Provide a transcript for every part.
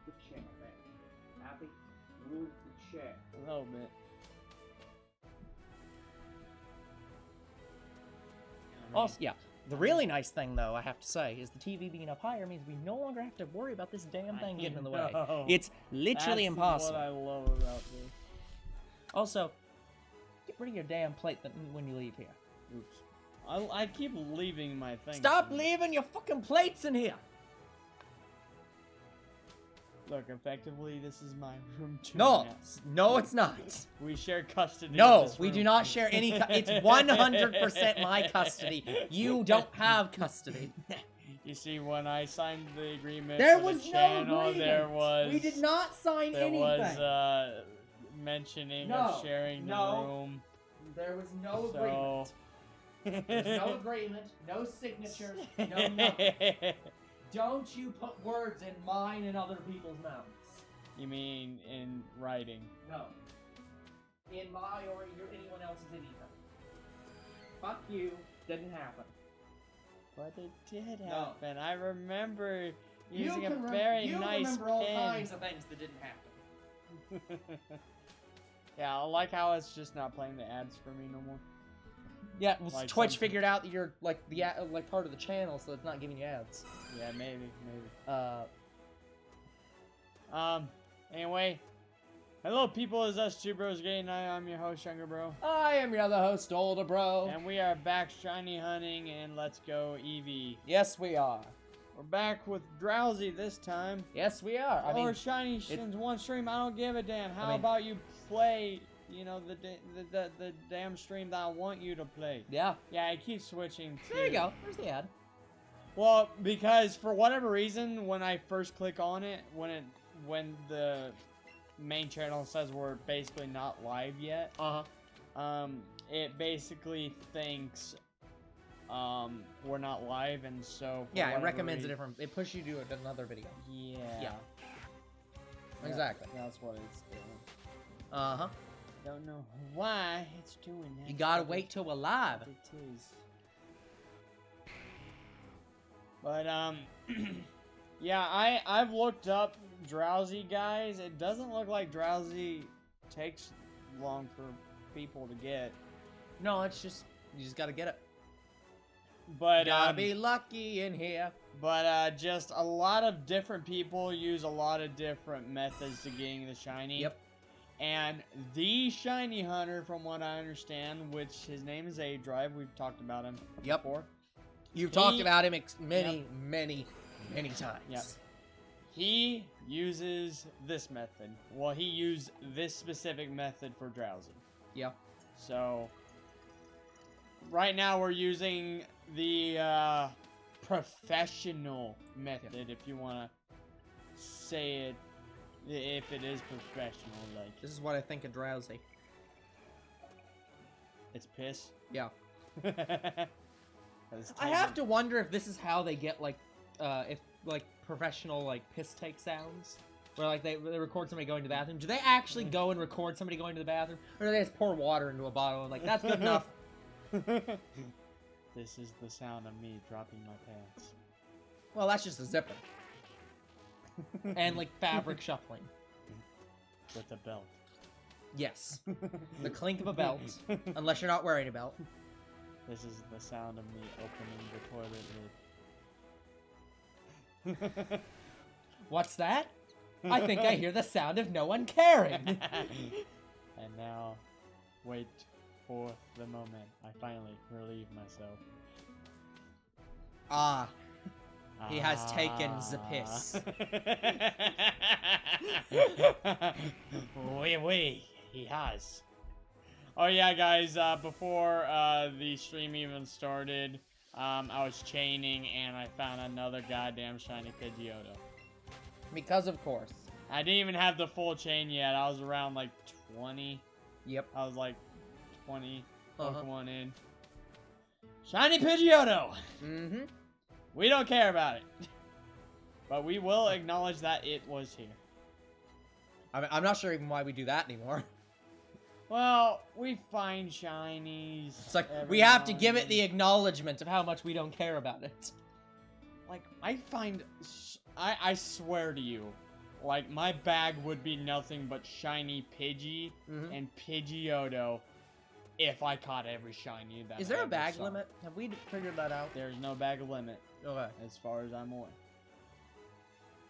the chat, man. Happy? Move the chat. A little bit. Also, yeah, the really nice thing, though, I have to say, is the TV being up higher means we no longer have to worry about this damn thing getting in the way. It's literally impossible. That's what I love about this. Also, get rid of your damn plate when you leave here. Oops. I keep leaving my thing. Stop leaving your fucking plates in here! Look, effectively, this is my room too. No, now. no, it's not. We share custody. No, of this we room. do not share any. It's 100% my custody. You don't have custody. You see, when I signed the agreement, There for was the no channel, agreement. there was. We did not sign there anything. was mentioning of sharing the room. There was no So... agreement. There's no agreement. No signatures. No nothing. Don't you put words in mine and other people's mouths. You mean in writing? No. In my or anyone else's either. Fuck you. Didn't happen. But it did No. happen. I remember using you a can very you nice remember all pen. kinds of things that didn't happen. Yeah, I like how it's just not playing the ads for me no more. Yeah, well, Like Twitch something- figured out that you're like like part of the channel, so it's not giving you ads. Yeah, maybe. Anyway. Hello, people. It's us two bros getting. I'm your host, Younger Bro. I am your other host, Older Bro. And we are back shiny hunting, and let's go Eevee. Yes, we are. We're back with Drowzee this time. Yes, we are. I mean, shiny shins one stream. I don't give a damn. How I mean- about you play? You know the damn stream that I want you to play. yeah. Yeah, I keep switching. There you go. There's the ad. Well, because for whatever reason, when I first click on it, when the main channel says we're basically not live yet, it basically thinks we're not live, and so for Yeah, it whatever recommends a reason- different. It pushes you to another video. Yeah. Yeah. Exactly. That's what it's doing. Don't know why it's doing that. You gotta but wait till we're live. It is. But yeah, I've looked up Drowzee, guys. It doesn't look like Drowzee takes long for people to get. No, it's just you just gotta get it. But Gotta be lucky in here. But just a lot of different people use a lot of different methods to getting the shiny. Yep. And the shiny hunter, from what I understand, which his name is A-Drive, we've talked about him before. You've talked about him many times. Yep. He uses this method. Well, he used this specific method for Drowzee. Yep. So, right now we're using the professional method, if you want to say it, if it is professional. Like, This is what I think of Drowzee. it's piss. Yeah. I have to wonder if this is how they get like, if like professional like piss take sounds, where like they record somebody going to the bathroom. Do they actually go and record somebody going to the bathroom, or do they just pour water into a bottle and like that's good enough? This is the sound of me dropping my pants. Well, that's just a zipper and like fabric shuffling. With a belt. Yes, the clink of a belt, unless you're not wearing a belt. This is the sound of me opening the toilet lid. What's that? I think I hear the sound of no one caring. And now, wait for the moment I finally relieve myself. Ah, he has taken the piss. Oui, he has. Oh yeah, guys, before the stream even started, I was chaining and I found another goddamn shiny Pidgeotto. Because of course. I didn't even have the full chain yet. I was around like 20. Yep. I was like 20 Pokemon in. Shiny Pidgeotto! Mm-hmm. We don't care about it. But we will acknowledge that it was here. I'm not sure even why we do that anymore. Well, we find shinies. It's like, every we have to now give and it the acknowledgement of how much we don't care about it. Like, I find... I swear to you, like, my bag would be nothing but shiny Pidgey and Pidgeotto if I caught every shiny that Is there a bag limit? Have we figured that out? There's no bag limit. Okay. As far as I'm aware.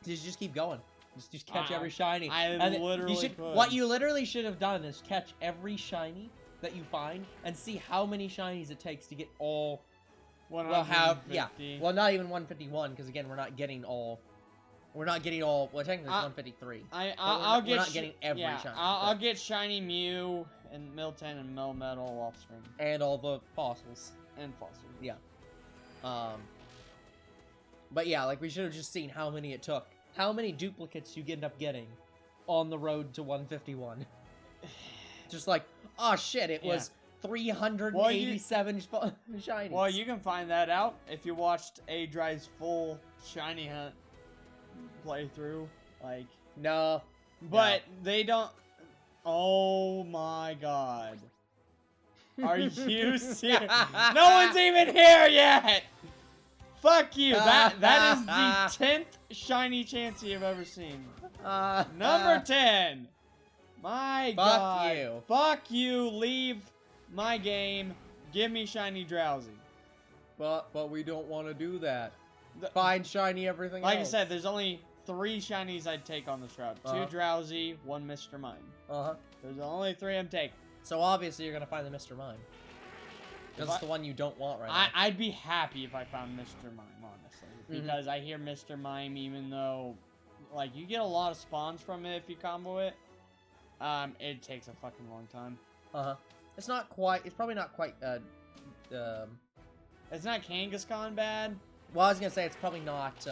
Just keep going. Just catch every shiny. What you literally should have done is catch every shiny that you find and see how many shinies it takes to get all. Well, not even 151 because again we're not getting all. Well, technically it's 153. We're not getting every shiny. I'll get shiny Mew and Milton and Melmetal off screen. And all the fossils. And fossils. Yeah. But yeah, like we should have just seen how many it took. How many duplicates you end up getting on the road to 151. Just like, oh shit, it was 387 shinies. Well, you can find that out if you watched Adri's full shiny hunt playthrough. Like, no. But they don't. Oh my god. Are you serious? No one's even here yet! Fuck you! That is the 10th shiny Chansey I've ever seen. Number 10! My god. Fuck you. Fuck you, leave my game, give me shiny Drowzee. But we don't want to do that. Find shiny everything like else. I said, there's only 3 shinies I'd take on this route. 2 Drowzee, 1 Mr. Mime. There's the only 3 I'm taking. So obviously you're gonna find the Mr. Mime. Because it's the one you don't want right now. I'd be happy if I found Mr. Mime, honestly. Because I hear Mr. Mime, even though, like, you get a lot of spawns from it if you combo it, it takes a fucking long time. It's not quite, it's probably not quite, It's not Kangaskhan bad. Well, I was gonna say it's probably not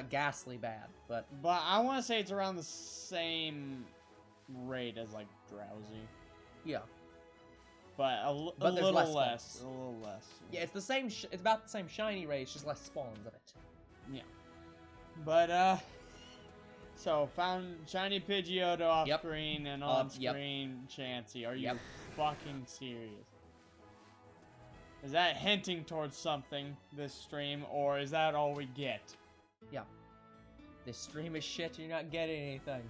ghastly bad, but I want to say it's around the same rate as, like, Drowzee. Yeah. But a little less. A little less. Yeah, it's the same. It's about the same shiny rate. It's just less spawns of it. Yeah. But so found shiny Pidgeotto off screen and on screen Chansey. Are you fucking serious? Is that hinting towards something? This stream, or is that all we get? Yeah. This stream is shit. You're not getting anything.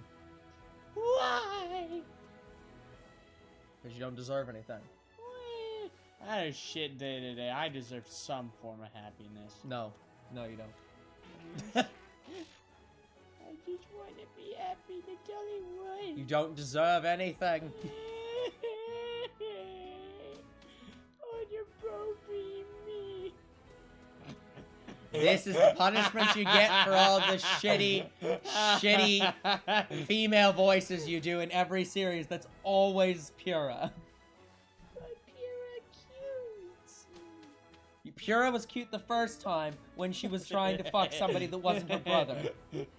Why? Because you don't deserve anything. I had a shit day today. I deserve some form of happiness. No. No, you don't. I just want to be happy, that's all I want. You don't deserve anything. Oh, you're probing me. This is the punishment you get for all the shitty female voices you do in every series. That's always Pura. Pura was cute the first time when she was trying to fuck somebody that wasn't her brother.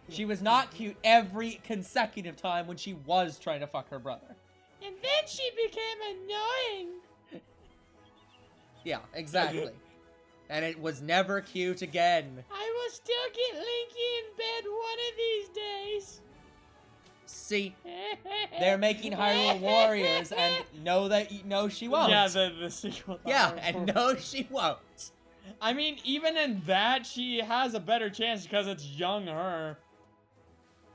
She was not cute every consecutive time when she was trying to fuck her brother. And then she became annoying. Yeah, exactly. And it was never cute again. I will still get Linky in bed one of these days. See, they're making Hyrule Warriors, and know she won't. Yeah, the sequel. Yeah, and no, she won't. I mean, even in that, she has a better chance because it's young her.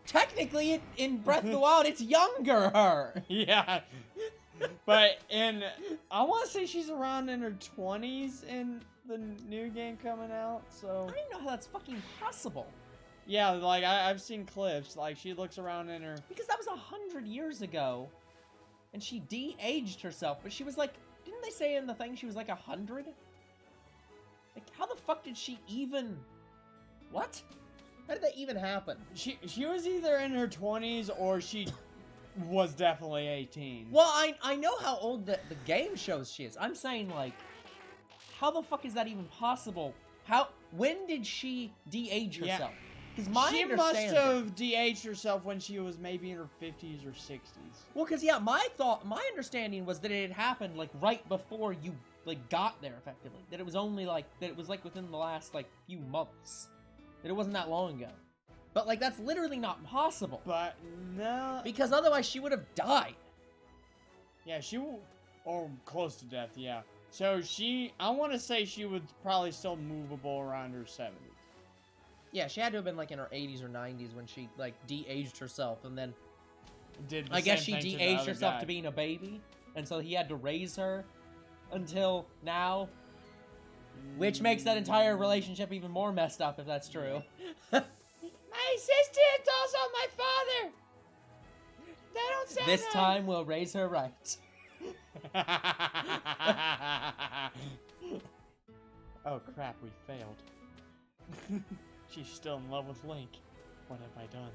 Technically, in Breath of the Wild, it's younger her. Yeah. But I want to say she's around in her 20s in the new game coming out, so. I don't even know how that's fucking possible. Yeah, like, I've seen clips, like, she looks around in her. Because that was 100 years ago, and she de-aged herself, but she was like, didn't they say in the thing she was like 100? Like, how the fuck did she even... What? How did that even happen? She was either in her 20s or she was definitely 18. Well, I know how old the game shows she is. I'm saying, like, how the fuck is that even possible? When did she de-age herself? Because she must have de-aged herself when she was maybe in her 50s or 60s. Well, because, yeah, my understanding was that it had happened, like, right before you, like, got there, effectively. That it was only, like, within the last, like, few months. That it wasn't that long ago. But, like, that's literally not possible. But, no. Because otherwise she would have died. Yeah, or close to death, yeah. So I want to say she was probably still movable around her 70s. Yeah, she had to have been like in her 80s or 90s when she like de-aged herself, and then Did the I guess same she thing to the de-aged other herself guy. to being a baby, and so he had to raise her until now, which makes that entire relationship even more messed up if that's true. My sister is also my father. They don't sound This right. time we'll raise her right. Oh crap, we failed. She's still in love with Link. What have I done?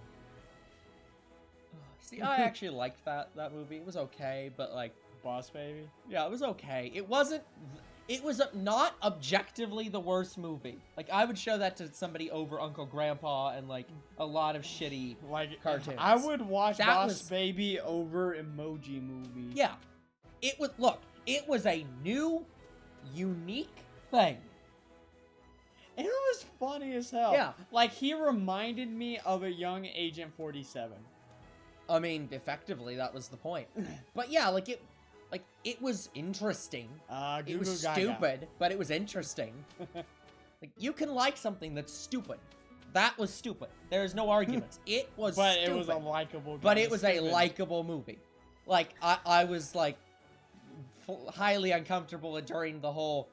See, I actually liked that movie. It was okay, but like, Boss Baby? yeah, it was okay. It wasn't. It was not objectively the worst movie. Like, I would show that to somebody over Uncle Grandpa and like a lot of shitty Like cartoons. I would watch That Boss was- Baby over Emoji Movie. Yeah, it was. Look, it was a new, unique thing. And it was funny as hell. Yeah. Like he reminded me of a young Agent 47. I mean, effectively, that was the point. But yeah, like it was interesting. Goo It was Goo Gaga. stupid, but it was interesting. Like, you can like something that's stupid. That was stupid. There's no arguments. It was But stupid. it was a likable. But kinda it was a stupid. likable movie. Like, I was, like, highly uncomfortable during the whole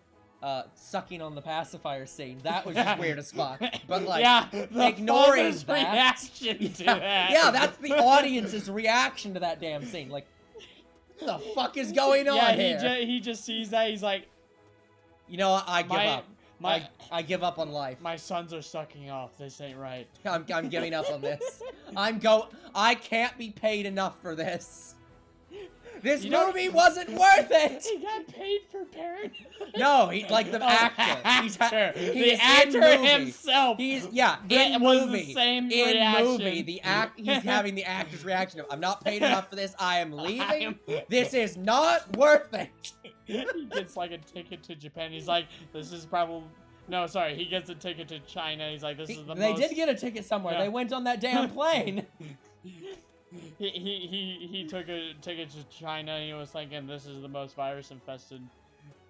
sucking on the pacifier scene. That was just weird as fuck. But, like, yeah, the ignoring father's that- reaction to that. yeah, that's the audience's reaction to that damn scene. Like, what the fuck is going on Yeah, here? he just sees that. He's like, You know what? I give up. My I give up on life. my sons are sucking off. This ain't right. I'm giving up on this. I can't be paid enough for this. This You know- movie wasn't worth it. He got paid for parent. No, he like the Oh, actor. He's the in actor movie. himself. He's in That was the movie. same in reaction. movie, he's having the actor's reaction of, "I'm not paid enough for this. I am leaving. This is not worth it." He gets like a ticket to Japan. He's like, this is probably. No, sorry. He gets a ticket to China. He's like, this is the They most. did get a ticket somewhere. Yeah. They went on that damn plane. He took a ticket to China and he was thinking this is the most virus infested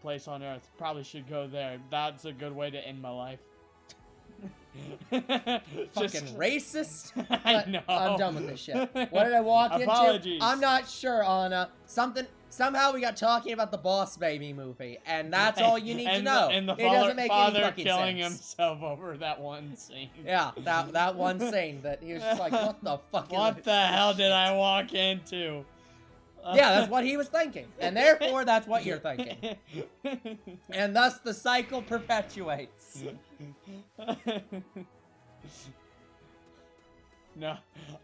place on earth. Probably should go there. That's a good way to end my life. Fucking racist. I But know. I'm done with this shit. What did I walk Apologies. into? I'm not sure, Anna. Somehow we got talking about the Boss Baby movie, and that's all you need to know. And the It doesn't make any father fucking killing sense. himself over that one scene. Yeah, that one scene that he was just like, what the fuck? What the hell did I walk into? Yeah, that's what he was thinking, and therefore that's what you're thinking, and thus the cycle perpetuates. No,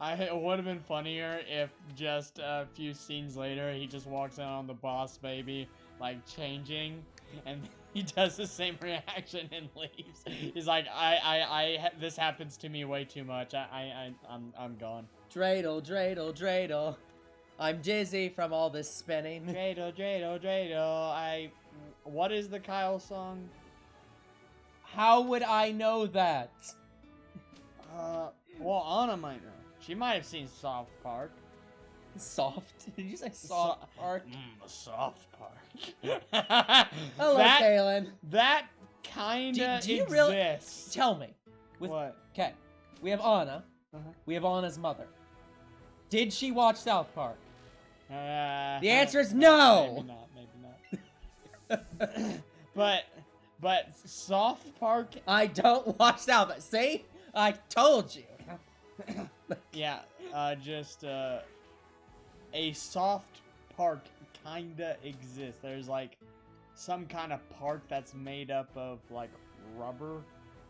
it would have been funnier if just a few scenes later he just walks out on the Boss Baby, like changing, and he does the same reaction and leaves. He's like, this happens to me way too much. I'm gone. Dreidel, dreidel, dreidel. I'm dizzy from all this spinning. Dreidel, dreidel, dreidel. What is the Kyle song? How would I know that? Well, Anna might know. She might have seen Soft Park. Soft? Did you say soft park? Soft Park. Hello, Kaylin. That kinda Do you exists. really- Tell me. What? Okay, we have Anna. Uh-huh. We have Anna's mother. Did she watch South Park? The The answer is no! Maybe not. But Soft Park, I don't watch South Park. See? I told you. yeah, just a Soft Park kinda exists. There's like some kind of park that's made up of like rubber,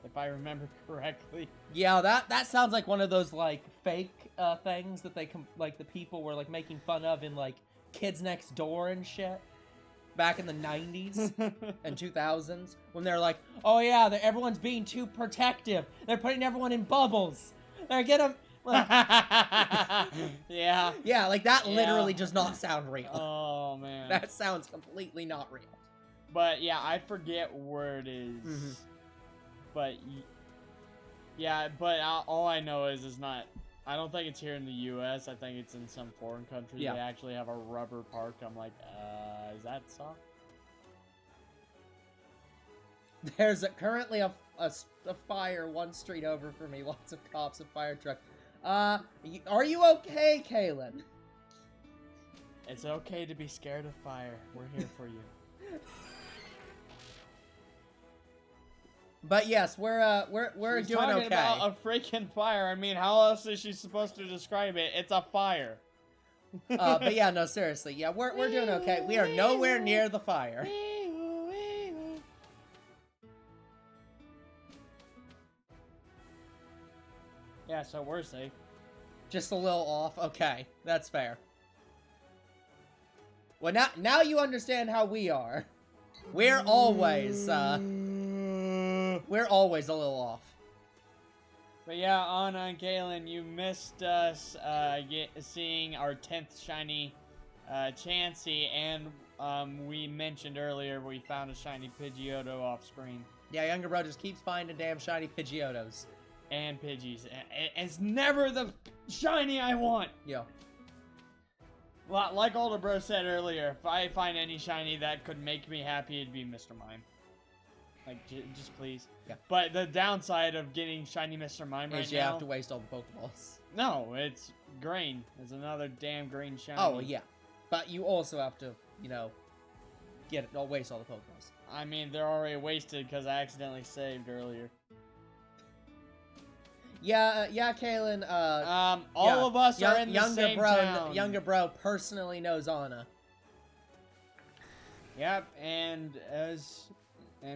if I remember correctly. Yeah, that sounds like one of those like fake things that they like the people were like making fun of in like Kids Next Door and shit back in the 90s and 2000s when they're like, oh yeah, everyone's being too protective. They're putting everyone in bubbles. They're getting Yeah. yeah, like that Yeah. literally does not sound real. Oh man. That sounds completely not real. But yeah, I forget where it is. Mhm. But yeah, but all I know is not. I don't think it's here in the U.S. I think it's in some foreign country. Yeah. They actually have a rubber park. I'm like, is that soft? There's currently a a fire one street over from me. Lots of cops, a fire truck. Are you okay, Kaylin? It's okay to be scared of fire. We're here for you. But yes, we're She's doing talking okay. about a freaking fire. I mean, how else is she supposed to describe it? It's a fire. But yeah, no, seriously, yeah, we're doing okay. We are nowhere near the fire. Yeah, so we're safe. Just a little off. Okay, that's fair. Well, now you understand how we are. We're always a little off. But yeah, Anna and Kaylin, you missed us seeing our 10th shiny Chansey, and we mentioned earlier we found a shiny Pidgeotto off screen. Yeah, younger bro just keeps finding damn shiny Pidgeottos. And Pidgeys. It's never the shiny I want! Yeah. Like older bro said earlier, if I find any shiny that could make me happy, it'd be Mr. Mime. Like, just please. Yeah. But the downside of getting shiny Mr. Mime right is you now... have to waste all the Pokeballs. No, it's green. It's another damn green shiny. Oh, yeah. But you also have to, you know, waste all the Pokeballs. I mean, they're already wasted because I accidentally saved earlier. Yeah, Kaylin, all of us are in the same town. Younger bro personally knows Anna. Yep, and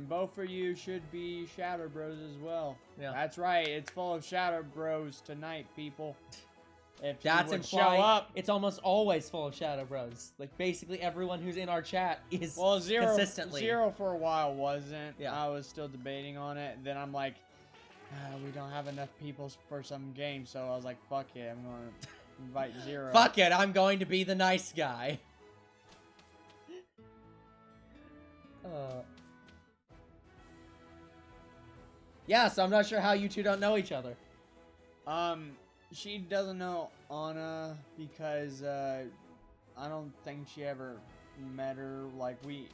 both of you should be Shadow Bros as well. Yeah. That's right, it's full of Shadow Bros tonight, people. If That's you would show implying up. it's almost always full of Shadow Bros. Like, basically everyone who's in our chat is consistently. Zero for a while wasn't. Yeah. I was still debating on it. Then I'm like, we don't have enough people for some games, so I was like, fuck it, I'm going to invite Zero. Fuck it, I'm going to be the nice guy. Yeah, so I'm not sure how you two don't know each other. She doesn't know Anna because, I don't think she ever met her, like, we...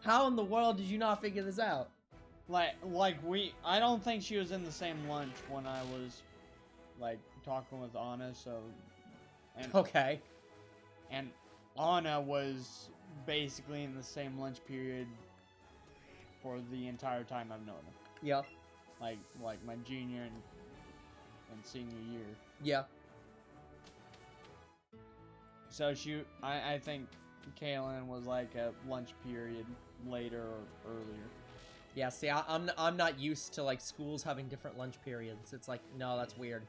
How in the world did you not figure this out? I don't think she was in the same lunch when I was, like, talking with Anna, so... Okay. And Anna was basically in the same lunch period for the entire time I've known her. Yeah. Like my junior and senior year. Yeah. So I think Kaylin was like a lunch period later or earlier. Yeah, see, I'm not used to, like, schools having different lunch periods. It's like, no, that's weird.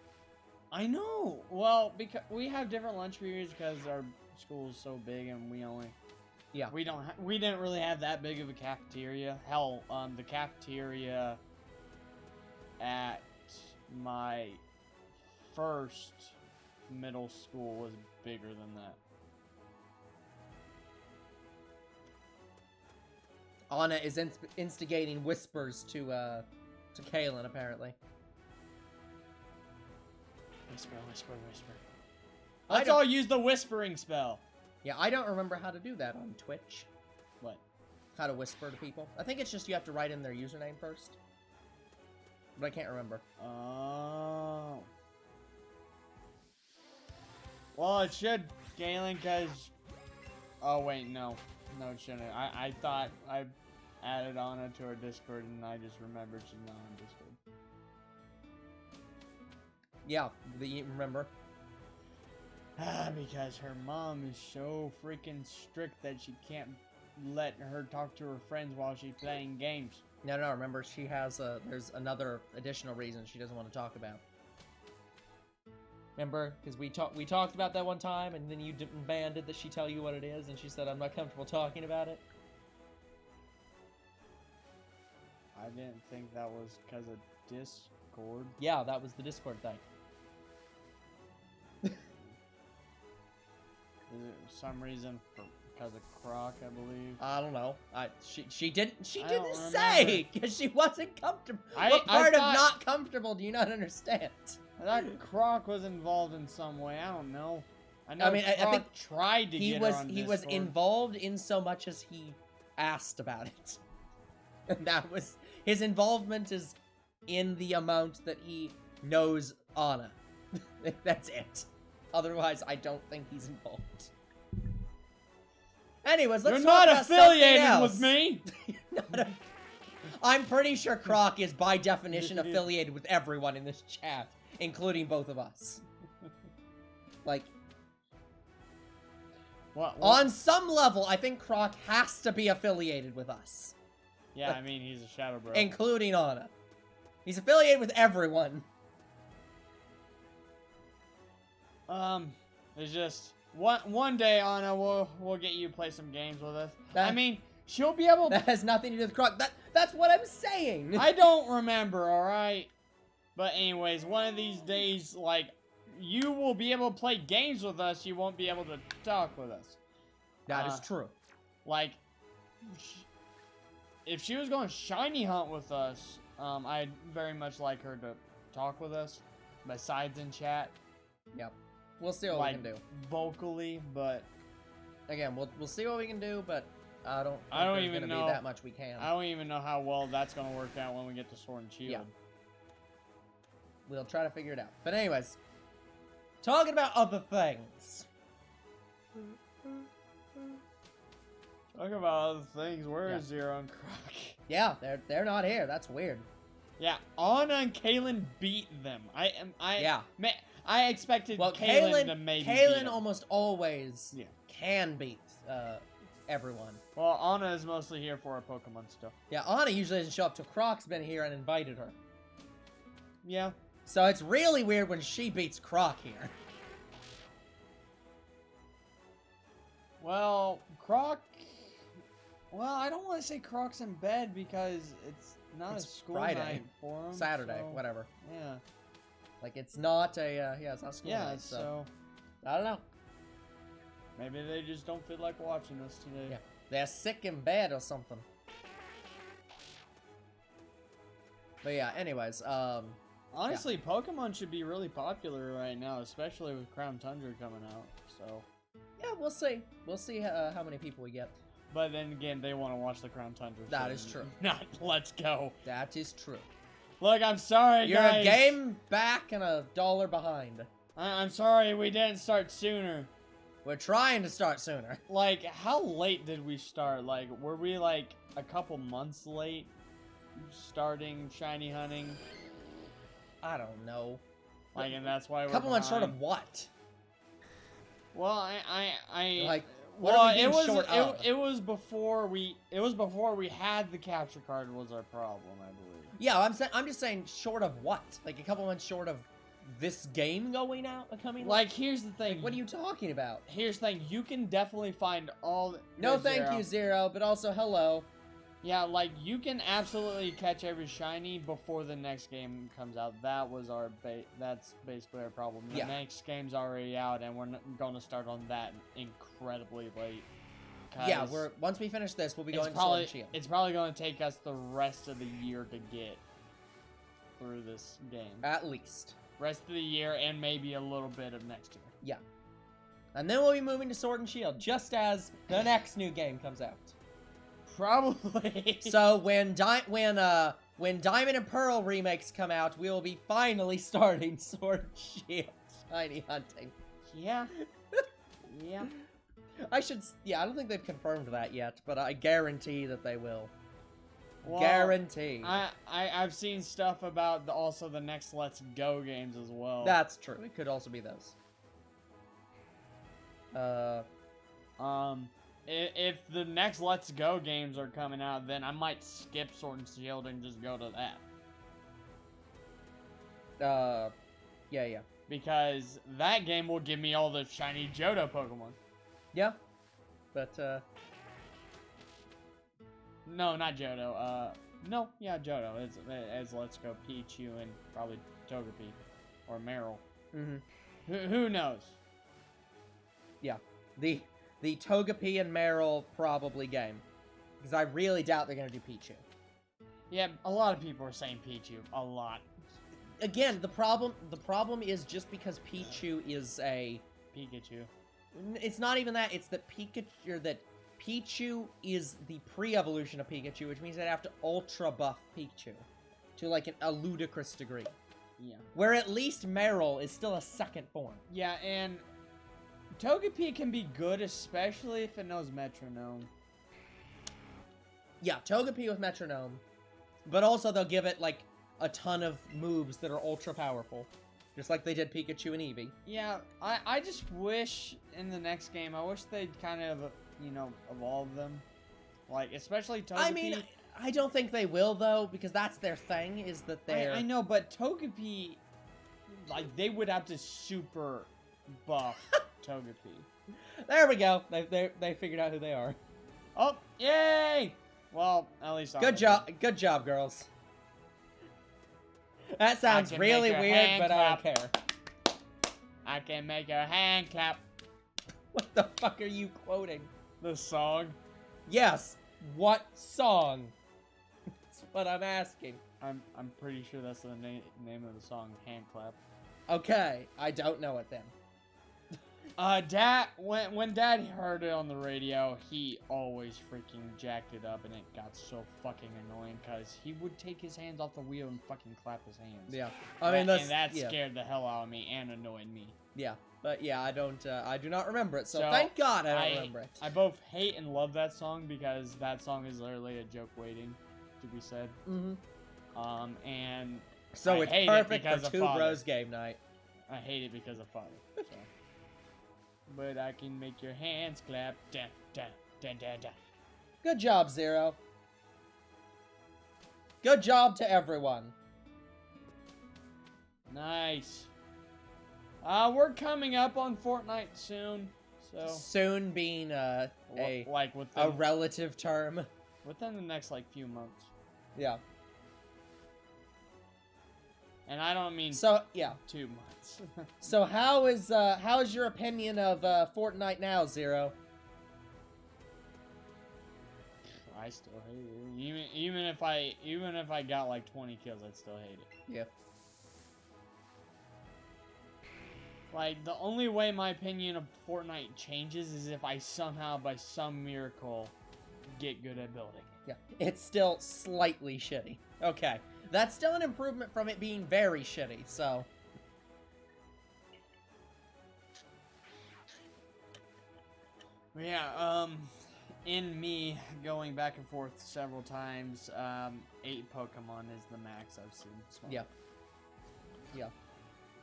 I know. Well, because we have different lunch periods because our school is so big and we only... Yeah. We didn't really have that big of a cafeteria. Hell, the cafeteria at my first middle school was bigger than that. Anna is instigating whispers to Kaylin, apparently. Whisper, whisper, whisper. Let's all use the whispering spell. Yeah, I don't remember how to do that on Twitch. What? How to whisper to people. I think it's just you have to write in their username first. But I can't remember. Oh. Well, it should, Galen, because... Oh, wait, no. No, it shouldn't. I thought I added Anna to our Discord, and I just remembered she's not on Discord. Yeah, remember? Because her mom is so freaking strict that she can't let her talk to her friends while she's playing games. No, remember, she has there's another additional reason she doesn't want to talk about. Remember? Because we talked about that one time, and then you demanded that she tell you what it is, and she said, I'm not comfortable talking about it. I didn't think that was because of Discord. Yeah, that was the Discord thing. Is it for some reason because of Croc, I believe? I don't know. She didn't remember. say because she wasn't comfortable. What part of not comfortable do you not understand? I thought Croc was involved in some way. I don't know. I mean, I think tried to get her on he was Discord. involved in so much as he asked about it, and that was His involvement is in the amount that he knows Anna. That's it. Otherwise, I don't think he's involved. Anyways, let's You're talk not about something affiliated else. with me. I'm pretty sure Croc is by definition affiliated with everyone in this chat, including both of us. Like, What? on some level, I think Croc has to be affiliated with us. Yeah, I mean, he's a shadow bro. Including Anna. He's affiliated with everyone. It's just one day, Anna, we'll get you to play some games with us. I mean, she'll be able. That has nothing to do with Croc. That's what I'm saying. I don't remember, all right. But anyways, one of these days, like, you will be able to play games with us. You won't be able to talk with us. That is true. Like, if she was going shiny hunt with us, I'd very much like her to talk with us. Besides in chat. Yep. We'll see what like, we can do. Vocally, but again, we'll see what we can do, but I don't even there's gonna know be that much we can. I don't even know how well that's gonna work out when we get to Sword and Shield. Yeah. We'll try to figure it out. But anyways, talking about other things. Talking about other things. Where is Zero and Croc? Yeah, they're not here. That's weird. Yeah, Anna and Kaylin beat them. I expected Kaylin to maybe beat them. almost always can beat everyone. Well, Anna is mostly here for her Pokemon stuff. Yeah, Anna usually doesn't show up till Croc's been here and invited her. Yeah. So it's really weird when she beats Croc here. Well, Croc... Well, I don't want to say Croc's in bed because it's not It's a school Friday. night for him. Saturday, so, whatever. Yeah. Like, it's not a, it's not school Yeah, night, so... I don't know. Maybe they just don't feel like watching us today. Yeah. They're sick in bed or something. But yeah, anyways, Honestly, Pokemon should be really popular right now, especially with Crown Tundra coming out, so... yeah, we'll see. We'll see how many people we get. But then again, they want to watch the Crown Tundra. That so is true. Not Let's Go. That is true. Look, I'm sorry, You're guys. a game back and $1 behind. I'm sorry we didn't start sooner. We're trying to start sooner. Like, how late did we start? Like, were we, like, a couple months late starting shiny hunting? I don't know. Like, and that's why we're A couple months short behind? of what? Well, Like, what well, are we being short of? it was before we had the capture card was our problem, I believe. Yeah, I'm just saying short of what? Like a couple months short of this game going out, coming. Like, here's the thing. Like, what are you talking about? Here's the thing. You can definitely find all. No, thank you, Zero. But also, hello. Yeah, like you can absolutely catch every shiny before the next game comes out. That was our that's basically our problem. The next game's already out, and we're going to start on that incredibly late. Yeah, once we finish this, we'll be going to Sword and Shield. It's probably going to take us the rest of the year to get through this game. At least. Rest of the year and maybe a little bit of next year. Yeah. And then we'll be moving to Sword and Shield, just as the next new game comes out. Probably. So when Diamond and Pearl remakes come out, we will be finally starting Sword and Shield shiny hunting. Yeah. Yeah. I don't think they've confirmed that yet, but I guarantee that they will. Well, guarantee. I've seen stuff about also the next Let's Go games as well. That's true. It could also be those. If the next Let's Go games are coming out, then I might skip Sword and Shield and just go to that. Yeah. Because that game will give me all the shiny Johto Pokemon. Yeah. But, no, not Johto. No, yeah, Johto. It's Let's Go Pichu and probably Togepi. Or Meryl. Mm-hmm. Who knows? Yeah. The Togepi and Meryl probably game. Because I really doubt they're going to do Pichu. Yeah, a lot of people are saying Pichu. A lot. Again, the problem is just because Pichu is a... Pikachu. It's not even that. It's that Pichu is the pre-evolution of Pikachu, which means they'd have to ultra buff Pikachu to like a ludicrous degree. Yeah. Where at least Meryl is still a second form. Yeah, and Togepi can be good, especially if it knows Metronome. Yeah, Togepi with Metronome. But also they'll give it, like, a ton of moves that are ultra powerful. Just like they did Pikachu and Eevee. Yeah, I just wish in the next game, I wish they'd kind of, you know, evolve them. Like, especially Togepi. I mean, I don't think they will, though, because that's their thing, is that they're... I know, but Togepi, like, they would have to super buff Togepi. There we go. They figured out who they are. Oh, yay! Well, at least Good job, girls. That sounds really weird, but I don't care. I can make your hand clap. What the fuck are you quoting? The song? Yes. What song? That's what I'm asking. I'm pretty sure that's the name of the song, Hand Clap. Okay, I don't know it then. Dad, when Dad heard it on the radio, he always freaking jacked it up, and it got so fucking annoying because he would take his hands off the wheel and fucking clap his hands. Yeah, I mean that scared the hell out of me and annoyed me. Yeah, but yeah, I do not remember it. So thank God I don't remember it. I both hate and love that song because that song is literally a joke waiting to be said. Mm-hmm. And so it's perfect for Two Bros game night. I hate it because of Father. So. But I can make your hands clap. Dun, dun, dun, dun, dun. Good job, Zero. Good job to everyone. Nice. We're coming up on Fortnite soon. So soon being a relative term. Within the next like few months. Yeah. And I don't mean 2 months. So how is your opinion of Fortnite now, Zero? I still hate it. Even if I got like 20 kills, I'd still hate it. Yeah. Like the only way my opinion of Fortnite changes is if I somehow by some miracle get good at building. Yeah. It's still slightly shitty. Okay. That's still an improvement from it being very shitty, so... Yeah, in me going back and forth several times, 8 Pokemon is the max I've seen. So. Yeah. Yeah.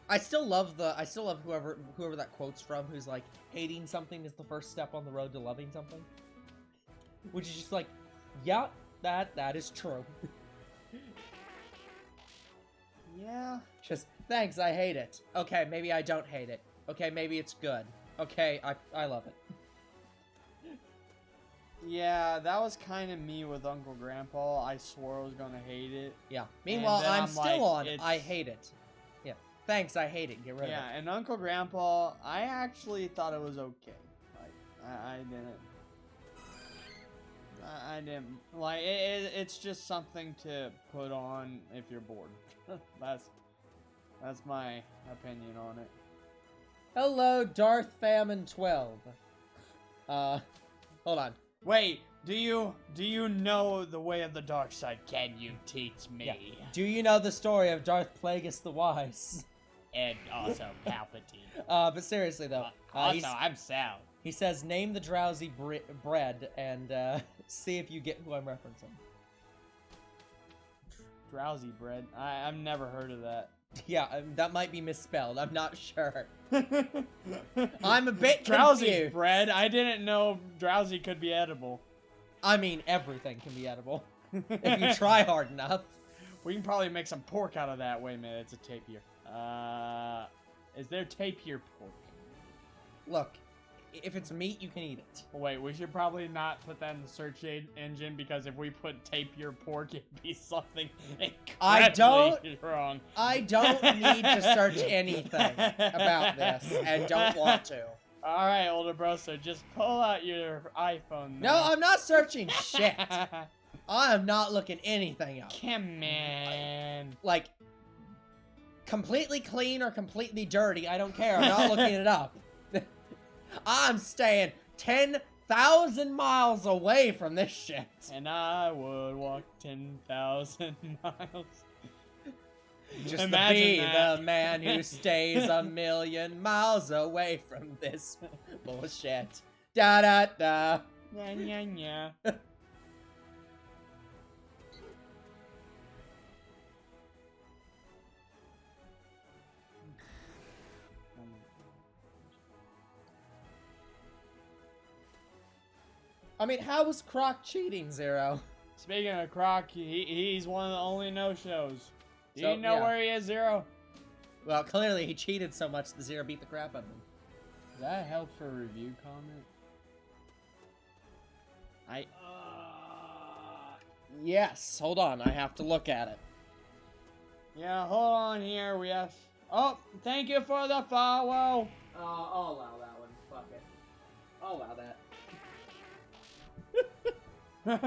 I still love whoever that quote's from, who's like, hating something is the first step on the road to loving something. Which is just like, yeah, that is true. Yeah. Just, thanks, I hate it. Okay, maybe I don't hate it. Okay, maybe it's good. Okay, I love it. Yeah, that was kind of me with Uncle Grandpa. I swore I was gonna hate it. Yeah. Meanwhile, I'm still on, I hate it. Yeah. Thanks, I hate it. Get rid of it. Yeah, and Uncle Grandpa, I actually thought it was okay. Like, I didn't like it's just something to put on if you're bored. That's my opinion on it. Hello, Darth Famine 12. Hold on. Wait, do you know the way of the dark side? Can you teach me? Yeah. Do you know the story of Darth Plagueis the Wise? And also Palpatine. But seriously though, also I'm Sal. He says, name the Drowzee bread and see if you get who I'm referencing. Drowzee bread? I've never heard of that. Yeah, that might be misspelled. I'm not sure. I'm a bit Drowzee confused. bread? I didn't know Drowzee could be edible. I mean, everything can be edible. If you try hard enough. We can probably make some pork out of that. Wait a minute, it's a tapir. Is there tapir pork? Look, if it's meat, you can eat it. Wait, we should probably not put that in the search engine because if we put tapir pork, it'd be something incredibly wrong. I don't need to search anything about this and don't want to. All right, older bro, so just pull out your iPhone. No, I'm not searching shit. I am not looking anything up. Come on. Like, completely clean or completely dirty, I don't care. I'm not looking it up. I'm staying 10 10,000 miles away from this shit. And I would walk 10,000 miles. Just Imagine to be that. the man who stays a million miles away from this bullshit. Da da da. Yeah, yeah, yeah. I mean, how was Croc cheating, Zero? Speaking of Croc, he's one of the only no-shows. Do So, you know yeah. where he is, Zero? Well, clearly he cheated so much the Zero beat the crap out of him. Does that help for a review comment? Yes, hold on, I have to look at it. Yeah, hold on here. We have... Oh, thank you for the follow. I'll allow that one. Fuck it. I'll allow that.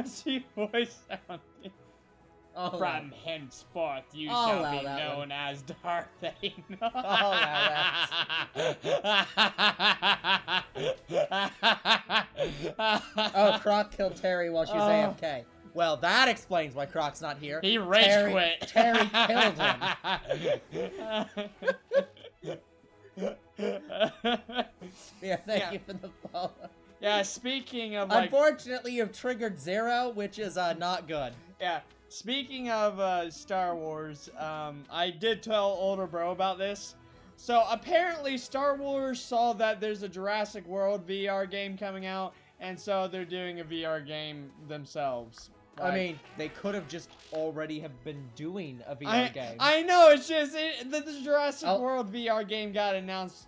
She voice sounded. I'll allow From henceforth, you I'll shall allow be that known one. as Darthane. I'll allow Oh, Croc killed Terry while she was AFK. Well, that explains why Croc's not here. He rage Terry- quit. Terry killed him. Yeah, thank you for the follow. Yeah, speaking of like... Unfortunately, you've triggered Zero, which is not good. Yeah, speaking of Star Wars, I did tell older bro about this. So apparently Star Wars saw that there's a Jurassic World VR game coming out, and so they're doing a VR game themselves. I mean, they could have just already have been doing a VR game. I know, it's just the Jurassic Oh. World World VR game got announced,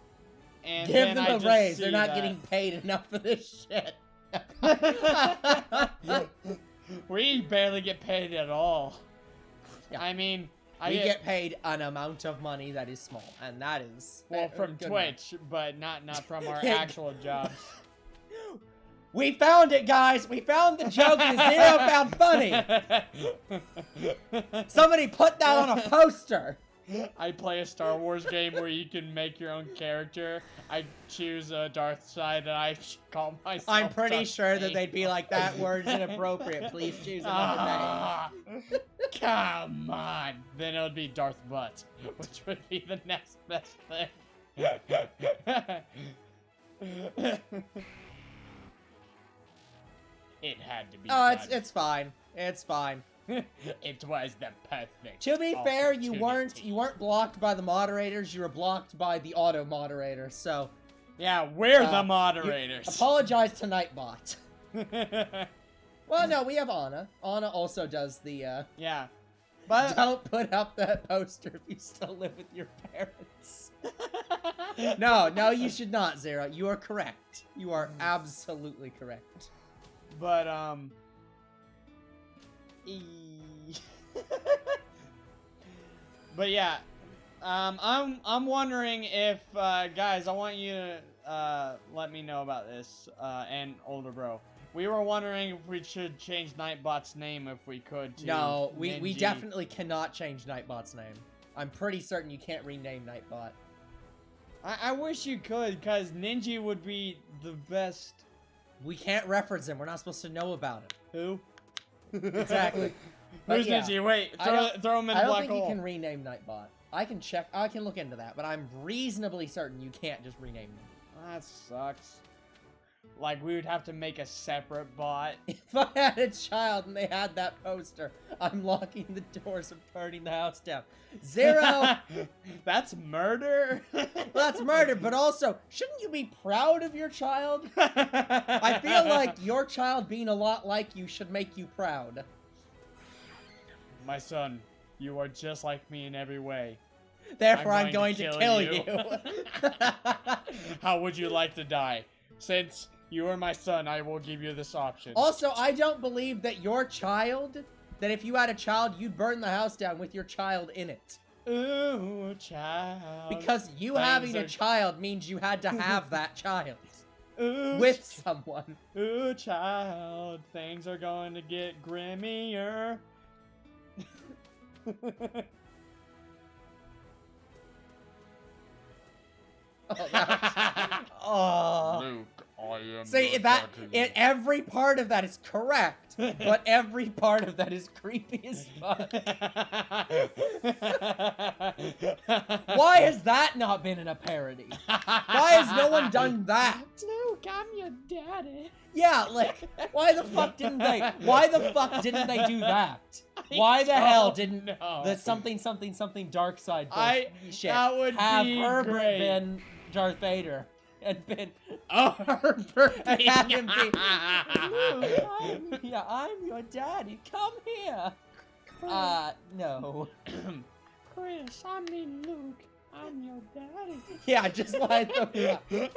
and Give then them I a just raise. see They're not that. getting paid enough for this shit. We barely get paid at all. Yeah. I mean, We get paid an amount of money that is small, and that is well from good Twitch, but not from our Yeah. actual jobs. We found it, guys. We found the joke that Zero found funny. Somebody put that on a poster. I play a Star Wars game where you can make your own character. I choose a Darth side, and I call myself. I'm pretty Darth sure that Vader. they'd be like, that word's inappropriate. Please choose another name. Come on. Then it would be Darth Butt, which would be the next best thing. It had to be. Oh, done. it's fine. It's fine. It was the perfect. To be fair, you opportunity. weren't blocked by the moderators. You were blocked by the auto moderator. So Yeah, we're the you moderators. apologize to Nightbot. Well, no, we have Anna. Anna also does the. Yeah, but Don't put up that poster if you still live with your parents. No, you should not, Zero. You are correct. You are absolutely correct. But but yeah, I'm wondering if guys, I want you to let me know about this and older bro. We were wondering if we should change Nightbot's name if we could to No, we Ninji. definitely cannot change Nightbot's name. I'm pretty certain you can't rename Nightbot. I wish you could, because Ninja would be the best. We can't reference him. We're not supposed to know about him. Who? Exactly. But Who's yeah, Ninja? Wait, I throw him in I the don't black think hole. you can rename Nightbot. I can check. I can look into that, but I'm reasonably certain you can't just rename him. That sucks. Like, we would have to make a separate bot. If I had a child and they had that poster, I'm locking the doors and burning the house down. Zero. That's murder? Well, that's murder, but also, shouldn't you be proud of your child? I feel like your child being a lot like you should make you proud. My son, you are just like me in every way. Therefore, I'm I'm going going to to kill kill you. How would you like to die? Since you are my son, I will give you this option. Also, I don't believe that your child, that if you had a child, you'd burn the house down with your child in it. Ooh, child. Because you Things having are- a child means you had to have that child. Ooh, With someone. Ooh, child. Things are going to get grimmier. Oh, that was... Oh. Luke, I See, every part of that is correct, but every part of that is creepy as fuck. Why has that not been in a parody? Why has no one done that? Luke, I'm your daddy. Yeah, like, why the fuck didn't they do that? Why the hell didn't the something dark side shit that would have be Herbert great. been Darth Vader and been Herbert and have him be Luke, I'm your daddy. Come here. No. Chris, I mean Luke, I'm your daddy. Yeah, just like the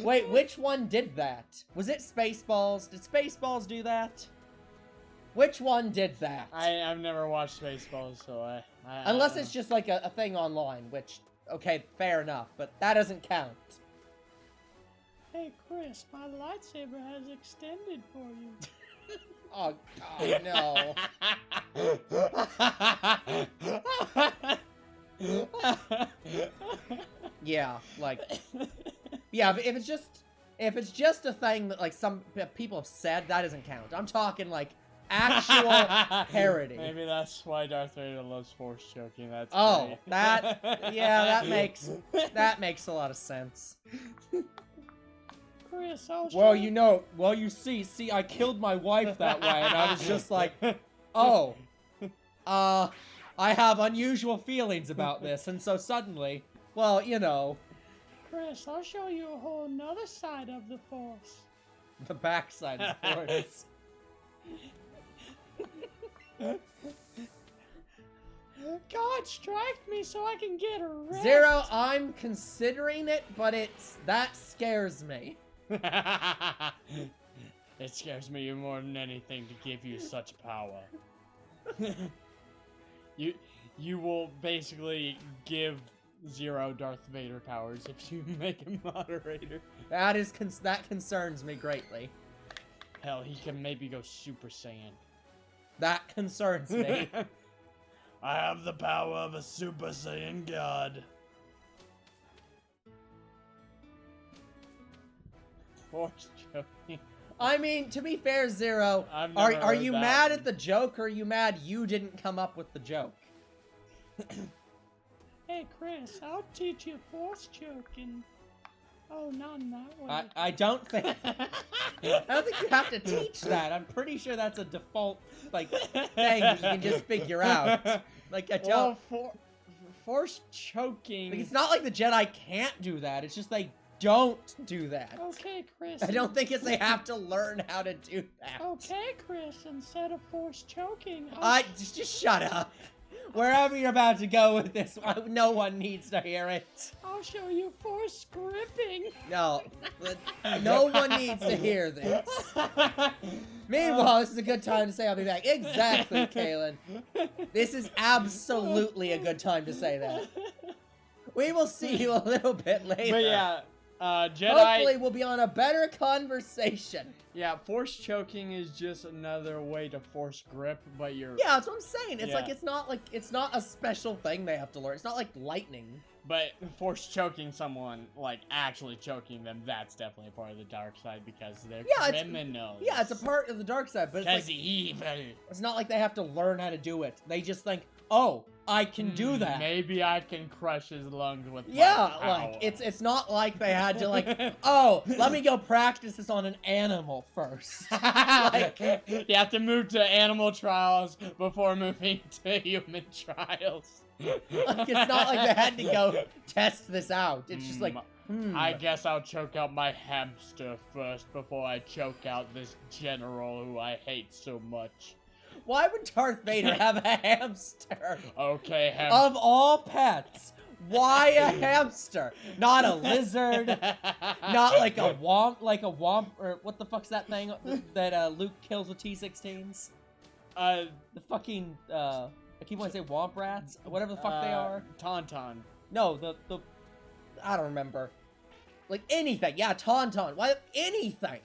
Wait, which one did that? Was it Spaceballs? Did Spaceballs do that? Which one did that? I've never watched Spaceballs, so I Unless it's just like a thing online, which, okay, fair enough, but that doesn't count. Hey, Chris, my lightsaber has extended for you. Oh, God, no. Yeah, like... Yeah, but if it's just a thing that, like, some people have said, that doesn't count. I'm talking, like, actual parody. Maybe that's why Darth Vader loves force choking. That's great. that makes a lot of sense. Chris, well, you see, I killed my wife that way, and I was just like, oh, I have unusual feelings about this, and so suddenly, well, you know. Chris, I'll show you a whole nother side of the Force. The backside of the Force. God, strike me so I can get erect. Zero, I'm considering it, but that scares me. It scares me more than anything to give you such power. You will basically give Zero Darth Vader powers if you make him moderator. That concerns me greatly. Hell, he can maybe go Super Saiyan. That concerns me. I have the power of a Super Saiyan God. Force joking. I mean, to be fair, Zero, are you mad at the joke, or are you mad you didn't come up with the joke? Hey, Chris, I'll teach you force choking. Oh, not in that way. I don't think you have to teach that. I'm pretty sure that's a default thing that you can just figure out. Like a joke. Well, force choking. Like, it's not like the Jedi can't do that. It's just they don't do that. Okay, Chris. I don't think they have to learn how to do that. Okay, Chris. Instead of force choking, just shut up. Wherever you're about to go with this, no one needs to hear it. I'll show you force gripping. No, no one needs to hear this. Meanwhile, this is a good time to say I'll be back. Exactly, Kaylin. This is absolutely a good time to say that. We will see you a little bit later. But yeah, Jedi... Hopefully we'll be on a better conversation. Yeah, force choking is just another way to force grip, but you're... Yeah, that's what I'm saying. It's like, it's not a special thing they have to learn. It's not like lightning. But force choking someone, like actually choking them, that's definitely a part of the dark side because they're criminals. Yeah, it's a part of the dark side, but it's like, evil. It's not like they have to learn how to do it. They just think, oh, I can do that. Maybe I can crush his lungs with my power. Like it's not like they had to like, oh, let me go practice this on an animal first. Like, you have to move to animal trials before moving to human trials. Like, it's not like they had to go test this out. It's just like, I guess I'll choke out my hamster first before I choke out this general who I hate so much. Why would Darth Vader have a hamster? Okay, hamster. Of all pets, why a hamster? Not a lizard. Not like a womp, or what the fuck's that thing that Luke kills with T-16s? The fucking, I keep wanting to say womp rats, whatever the fuck they are. Tauntaun. No, the I don't remember. Like anything, yeah, Tauntaun. Why anything?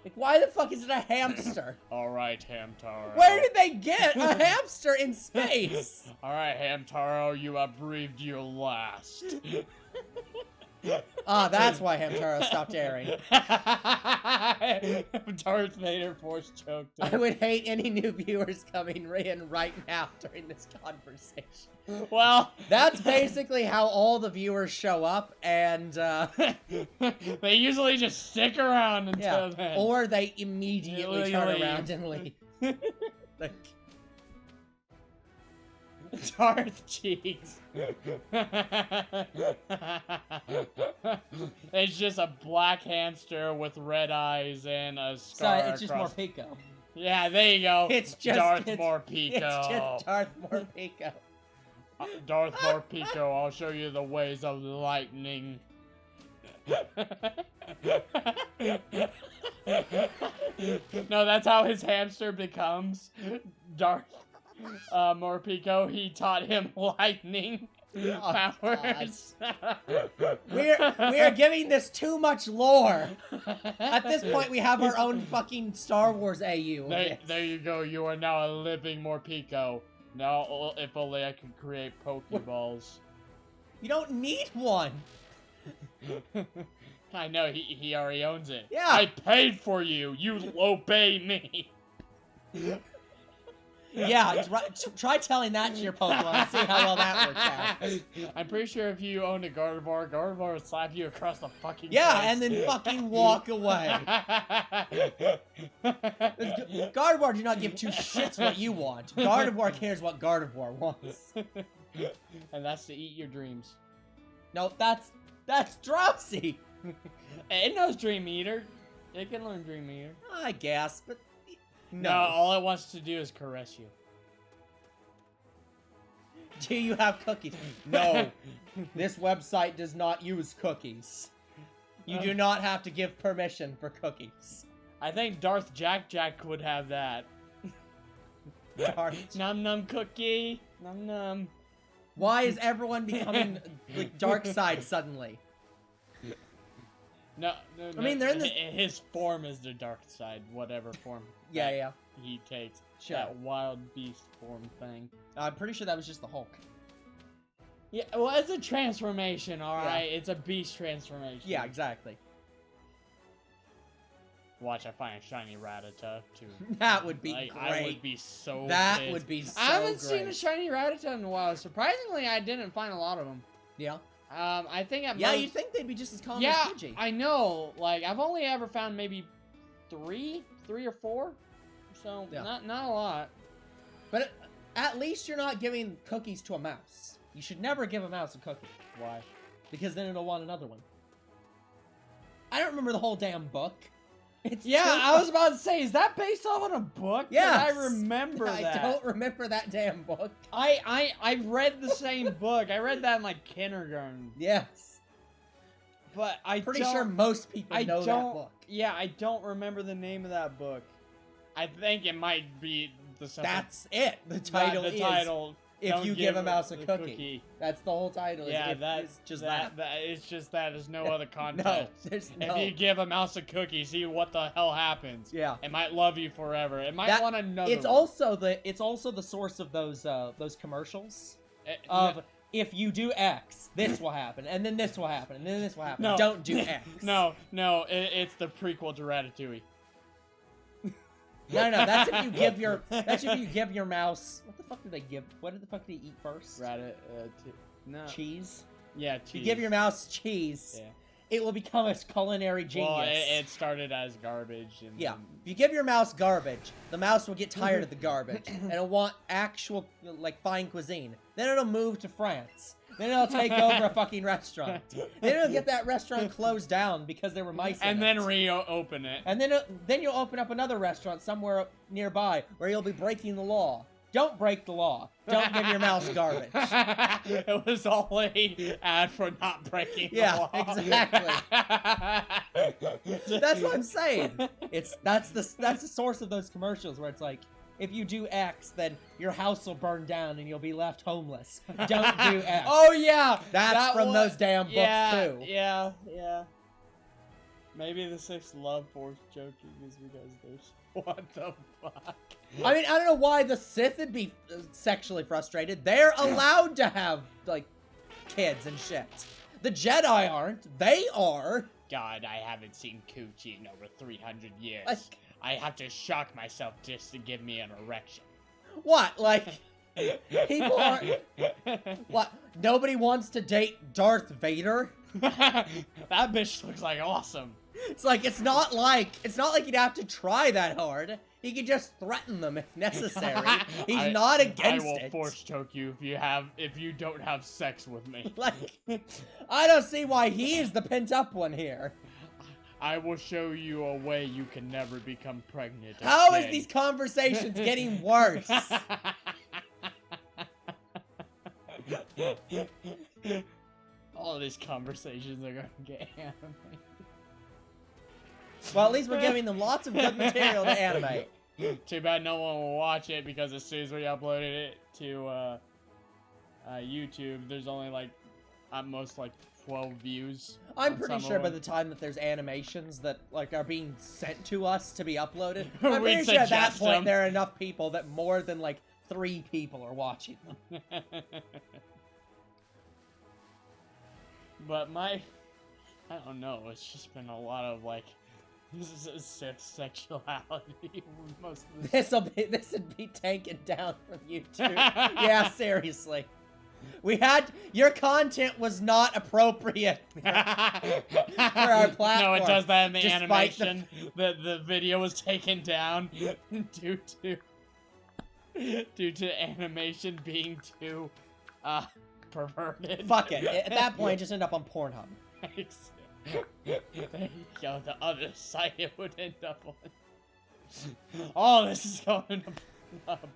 Like, why the fuck is it a hamster? Alright, Hamtaro. Where did they get a hamster in space? Alright, Hamtaro, you have breathed your last. Ah, that's why Hamtaro stopped airing. Darth Vader force choked him. I would hate any new viewers coming in right now during this conversation. Well, That's basically how all the viewers show up, and they usually just stick around until then. or they immediately They turn leave. around and leave. Like, Darth Cheeks. It's just a black hamster with red eyes and a so scar. it's just more Pico. Yeah, there you go. It's just Darth it's- Morpeko. It's just Darth Morpeko. Darth Morpeko, I'll show you the ways of lightning. No, that's how his hamster becomes Darth Morpeko. He taught him lightning powers. We are giving this too much lore. At this point, we have our own fucking Star Wars AU. There you go. You are now a living Morpeko. Now, if only I could create Pokeballs. You don't need one. I know, he already owns it. Yeah. I paid for you. You obey me. Yeah, try telling that to your Pokemon and see how well that works out. I'm pretty sure if you owned a Gardevoir, Gardevoir would slap you across the fucking Yeah, face. and then fucking walk away. Gardevoir do not give two shits what you want. Gardevoir cares what Gardevoir wants. And that's to eat your dreams. No, that's Drowzee. It knows Dream Eater. It can learn Dream Eater. I guess, but No, no. all it wants to do is caress you. Do you have cookies? No. This website does not use cookies. You do not have to give permission for cookies. I think Darth Jack would have that. Darth. Num num cookie. Num num. Why is everyone becoming like dark side suddenly? No. I mean, they're in this- His form is the dark side, whatever form. Yeah, that yeah. He takes Sure. that wild beast form thing. I'm pretty sure that was just the Hulk. Yeah, well, it's a transformation, all Yeah. right. It's a beast transformation. Yeah, exactly. Watch, I find a shiny Rattata too. That would be Like, great. I would be so. That pissed. would be so I haven't seen a great. shiny Rattata in a while. Surprisingly, I didn't find a lot of them. Yeah. I think at Yeah, most. you'd think they'd be just as common Yeah, as Pidgey. I know. Like, I've only ever found maybe three or four. So Yeah. not a lot. But at least you're not giving cookies to a mouse. You should never give a mouse a cookie. Why? Because then it'll want another one. I don't remember the whole damn book. It's Yeah, too I was about to say, is that based off on a book? Yes. I remember I that. don't remember that damn book. I read the same book. I read that in like kindergarten. Yes. But I'm Pretty sure most people know that book. Yeah, I don't remember the name of that book. I think it might be the something. That's it. The title the is title. If Don't You Give a Mouse a the Cookie. That's the whole title. Yeah, it's just that. It's just that. There's no other No, context. there's If no. you give a mouse a cookie, see what the hell happens. Yeah. It might love you forever. It might That- want another. It's one. also the source of those commercials Eh, of if you do X, this will happen, and then this will happen, and then this will happen. No. Don't do X. No, it's the prequel to Ratatouille. No, that's if you give your mouse. What the fuck did they give? What the fuck did he eat first? No. Cheese. Yeah, If you cheese. give your mouse cheese, Yeah. it will become a culinary genius. Well, it started as garbage. And Yeah. then- If you give your mouse garbage, the mouse will get tired of the garbage and it'll want actual like fine cuisine. Then it'll move to France. Then it'll take over a fucking restaurant. Then it'll get that restaurant closed down because there were mice in and it. then reopen it. And then you'll open up another restaurant somewhere nearby where you'll be breaking the law. Don't break the law. Don't give your mouse garbage. It was only ad for not breaking the Yeah, law. exactly. That's what I'm saying. That's the source of those commercials where it's like, if you do X, then your house will burn down and you'll be left homeless. Don't do X. Oh yeah, That's that from one- those damn books too. Yeah. Maybe the sixth love force joking is because there's what the fuck. I mean, I don't know why the Sith would be sexually frustrated. They're allowed to have like kids and shit. The Jedi aren't. They are. God, I haven't seen Coochie in over 300 years. Like, I have to shock myself just to give me an erection. what? Like, people are... What? Nobody wants to date Darth Vader? That bitch looks like awesome. It's like, it's not like you'd have to try that hard. He could just threaten them if necessary. He's not against it. I will force choke you if you don't have sex with me. Like, I don't see why he is the pent-up one here. I will show you a way you can never become pregnant. How is these conversations getting worse? All these conversations are gonna get animated. Well, at least we're giving them lots of good material to animate. Too bad no one will watch it, because as soon as we uploaded it to YouTube, there's only like at most like 12 views. I'm pretty sure by the time that there's animations that like are being sent to us to be uploaded, I'm pretty sure at that point there are enough people that more than like 3 people are watching them. But I don't know, it's just been a lot of like Sith sexuality most of the This would be taken down from YouTube. Yeah, seriously. Your content was not appropriate for our platform. No, it does that in the animation. The video was taken down due to animation being too perverted. Fuck it. At that point, just end up on Pornhub. There you go, the other site it would end up on. All this is going up.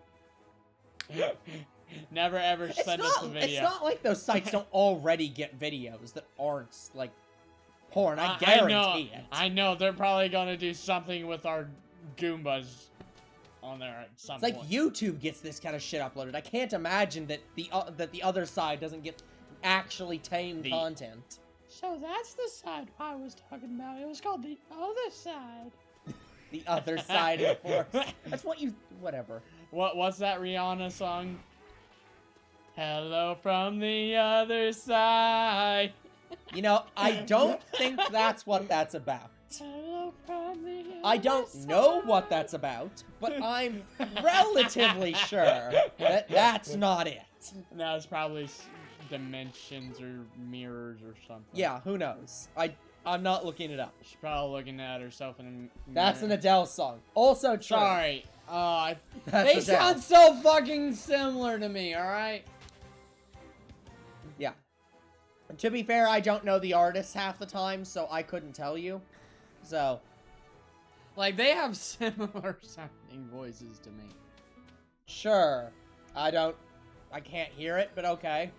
Never ever send us the video. It's not like those sites don't already get videos that aren't, like, porn. I guarantee it. I know, they're probably gonna do something with our Goombas on there at some point. It's like YouTube gets this kind of shit uploaded. I can't imagine that the other side doesn't get actually tame content. So that's the side I was talking about. It was called the other side. The other side of the force. That's what you... Whatever. What's that Rihanna song? Hello from the other side. You know, I don't think that's what that's about. Hello from the other I don't know what that's about, but I'm relatively sure that that's not it. No, it's probably dimensions or mirrors or something. Yeah, who knows? I'm not looking it up. She's probably looking at herself in a mirror. That's an Adele song. Also true. Sorry. They sound so fucking similar to me, alright? Yeah. To be fair, I don't know the artists half the time, so I couldn't tell you. So. Like, they have similar sounding voices to me. Sure. I can't hear it, but okay.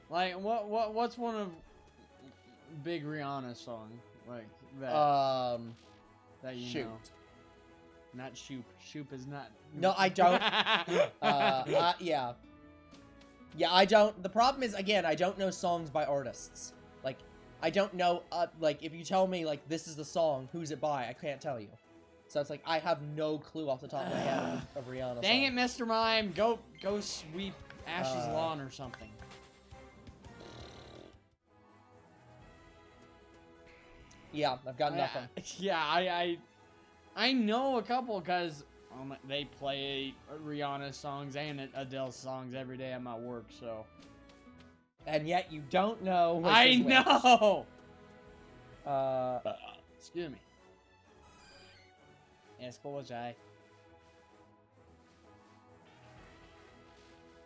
Like, what's one of Big Rihanna's song? Like, that. That you Shoot. know. Not Shoop. Shoop is not. No, I don't. Yeah. Yeah, I don't. The problem is, again, I don't know songs by artists. Like, I don't know, like, if you tell me, like, this is the song, who's it by, I can't tell you. So it's like, I have no clue off the top of my head of Rihanna. Dang it, Mr. Mime. Go sweep Ash's lawn or something. Yeah, I've got nothing. Yeah, I know a couple because they play Rihanna songs and Adele songs every day at my work, so. And yet you don't know which I is which. know! Excuse me. Escuchai.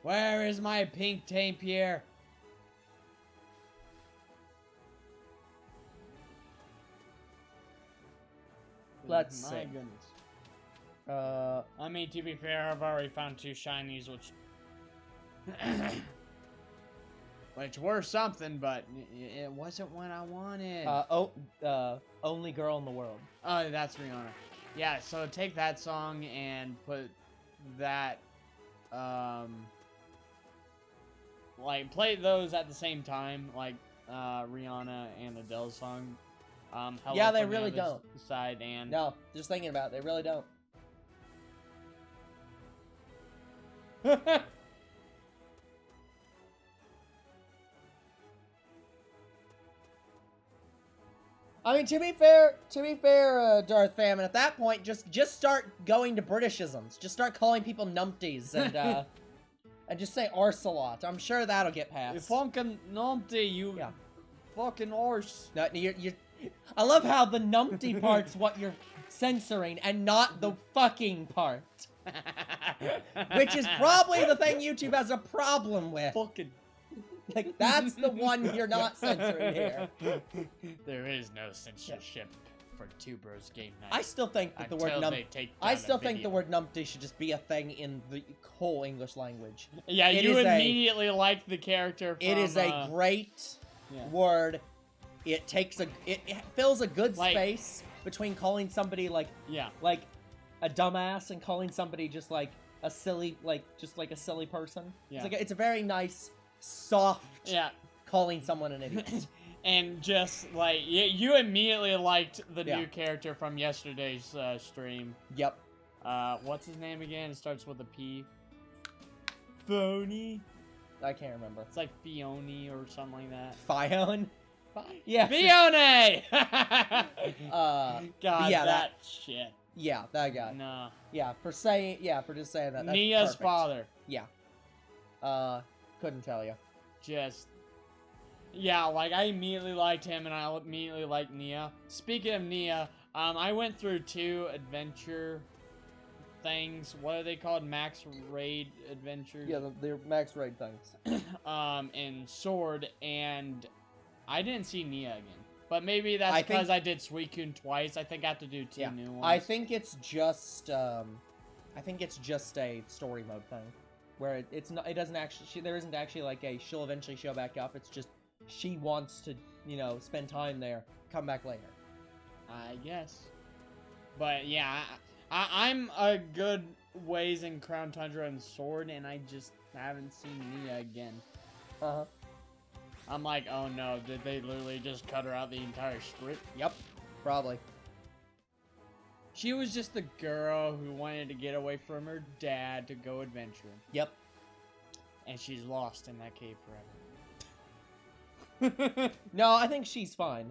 Where is my pink Tampier? Let's My see. goodness. I mean, to be fair, I've already found 2 shinies, which... which were something, but it wasn't what I wanted. Only Girl in the World. Oh, that's Rihanna. Yeah, so take that song and put that, like, play those at the same time, like, Rihanna and Adele's song. Hello Yeah, they from the really Other don't. Side and... No, just thinking about it, they really don't. I mean, to be fair, Darth Famine, at that point, just start going to Britishisms. Just start calling people numpties and and just say arsalot. I'm sure that'll get You passed. fucking numpty, you fucking arse. No, I love how the numpty part's what you're censoring and not the fucking part. Which is probably the thing YouTube has a problem with. Fucking. Like, that's the one you're not censoring here. There is no censorship for Two Bros Game Night. I still think that the word numpty should just be a thing in the whole English language. Yeah, you immediately like the character from, it is a great word. It fills a good space between calling somebody like a dumbass and calling somebody just like a silly a silly person. Yeah. It's a very nice soft calling someone an idiot. And just like you immediately liked the new character from yesterday's stream. Yep. What's his name again? It starts with a P. Phony? I can't remember. It's like Fione or something like that. Fione? Yeah. Fione! God, yeah, that shit. Yeah, that guy. Nah. Yeah, for just saying that. That's Nia's perfect. father. Yeah. Couldn't tell you. Just. Yeah, like, I immediately liked him, and I immediately liked Nia. Speaking of Nia, I went through 2 adventure things. What are they called? Max Raid adventures? Yeah, they're Max Raid things. In Sword, and I didn't see Nia again. But maybe that's because I did Suicune twice. I think I have to do 2 new ones. I think it's just, a story mode thing. Where there isn't actually like she'll eventually show back up. It's just, she wants to, spend time there, come back later. I guess. But yeah, I'm a good ways in Crown Tundra and Sword, and I just haven't seen Nia again. Uh-huh. I'm like, oh no, did they literally just cut her out the entire script? Yep, probably. She was just the girl who wanted to get away from her dad to go adventuring. Yep. And she's lost in that cave forever. No, I think she's fine.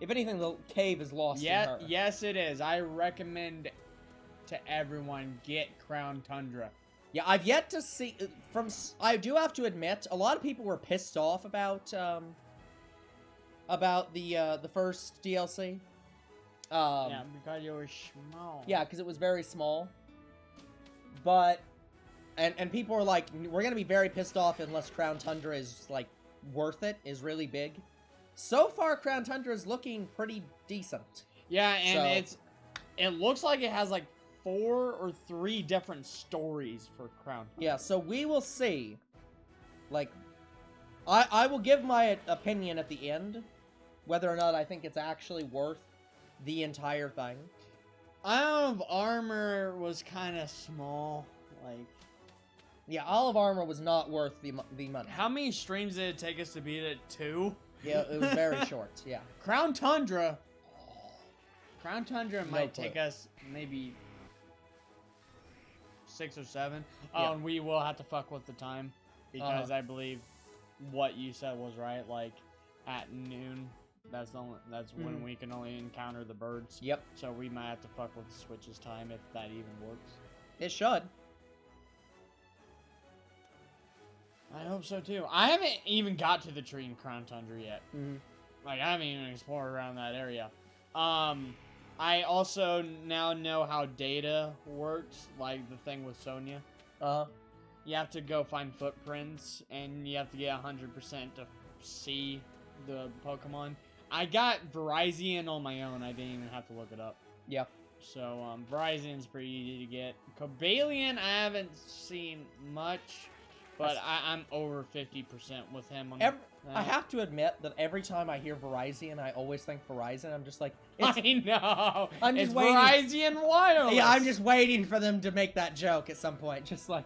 If anything, the cave is lost in her. Yes, it is. I recommend to everyone get Crown Tundra. Yeah, I've yet to see... I do have to admit, a lot of people were pissed off about the first DLC. Yeah, because it was small. Yeah, because it was very small. But... And people were like, we're going to be very pissed off unless Crown Tundra is, like, worth it, is really big. So far, Crown Tundra is looking pretty decent. Yeah, and it looks like it has like 4 or 3 different stories for Crown Tundra. Yeah, so we will see. Like, I will give my opinion at the end, whether or not I think it's actually worth the entire thing. Isle of Armor was kind of small, like... Yeah, Isle of Armor was not worth the money. How many streams did it take us to beat it? 2? Yeah, it was very short, yeah. Crown Tundra might take us maybe 6 or 7. Oh, Yeah. and we will have to fuck with the time. Because I believe what you said was right, like, at noon, that's when we can only encounter the birds. Yep. So we might have to fuck with the Switch's time if that even works. It should. I hope so too. I haven't even got to the tree in Crown Tundra yet. Like, I haven't even explored around that area. I also now know how data works, like the thing with Sonia. You have to go find footprints, and you have to get 100% to see the Pokemon. I got Verizon on my own. I didn't even have to look it up. Yeah. So, Verizon's pretty easy to get. Cobalion, I haven't seen much. But I'm over 50% with him on I have to admit that every time I hear Verizon, I always think Verizon. I'm just like... I know! It's Verizon Wireless! Yeah, I'm just waiting for them to make that joke at some point. Just like...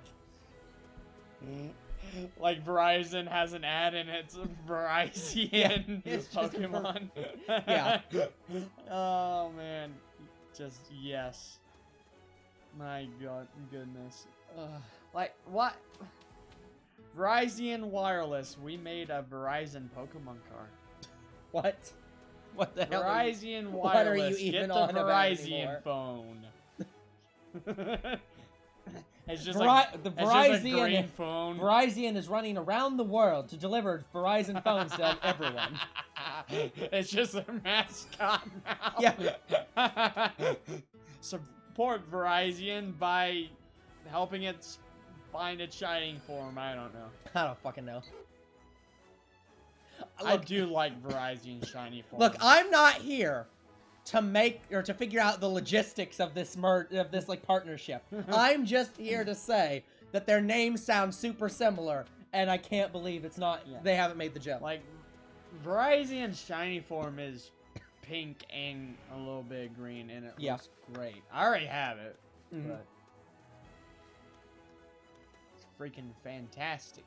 Like Verizon has an ad and it's Verizon it's Pokemon. Yeah. Oh, man. Just, yes. My God, goodness. Like, what? Verizon Wireless. We made a Verizon Pokemon card. What? What the hell? Verizon What are Wireless. you even Get on the about Verizon anymore? phone. It's just The it's just a Verizon, green phone. Verizon is running around the world to deliver Verizon phones to everyone. It's just a mascot now. Yeah. Support Verizon by helping it find its shining form. I don't know. I don't fucking know. I do like Verizon shiny form. Look, I'm not here to make or to figure out the logistics of this like partnership. I'm just here to say that their names sound super similar, and I can't believe it's not. Yeah. They haven't made the jump. Like, Verizon's shiny form is pink and a little bit of green, and it looks great. I already have it, but it's freaking fantastic.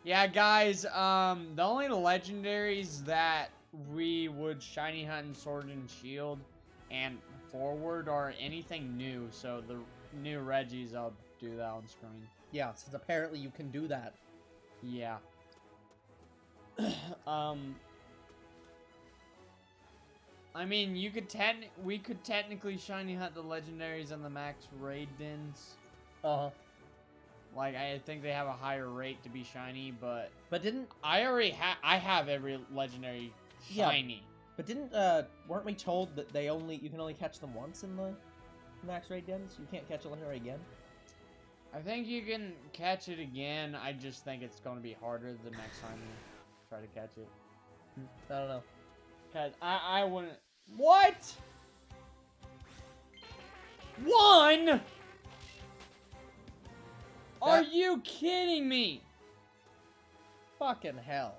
Yeah, guys, the only legendaries that we would shiny hunt in Sword and Shield and forward are anything new, so the new Reggies, I'll do that on screen. Yeah, since apparently you can do that. Yeah. I mean, we could technically shiny hunt the legendaries in the max raid dens. Like, I think they have a higher rate to be shiny, but didn't I have every legendary shiny. But didn't weren't we told that you can only catch them once in the max raid dens? You can't catch a legendary again? I think you can catch it again. I just think it's going to be harder the next time you try to catch it. I don't know. Cause I wouldn't. What? One? Are you kidding me? Fucking hell.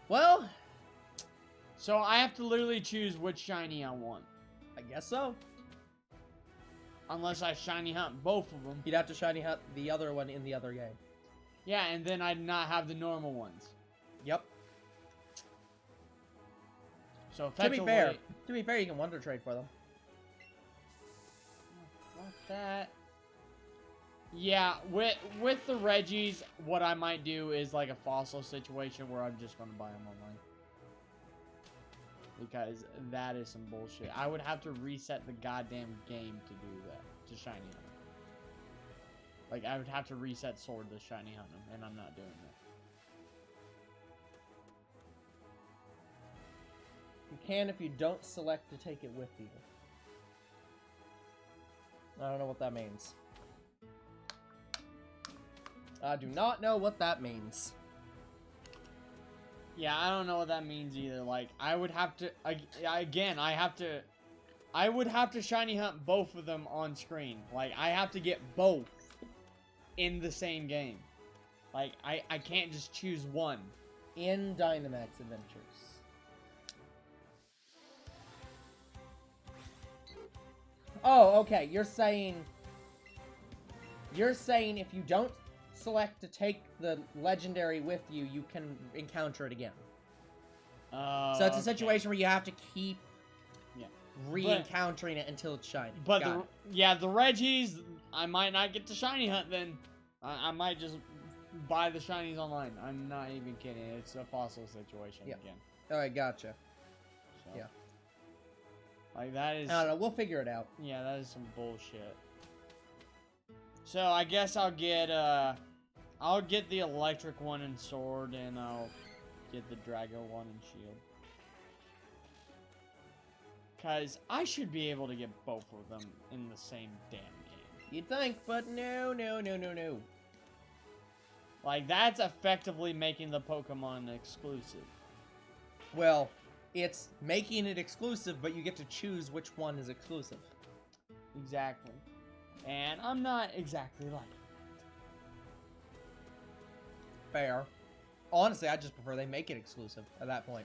Well, so I have to literally choose which shiny I want. I guess so. Unless I shiny hunt both of them. You'd have to shiny hunt the other one in the other game. Yeah, and then I'd not have the normal ones. Yep. So effectively, to be fair, you can Wonder Trade for them. Fuck that. Yeah, with the Reggies, what I might do is like a fossil situation where I'm just going to buy them online. Because that is some bullshit. I would have to reset the goddamn game to do that, to shiny hunt them. Like, I would have to reset Sword to shiny hunt them, and I'm not doing that. You can if you don't select to take it with you. I don't know what that means. I do not know what that means. Yeah, I don't know what that means either. Like, I would have to, again, I would have to shiny hunt both of them on screen. Like, I have to get both in the same game. Like, I can't just choose one. In Dynamax Adventures. Oh, okay. You're saying if you don't select to take the legendary with you, you can encounter it again. So it's a situation where you have to keep re-encountering it until it's shiny. But the Reggies, I might not get to shiny hunt then. I might just buy the shinies online. I'm not even kidding. It's a fossil situation again. Alright, gotcha. So, yeah. Like, that is... I don't know. We'll figure it out. Yeah, that is some bullshit. So, I guess I'll get the electric one in Sword, and I'll get the Drago one in Shield. Because I should be able to get both of them in the same damn game. You'd think, but no. Like, that's effectively making the Pokemon exclusive. Well, it's making it exclusive, but you get to choose which one is exclusive. Exactly. And I'm not exactly like that. Fair. Honestly, I just prefer they make it exclusive at that point.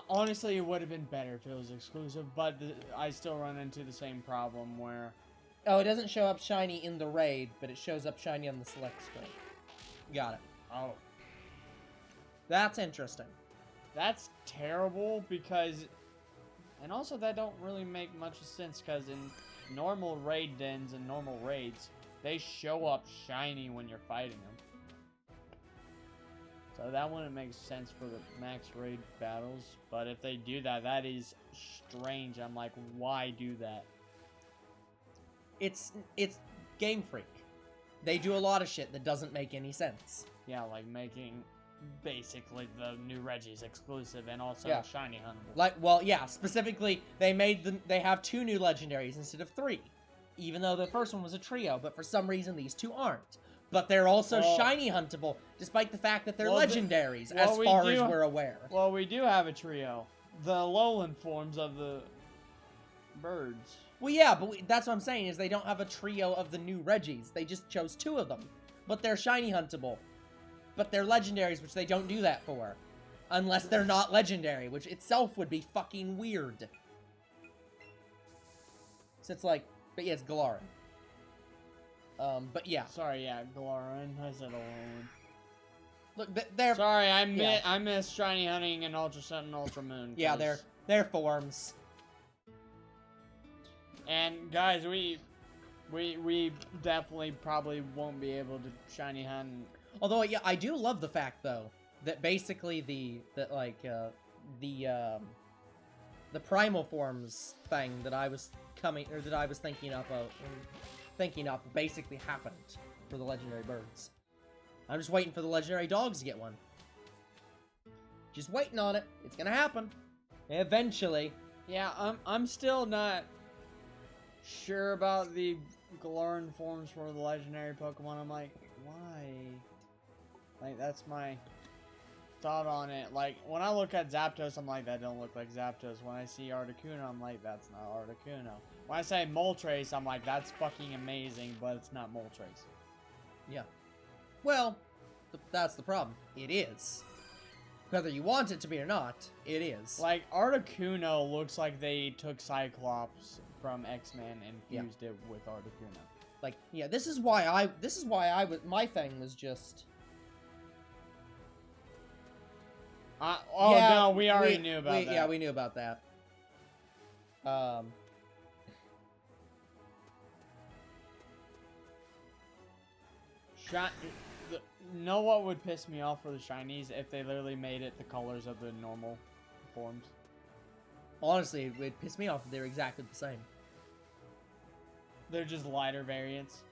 Honestly, it would have been better if it was exclusive, but I still run into the same problem where... Oh, it doesn't show up shiny in the raid, but it shows up shiny on the select screen. Got it. Oh. That's interesting. That's terrible because... And also that don't really make much sense because in normal raid dens and normal raids, they show up shiny when you're fighting them. So that wouldn't make sense for the max raid battles. But if they do that, that is strange. I'm like, why do that? It's Game Freak. They do a lot of shit that doesn't make any sense. Yeah, like making basically the new Reggies exclusive and also Yeah. shiny huntable. Like, well, yeah, specifically, they have 2 new legendaries instead of 3. Even though the first one was a trio, but for some reason these 2 aren't. But they're also shiny huntable, despite the fact that they're legendaries, as far as we're aware. Well, we do have a trio. The lowland forms of the birds. Well, yeah, but that's what I'm saying, is they don't have a trio of the new Reggies. They just chose 2 of them. But they're shiny huntable. But they're legendaries, which they don't do that for. Unless they're not legendary, which itself would be fucking weird. So it's like, but yeah, it's Galaran. But yeah. Sorry, yeah, Galaran. I said Alolan. Look, they're... Sorry, I missed shiny hunting and Ultra Sun and Ultra Moon. Yeah, they're forms. And guys, we definitely probably won't be able to shiny hunt. Although, yeah, I do love the fact though that basically the primal forms thing that I was thinking of basically happened for the legendary birds. I'm just waiting for the legendary dogs to get one. Just waiting on it. It's gonna happen eventually. Yeah, I'm still not sure about the Galaran forms for the legendary Pokemon. I'm like, why? Like, that's my thought on it. Like, when I look at Zapdos, I'm like, that don't look like Zapdos. When I see Articuno, I'm like, that's not Articuno. When I say Moltres, I'm like, that's fucking amazing, but it's not Moltres. Yeah. Well, that's the problem. It is. Whether you want it to be or not, it is. Like, Articuno looks like they took Cyclops from X-Men and fused it with Articuno. Like, yeah, this is why I was, my thing was just... no, we already knew about that. Yeah, we knew about that. Know what would piss me off for the shinies if they literally made it the colors of the normal forms? Honestly, it would piss me off if they were exactly the same. They're just lighter variants.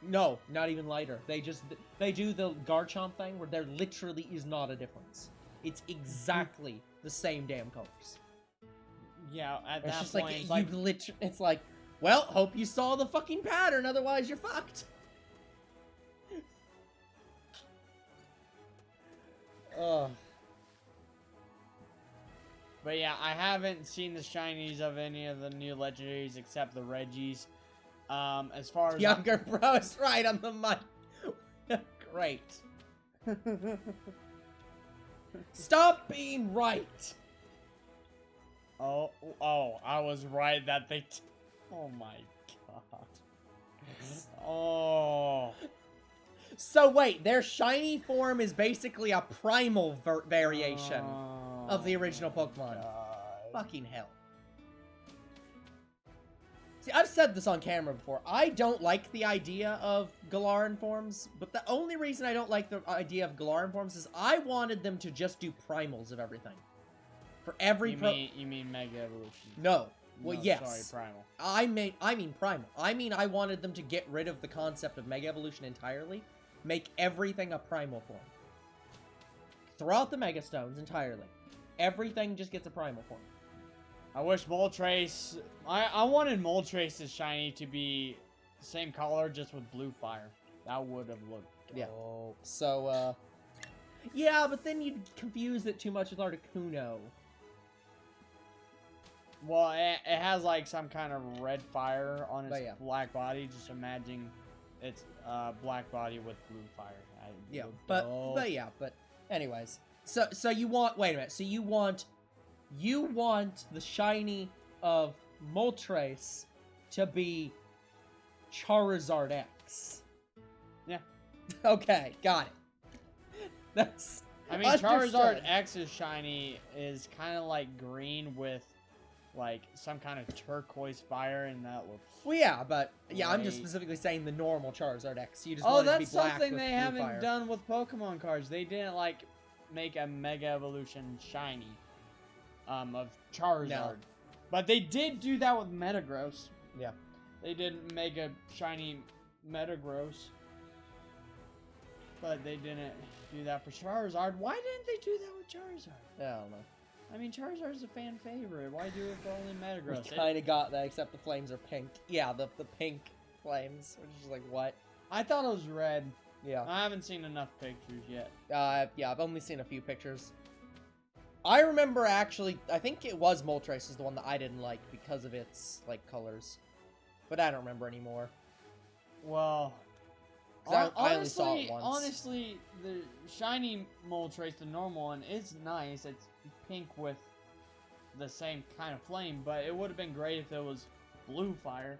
No, not even lighter. They do the Garchomp thing where there literally is not a difference. It's exactly the same damn colors. Yeah, at it's that just point, it's like, well, hope you saw the fucking pattern, otherwise you're fucked. Ugh. But yeah, I haven't seen the shinies of any of the new legendaries except the Reggies. As far as Younger bro is right on the mic. Great. Stop being right. Oh, I was right that they... Oh my god. Oh. So wait, their shiny form is basically a primal variation of the original Pokemon. God. Fucking hell. See, I've said this on camera before. I don't like the idea of Galaran forms, but the only reason I don't like the idea of Galaran forms is I wanted them to just do primals of everything. For every You mean Mega Evolution? No. Well, No, yes. Sorry, Primal. I mean primal. I mean I wanted them to get rid of the concept of Mega Evolution entirely. Make everything a primal form. Throw out the Mega Stones entirely. Everything just gets a primal form. I wish Moltres... I wanted Moltres' shiny to be the same color, just with blue fire. That would have looked dope. Yeah. So, yeah, but then you'd confuse it too much with Articuno. Well, it has, like, some kind of red fire on its yeah. black body. Just imagine it's black body with blue fire. Yeah, but anyways. So you want... Wait a minute. So you want the shiny of Moltres to be Charizard X. Yeah. Okay, got it. That's... I mean, Charizard X's shiny is kind of like green with, like, some kind of turquoise fire, and that looks... Well, yeah, but... Yeah, great. I'm just specifically saying the normal Charizard X. You just Oh, want it to that's be black something with they blue haven't fire. done with Pokemon cards. They didn't, like, make a Mega Evolution shiny of Charizard. No. But they did do that with Metagross. Yeah. They did make a shiny Metagross. But they didn't do that for Charizard. Why didn't they do that with Charizard? I don't know. I mean, Charizard's a fan favorite. Why do it for only Metagross? We kind of got that, except the flames are pink. Yeah, the pink flames, which is like, what? I thought it was red. Yeah. I haven't seen enough pictures yet. Yeah, I've only seen a few pictures. I remember actually, I think it was Moltres is the one that I didn't like because of its, like, colors. But I don't remember anymore. Well, 'Cause I only saw it once. honestly, the shiny Moltres, the normal one, is nice. It's pink with the same kind of flame, but it would have been great if it was blue fire.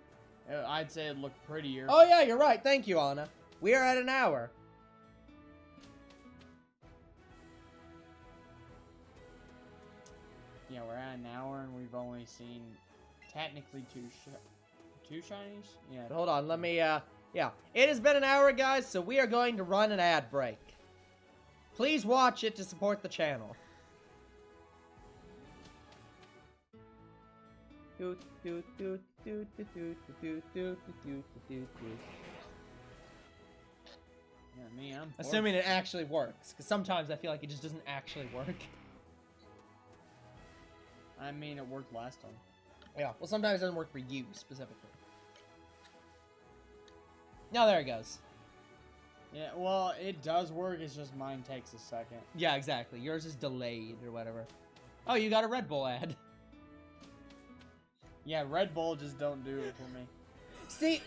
I'd say it looked prettier. Oh yeah, you're right. Thank you, Anna. We are at an hour. Yeah, we're at an hour and we've only seen technically two shinies. Yeah. Hold on, let me, yeah. It has been an hour, guys, so we are going to run an ad break. Please watch it to support the channel. Yeah, me, I'm Assuming it actually works, because sometimes I feel like it just doesn't actually work. I mean, it worked last time. Yeah, well, sometimes it doesn't work for you, specifically. No, there it goes. Yeah, well, it does work, it's just mine takes a second. Yeah, exactly. Yours is delayed, or whatever. Oh, you got a Red Bull ad. Yeah, Red Bull just don't do it for me. See,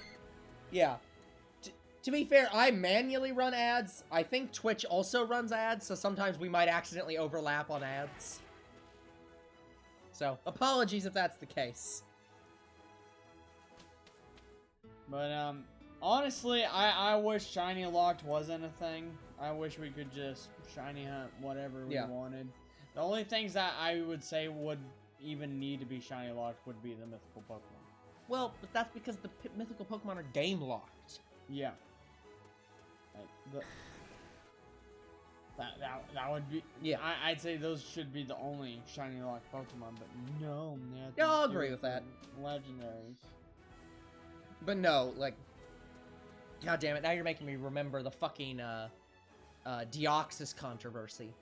yeah. To be fair, I manually run ads. I think Twitch also runs ads, so sometimes we might accidentally overlap on ads. So, apologies if that's the case. But, honestly, I wish Shiny Locked wasn't a thing. I wish we could just Shiny Hunt whatever we wanted. The only things that I would say would even need to be Shiny Locked would be the mythical Pokemon. Well, but that's because the mythical Pokemon are game locked. Yeah. That would be... Yeah. I'd say those should be the only Shiny Locked Pokemon, but no. Yeah, I'll agree with that. Legendaries. But no, like... God damn it, now you're making me remember the fucking, Deoxys controversy.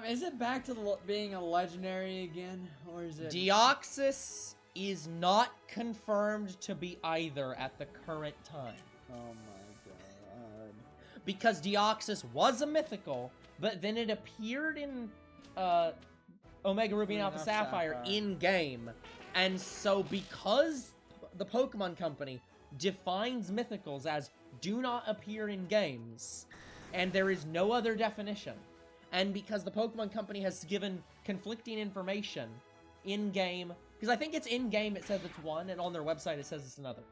Is it back to being a legendary again, or is it... Deoxys is not confirmed to be either at the current time. Oh my god. Because Deoxys was a mythical, but then it appeared in, Omega Ruby and Alpha Sapphire in-game. And so because the Pokemon Company defines mythicals as do not appear in games, and there is no other definition, and because the Pokemon Company has given conflicting information in-game, because I think it's in-game it says it's one, and on their website it says it's another.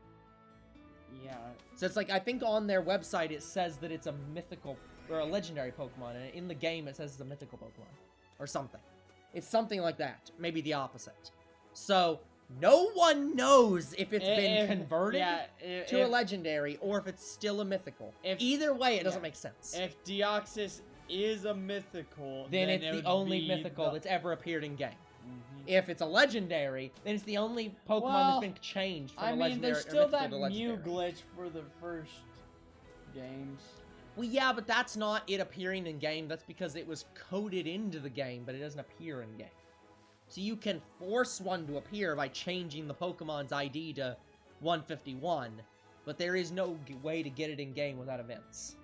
Yeah. So it's like, I think on their website it says that it's a mythical, or a legendary Pokemon, and in the game it says it's a mythical Pokemon. Or something. It's something like that. Maybe the opposite. So, no one knows if it's been converted to a legendary, or if it's still a mythical. Either way, it doesn't make sense. If Deoxys is a mythical, then it's the only mythical that's ever appeared in game. If it's a legendary, then it's the only Pokemon that's been changed from a legendary there's still or mythical that to legendary. Mew glitch for the first games. Well, yeah, but that's not it appearing in game. That's because it was coded into the game, but it doesn't appear in game. So you can force one to appear by changing the Pokemon's ID to 151, but there is no way to get it in game without events.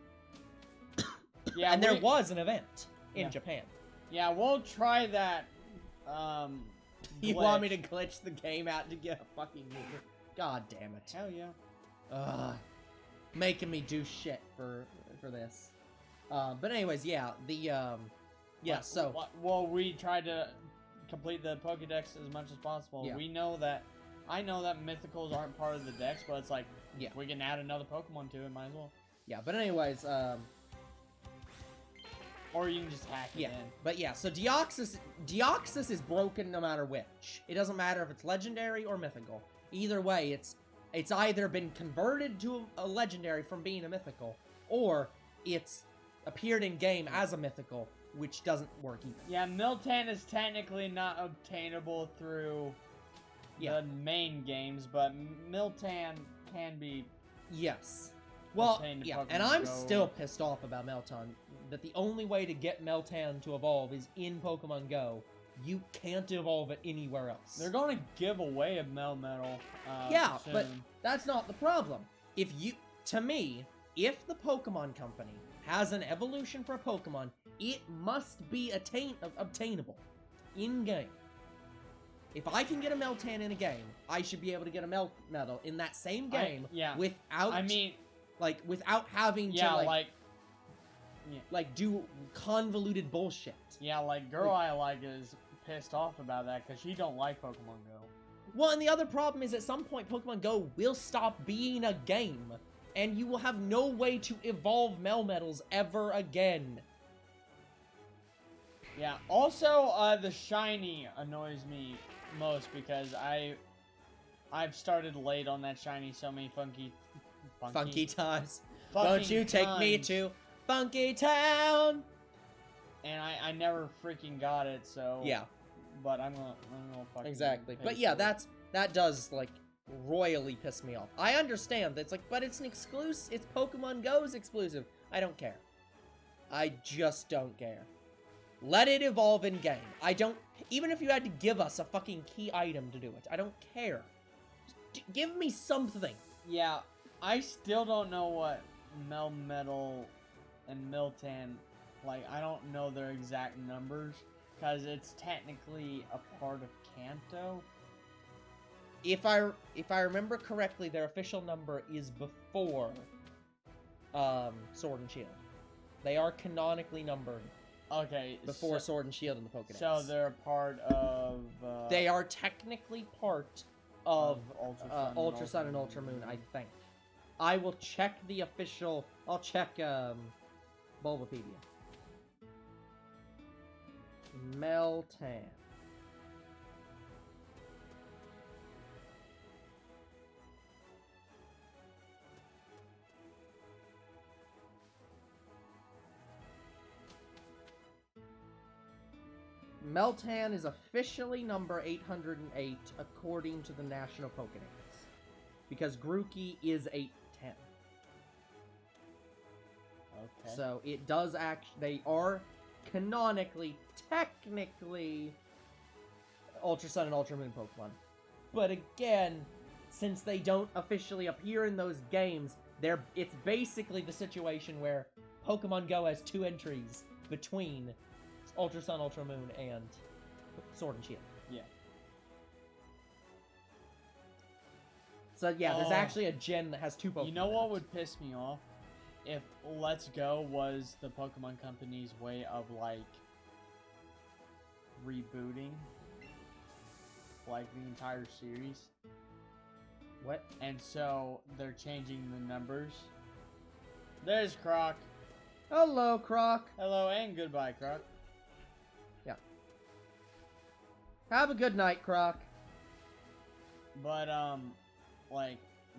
Yeah, and there was an event in Japan. Yeah, we'll try that. You want me to glitch the game out to get a fucking Mew? God damn it. Hell yeah. Making me do shit for this. But anyways, yeah, Well, we tried to complete the Pokédex as much as possible. Yeah. I know that mythicals aren't part of the dex, but it's like, if we can add another Pokemon to it, might as well. Yeah, but anyways, or you can just hack it in. But yeah, so Deoxys is broken no matter which. It doesn't matter if it's legendary or mythical. Either way, it's either been converted to a legendary from being a mythical, or it's appeared in game as a mythical, which doesn't work either. Yeah, Miltank is technically not obtainable through the main games, but Miltank can be. Yes. Well, yeah, and I'm Go. still pissed off about Meltan. That the only way to get Meltan to evolve is in Pokemon Go. You can't evolve it anywhere else. They're going to give away a Melmetal. Yeah, soon. but that's not the problem. To me, if the Pokemon Company has an evolution for a Pokemon, it must be obtainable in-game. If I can get a Meltan in a game, I should be able to get a Melmetal in that same game without... I mean... without having to, do convoluted bullshit. Yeah, girl I like is pissed off about that because she don't like Pokemon Go. Well, and the other problem is at some point Pokemon Go will stop being a game, and you will have no way to evolve Melmetals ever again. Yeah, also, the shiny annoys me most because I've started late on that shiny so many funky times. Won't you take me to Funky Town? And I never freaking got it, so yeah. But I'm gonna fucking exactly. But yeah, that does royally piss me off. I understand that but it's an exclusive. It's Pokemon Go's exclusive. I don't care. I just don't care. Let it evolve in game. Even if you had to give us a fucking key item to do it, I don't care. Just give me something. Yeah, I still don't know what Melmetal and Miltank, I don't know their exact numbers, because it's technically a part of Kanto. If I remember correctly, their official number is before Sword and Shield. They are canonically numbered. Okay. Before Sword and Shield in the Pokédex. So they're part of... they are technically part of Ultra Sun and Ultra Moon, I think. I will check the official... I'll check Bulbapedia. Meltan. Meltan is officially number 808 according to the National Pokédex. Because Grookey is 810. Okay. So it does they are canonically, technically, Ultra Sun and Ultra Moon Pokemon. But again, since they don't officially appear in those games, it's basically the situation where Pokemon Go has 2 entries between Ultra Sun, Ultra Moon, and Sword and Shield. Yeah. So yeah, there's actually a gen that has 2 Pokemon. You know what would piss me off? If Let's Go was the Pokemon Company's way of, rebooting, the entire series. What? And so, they're changing the numbers. There's Croc. Hello, Croc. Hello and goodbye, Croc. Yeah. Have a good night, Croc. But,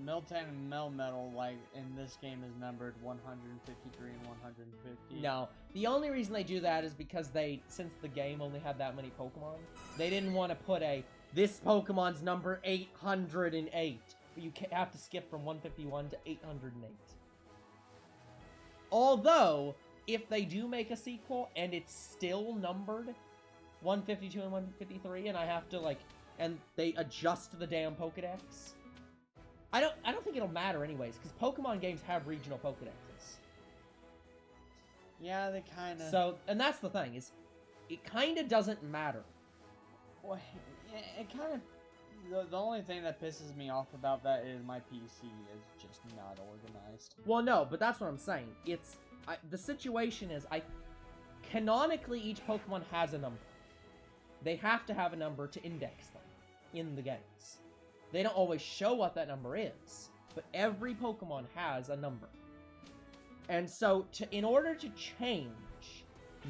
Miltank and Melmetal, in this game is numbered 153 and 150. No. The only reason they do that is because since the game only had that many Pokemon, they didn't want to put this Pokemon's number 808. But you have to skip from 151 to 808. Although, if they do make a sequel and it's still numbered 152 and 153, and I have to, and they adjust the damn Pokedex, I don't think it'll matter anyways, because Pokemon games have regional Pokedexes. Yeah, they kind of... So, and that's the thing, is it kind of doesn't matter. Well, it kind of... The only thing that pisses me off about that is my PC is just not organized. Well, no, but that's what I'm saying. The situation is, canonically, each Pokemon has a number. They have to have a number to index them in the games. They don't always show what that number is, but every Pokemon has a number. And so, in order to change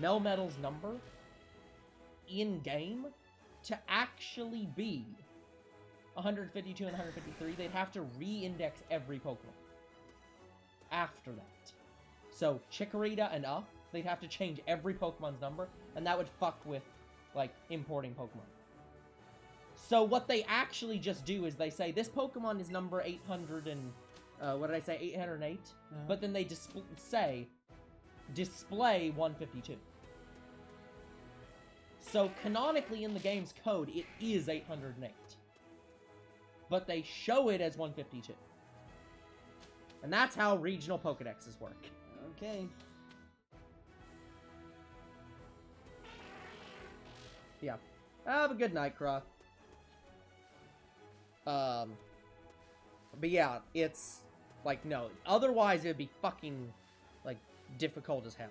Melmetal's number in-game to actually be 152 and 153, they'd have to re-index every Pokemon after that. So Chikorita and up, they'd have to change every Pokemon's number, and that would fuck with, like, importing Pokemon. So what they actually just do is they say, this Pokemon is number 800 and, what did I say, 808? But then they display 152. So canonically in the game's code, it is 808. But they show it as 152. And that's how regional Pokedexes work. Okay. Yeah. Have a good night, Croc. But yeah, it's like, no. Otherwise, it would be fucking, like, difficult as hell.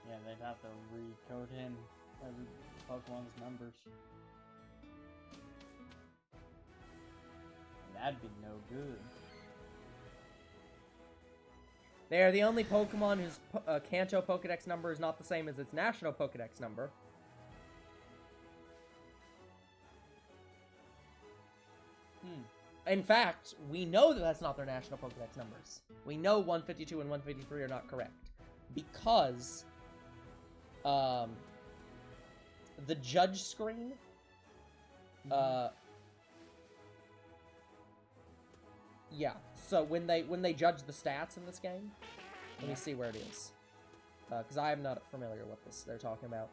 Yeah, they'd have to recode in every Pokemon's numbers. That'd be no good. They are the only Pokemon whose Kanto Pokedex number is not the same as its national Pokedex number. In fact, we know that that's not their national Pokedex numbers. We know 152 and 153 are not correct. Because, the judge screen, yeah, so when they judge the stats in this game, let me see where it is. Because I am not familiar with this they're talking about.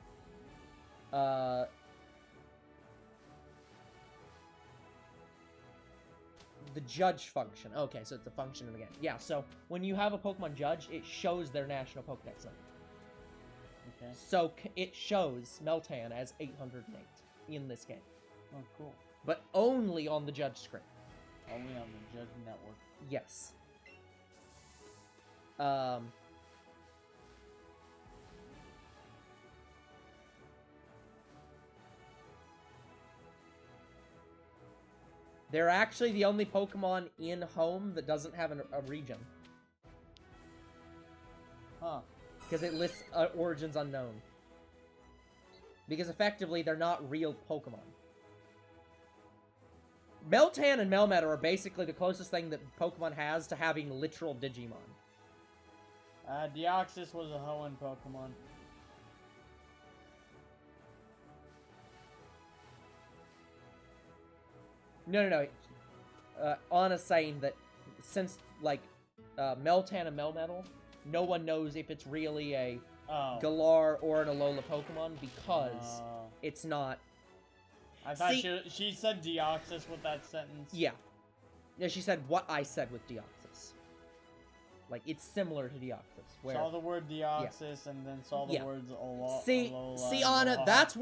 The judge function. Okay, so it's a function in the game. Yeah, so when you have a Pokemon judge, it shows their national Pokedex number. Okay. So it shows Meltan as 808 in this game. Oh, cool. But only on the judge screen. Only on the Judge Network. Yes. They're actually the only Pokemon in Home that doesn't have a region. Huh. Because it lists origins unknown. Because effectively, they're not real Pokemon. Meltan and Melmetal are basically the closest thing that Pokemon has to having literal Digimon. Deoxys was a Hoenn Pokemon. No. Anna's saying that since, like, Meltan and Melmetal, no one knows if it's really a Galar or an Alola Pokemon because it's not... I thought she said Deoxys with that sentence. Yeah. No, she said what I said with Deoxys. Like, it's similar to Deoxys. Where... Saw the word Deoxys and then saw the words Alola. See, Anna, that's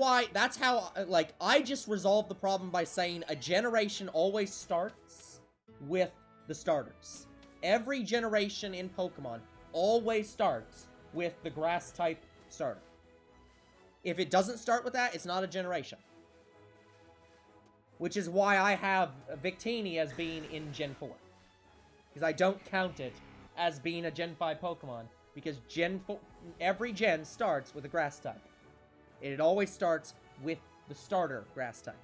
how, like, I just resolved the problem by saying a generation always starts with the starters. Every generation in Pokemon always starts with the Grass-type starter. If it doesn't start with that, it's not a generation. Which is why I have Victini as being in Gen 4. Because I don't count it as being a Gen 5 Pokemon. Because every gen starts with a Grass type. And it always starts with the starter Grass type.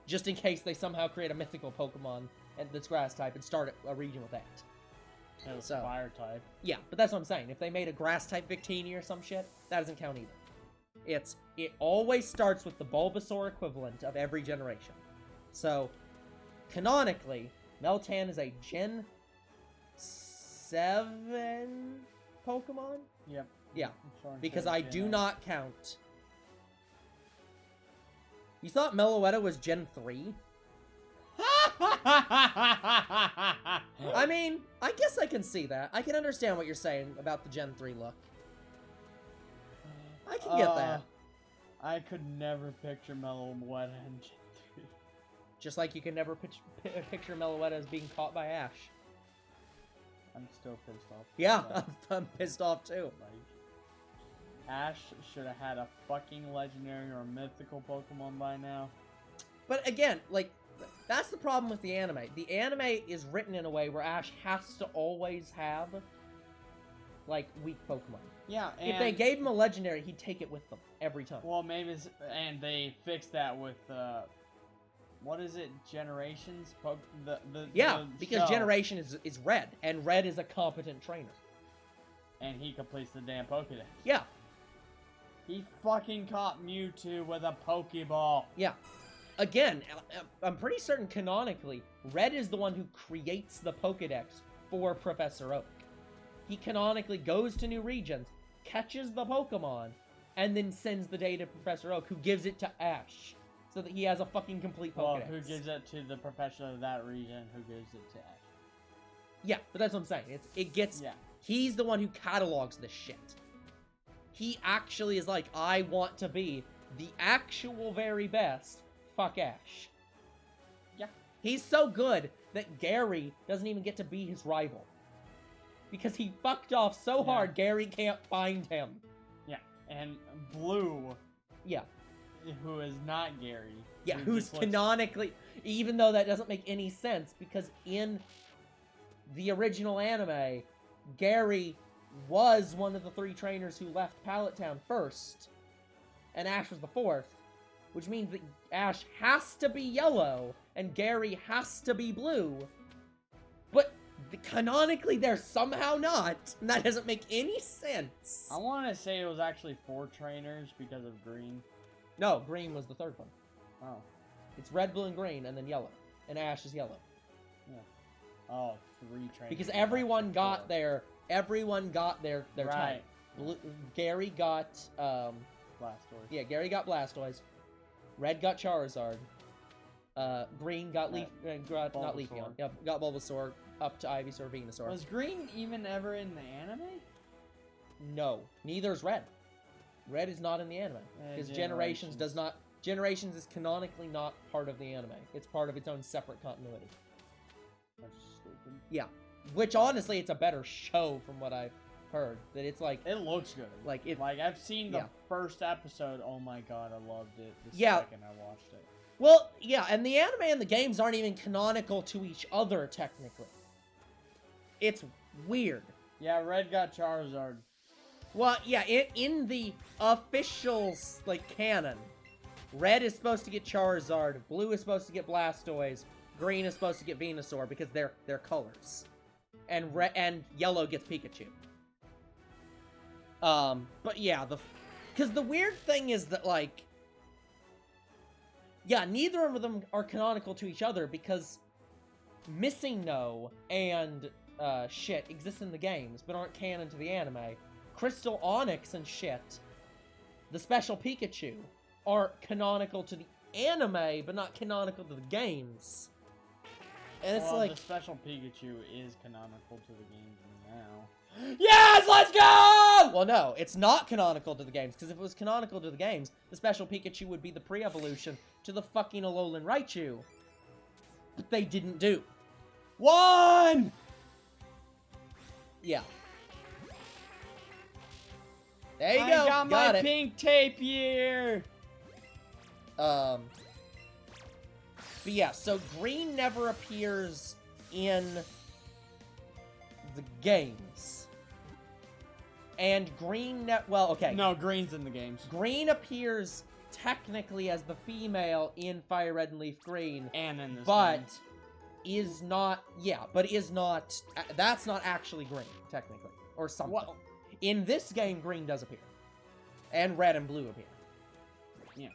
Just in case they somehow create a mythical Pokemon that's Grass type and start a region with that. It was Fire type. Yeah, but that's what I'm saying. If they made a Grass type Victini or some shit, that doesn't count either. It always starts with the Bulbasaur equivalent of every generation. So, canonically, Meltan is a Gen 7 Pokemon? Yep. Yeah, because I do not count... You thought Meloetta was Gen 3? I mean, I guess I can see that. I can understand what you're saying about the Gen 3 look. I can get that. I could never picture Meloetta in Gen 3. Just like you can never picture Meloetta as being caught by Ash. I'm still pissed off. Yeah, I'm pissed off too. Like, Ash should have had a fucking legendary or mythical Pokemon by now. But again, like, that's the problem with the anime. The anime is written in a way where Ash has to always have, like, weak Pokemon. Yeah, and... If they gave him a legendary, he'd take it with them every time. Well, maybe and they fixed that with, what is it? Generations? Because Generation is Red, and Red is a competent trainer. And he completes the damn Pokédex. Yeah. He fucking caught Mewtwo with a Pokeball. Yeah. Again, I'm pretty certain canonically, Red is the one who creates the Pokédex for Professor Oak. He canonically goes to new regions, catches the Pokemon, and then sends the data to Professor Oak, who gives it to Ash, so that he has a fucking complete Pokédex. Well, who gives it to the professional of that region, who gives it to Ash. Yeah, but that's what I'm saying. Yeah. He's the one who catalogs this shit. He actually is like, I want to be the actual very best. Fuck Ash. Yeah. He's so good that Gary doesn't even get to be his rival. Because he fucked off so hard, Gary can't find him. Yeah, and Blue. Yeah. Who is not Gary. Yeah, who's canonically... Even though that doesn't make any sense, because in the original anime, Gary was one of the 3 trainers who left Pallet Town first, and Ash was the 4th, which means that Ash has to be yellow, and Gary has to be blue, but canonically they're somehow not, and that doesn't make any sense. I want to say it was actually 4 trainers because of green. No, green was the 3rd one. Oh. It's red, blue, and green, and then yellow, and Ash is yellow. Yeah. Oh, 3 trainers. Because everyone got their right. type. Gary got Blastoise. Yeah, Gary got Blastoise. Red got Charizard. Green got not Leafeon. Yep, got Bulbasaur up to Ivysaur, Venusaur. Was green even ever in the anime? No, neither is Red. Red is not in the anime because Generations does not. Generations is canonically not part of the anime. It's part of its own separate continuity. That's stupid. Yeah. Which, honestly, it's a better show from what I've heard. That it's like... It looks good. Like, I've seen the first episode. Oh my god, I loved it. The second I watched it. Well, yeah, and the anime and the games aren't even canonical to each other, technically. It's weird. Yeah, Red got Charizard. Well, yeah, in the official, like, canon, Red is supposed to get Charizard, Blue is supposed to get Blastoise, Green is supposed to get Venusaur because they're colors. And Yellow gets Pikachu. But yeah, because the weird thing is that, like, yeah, neither of them are canonical to each other because Missing No and shit exist in the games but aren't canon to the anime. Crystal Onyx and shit, the special Pikachu, are canonical to the anime but not canonical to the games. And it's like... the special Pikachu is canonical to the games now. Yes, let's go! Well, no, it's not canonical to the games, because if it was canonical to the games, the special Pikachu would be the pre-evolution to the fucking Alolan Raichu. But they didn't do. 1! Yeah. There you I go. got my pink tape here. But yeah, so Green never appears in the games. And Green, well, okay. No, Green's in the games. Green appears technically as the female in Fire Red and Leaf Green. And in this But is not, that's not actually Green, technically. Or something. Well, in this game, Green does appear. And Red and Blue appear. Yeah.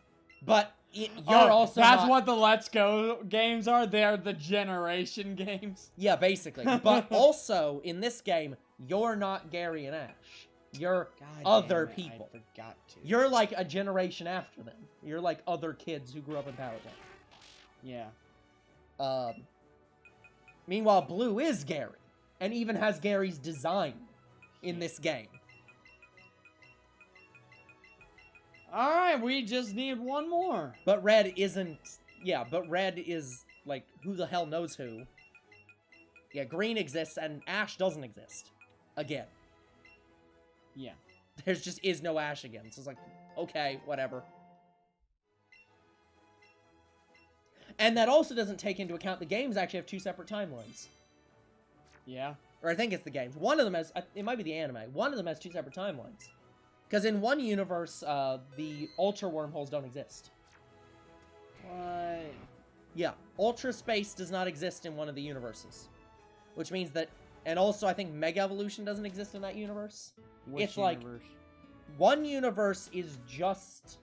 But you're also that's what the Let's Go games are. They're the generation games. Yeah, basically. But also, in this game, you're not Gary and Ash. You're other people. I forgot to. You're like a generation after them. You're like other kids who grew up in Pallet Town. Yeah. Meanwhile, Blue is Gary. And even has Gary's design in this game. Alright, we just need one more. But Red isn't... Yeah, but Red is, like, who the hell knows who. Yeah, Green exists, and Ash doesn't exist. Again. Yeah. There's just is no Ash again. So it's like, okay, whatever. And that also doesn't take into account the games actually have 2 separate timelines. Yeah. Or I think it's the games. One of them has... It might be the anime. One of them has 2 separate timelines. Because in one universe, the Ultra Wormholes don't exist. What? Yeah. Ultra Space does not exist in one of the universes. Which means that and also I think Mega Evolution doesn't exist in that universe. Which It's like- universe? One universe is just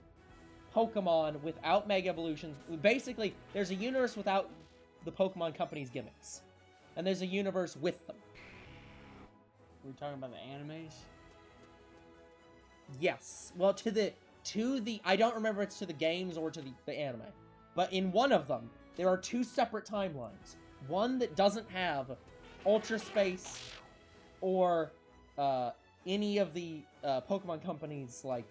Pokemon without Mega Evolution. Basically, there's a universe without the Pokemon Company's gimmicks. And there's a universe with them. Are we talking about the animes? Yes. Well, to the I don't remember if it's to the games or to the anime. But in one of them, there are two separate timelines. One that doesn't have Ultra Space or any of the Pokemon Company's like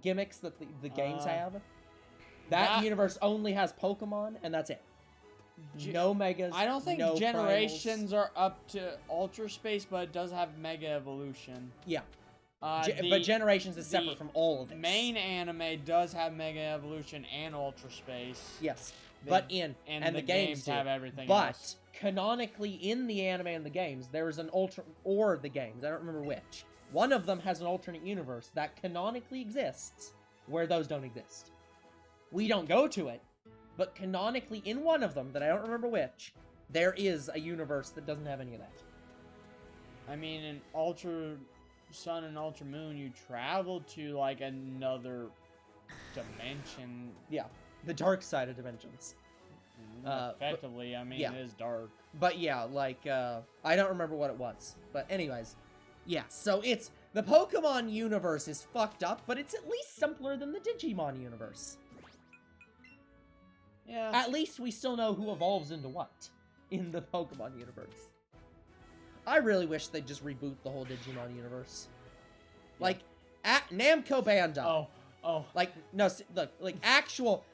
gimmicks that the games have. That universe only has Pokemon, and that's it. No Megas. I don't think no Generations are up to Ultra Space, but it does have Mega Evolution. Yeah. The but Generations is separate from all of this. main anime does have Mega Evolution and Ultra Space. Yes. The- But and the the games have do. everything But else. canonically in the anime and the games, there is an or the games, I don't remember which. One of them has an alternate universe that canonically exists where those don't exist. We don't go to it, but canonically in one of them, that I don't remember which, there is a universe that doesn't have any of that. I mean, in Ultra Sun and Ultra Moon, you travel to like another dimension. Yeah, the dark side of dimensions. Effectively, I mean, yeah. it is dark. But yeah, like, I don't remember what it was. But anyways, yeah, so it's, the Pokemon universe is fucked up, but it's at least simpler than the Digimon universe. Yeah. At least we still know who evolves into what in the Pokemon universe. I really wish they'd just reboot the whole Digimon universe. Yeah. Like, at Namco Bandai. Oh. Like, no, look, like, actual,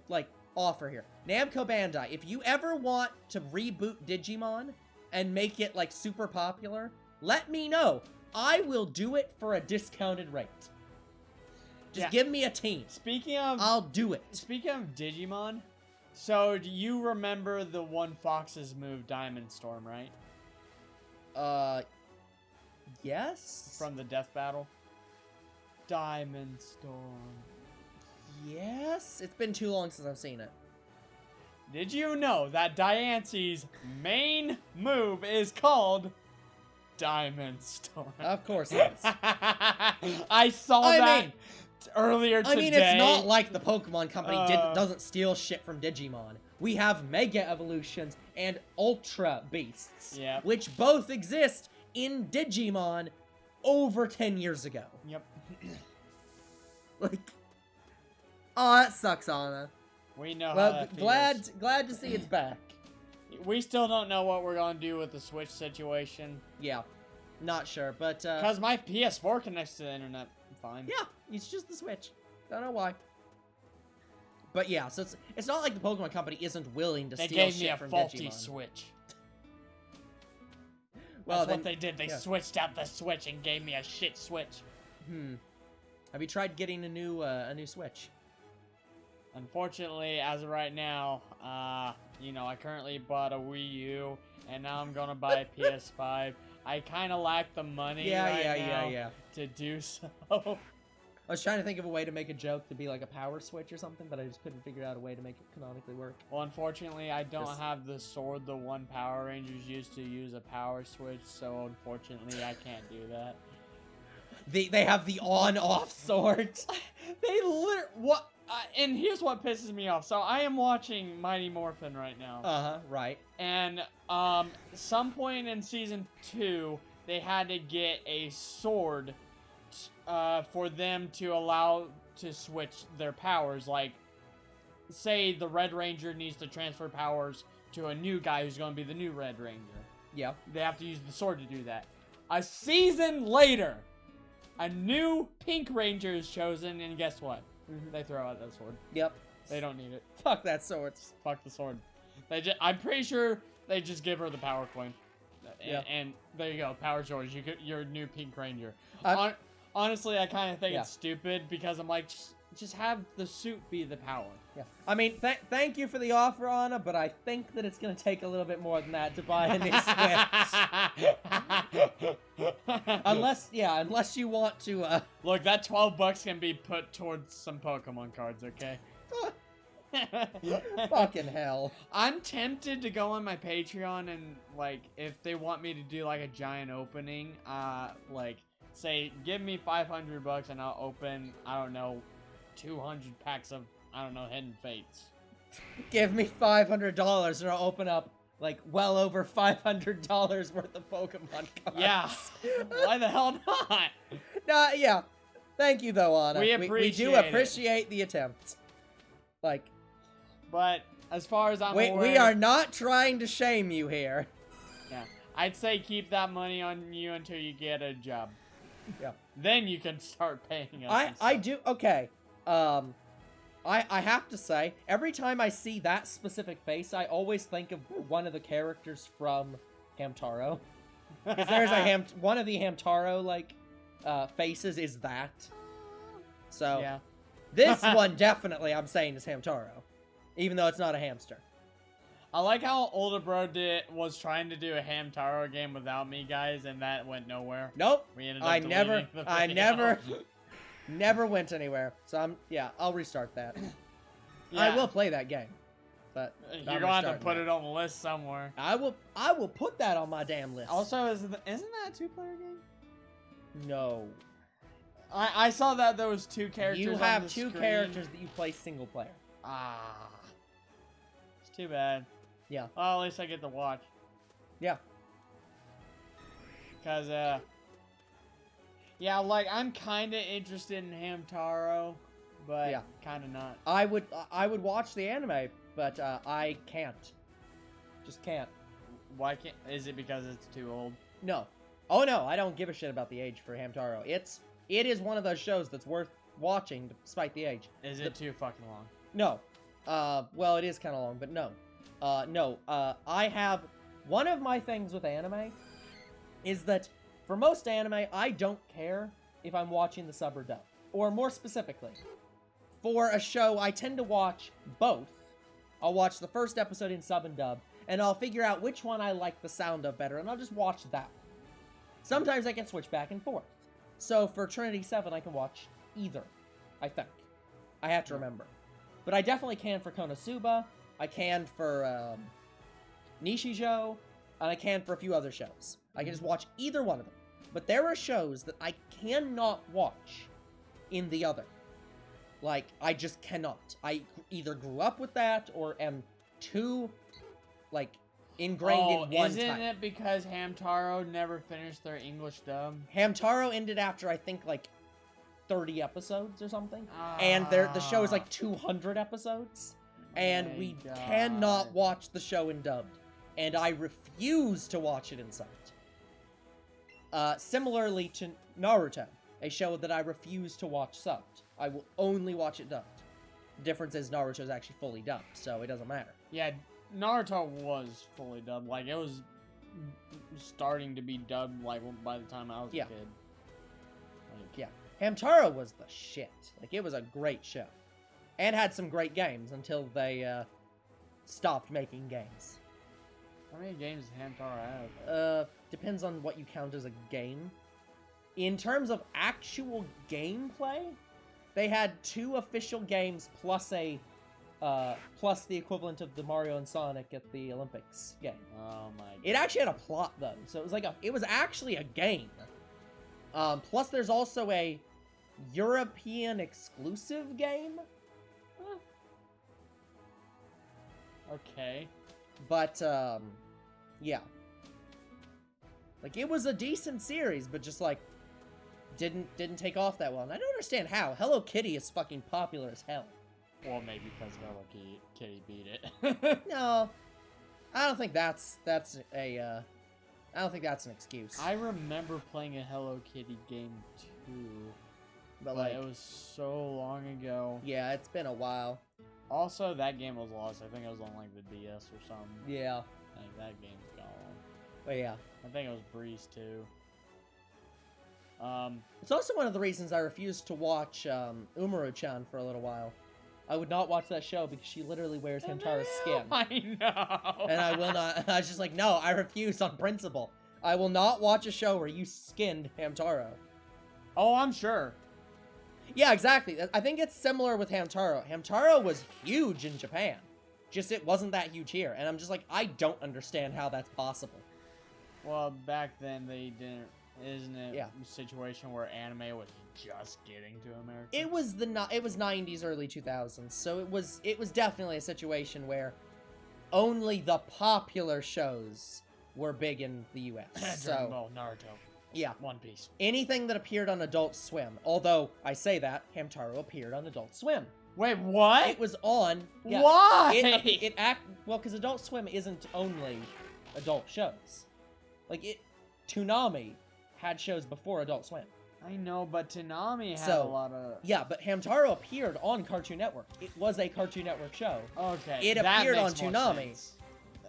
like, offer here. Namco Bandai, if you ever want to reboot Digimon and make it, like, super popular, let me know. I will do it for a discounted rate. Just give me a team. Speaking of... I'll do it. Speaking of Digimon, so do you remember the one Fox's move, Diamond Storm, right? Yes? From the death battle? Diamond Storm. Yes? It's been too long since I've seen it. Did you know that Diance's main move is called Diamond Storm? Of course it is. I saw that earlier today. I mean, it's not like the Pokemon Company doesn't steal shit from Digimon. We have Mega Evolutions and Ultra Beasts, which both exist in Digimon over 10 years ago. Yep. Like, oh, that sucks, Anna. We know how well, that glad to see it's back. We still don't know what we're gonna do with the Switch situation. Yeah, not sure, but because my PS4 connects to the internet fine. Yeah, it's just the Switch. Don't know why. But yeah, so it's not like the Pokemon Company isn't willing to steal shit from Digimon. They gave me a faulty Switch. Well, that's what they did. They switched out the Switch and gave me a shit Switch. Have you tried getting a new Switch? Unfortunately, as of right now, you know, I currently bought a Wii U, and now I'm gonna buy a PS5. I kind of lack the money to do so. I was trying to think of a way to make a joke to be like a power switch or something, but I just couldn't figure out a way to make it canonically work. Well, unfortunately, I don't have the sword the one Power Rangers used to use a power switch, so unfortunately, I can't do that. They have the on-off sword. They what? And here's what pisses me off. So I am watching Mighty Morphin right now. Right. And some point in season 2, they had to get a sword for them to allow to switch their powers. Like, say the Red Ranger needs to transfer powers to a new guy who's going to be the new Red Ranger. Yeah. They have to use the sword to do that. A season later, a new Pink Ranger is chosen, and guess what? They throw out that sword. Yep. They don't need it. Fuck that sword. Fuck the sword. I'm pretty sure they just give her the power coin. Yeah. And there you go. Power George. You're a new Pink Ranger. Honestly, I kind of think it's stupid because I'm like, just have the suit be the power. Yeah. I mean, thank you for the offer, Anna, but I think that it's going to take a little bit more than that to buy a new Switch. unless you want to, Look, that $12 can be put towards some Pokemon cards, okay? Fucking hell. I'm tempted to go on my Patreon and, like, if they want me to do, like, a giant opening, like, say, give me $500 and I'll open, I don't know, 200 packs of, I don't know, Hidden Fates. Give me $500 and I'll open up, like, well over $500 worth of Pokemon cards. Yeah. Why the hell not? Nah, yeah. Thank you, though, Anna. We We do appreciate appreciate the attempt. Like, But as far as I'm we aware, are not trying to shame you here. yeah, I'd say keep that money on you until you get a job. Yeah. Then you can start paying us. I do, okay. I have to say, every time I see that specific face, I always think of one of the characters from Hamtaro. Because there's one of the Hamtaro, like, faces is that. So, Yeah. this one definitely I'm saying is Hamtaro. Even though it's not a hamster. I like how older bro was trying to do a Hamtaro game without me, guys, and that went nowhere. Nope. We ended up I deleting the video. never went anywhere. So I'll restart that. Yeah. I will play that game. But You're gonna have to put it on the list somewhere. I will put that on my damn list. Also, isn't that a 2-player game? No. I saw that there was 2 characters. You on have the 2 screen. characters that you play single player. Ah, it's too bad. Yeah. Well, at least I get to watch. Yeah. Cause yeah, like I'm kind of interested in Hamtaro, but Yeah. kind of not. I would watch the anime, but I can't. Just can't. Why can't? Is it because it's too old? No. Oh no, I don't give a shit about the age for Hamtaro. It is one of those shows that's worth watching despite the age. Is it too fucking long? No. Well, it is kind of long, but no. No. I have one of my things with anime is that for most anime, I don't care if I'm watching the sub or dub. Or more specifically, for a show, I tend to watch both. I'll watch the first episode in sub and dub, and I'll figure out which one I like the sound of better, and I'll just watch that. Sometimes I can switch back and forth. So for Trinity 7, I can watch either, I think. I have to remember. But I definitely can for Konosuba, I can for Nishijo, and I can for a few other shows. I can just watch either one of them. But there are shows that I cannot watch in the other. Like, I just cannot. I either grew up with that or am too, like, ingrained in one isn't type. it because Hamtaro never finished their English dub? Hamtaro ended after, I think, like, 30 episodes or something. And the show is, like, 200 episodes. And My we God. cannot watch the show in dubbed. And I refuse to watch it in subbed. Similarly to Naruto, a show that I refuse to watch subbed. I will only watch it dubbed. The difference is Naruto is actually fully dubbed, so it doesn't matter. Yeah, Naruto was fully dubbed. Like, it was starting to be dubbed, like, by the time I was a Yeah. kid. Like, Yeah. Hamtaro was the shit. Like, it was a great show. And had some great games until they, stopped making games. how many games does Hamtaro have? Depends on what you count as a game. In terms of actual gameplay, they had 2 official games plus plus the equivalent of the Mario and Sonic at the Olympics game. Oh my God. It actually had a plot though, so it was actually a game. Plus there's also a European exclusive game. Okay. But yeah. Like, it was a decent series, but just like didn't take off that well. And I don't understand how. Hello Kitty is fucking popular as hell. Well, maybe because Hello Kitty beat it. No. I don't think that's a I don't think that's an excuse. I remember playing a Hello Kitty game too, but but like, it was so long ago. yeah, it's been a while. Also, that game was lost. I think it was on like the DS or something. Yeah. Like, that game's gone. But yeah. I think it was Breeze too. It's also one of the reasons I refused to watch Umaru-chan for a little while. I would not watch that show because she literally wears Hamtaro's skin. I know. And I will not. I was just like, no, I refuse on principle. I will not watch a show where you skinned Hamtaro. Oh, I'm sure. Yeah, exactly. I think it's similar with Hamtaro. Hamtaro was huge in Japan. Just it wasn't that huge here. And I'm just like, I don't understand how that's possible. Well, back then they didn't. Isn't it Yeah. a situation where anime was just getting to America? It was 90s, early 2000s. So it was definitely a situation where only the popular shows were big in the US. Dragon So Ball, Naruto, yeah. One Piece. Anything that appeared on Adult Swim. Although, I say that, Hamtaro appeared on Adult Swim. Wait, what? It was on... Yeah, Why? Well, because Adult Swim isn't only adult shows. Like, Toonami had shows before Adult Swim. I know, but Toonami had So, a lot of... Yeah, but Hamtaro appeared on Cartoon Network. It was a Cartoon Network show. Okay, It that appeared on makes more Toonami. sense.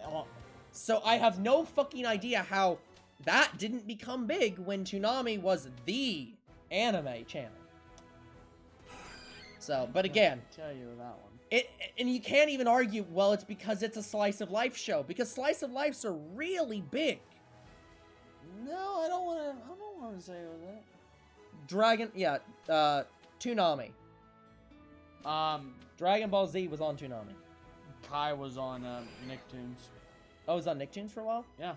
Oh, So I have no fucking idea how that didn't become big when Toonami was the anime channel. So, but again, tell you that one. and you can't even argue, well, it's because it's a slice of life show, because slice of lives are really big. No, I don't want to say that. Toonami. Dragon Ball Z was on Toonami. Kai was on Nicktoons. Oh, it was on Nicktoons for a while? Yeah.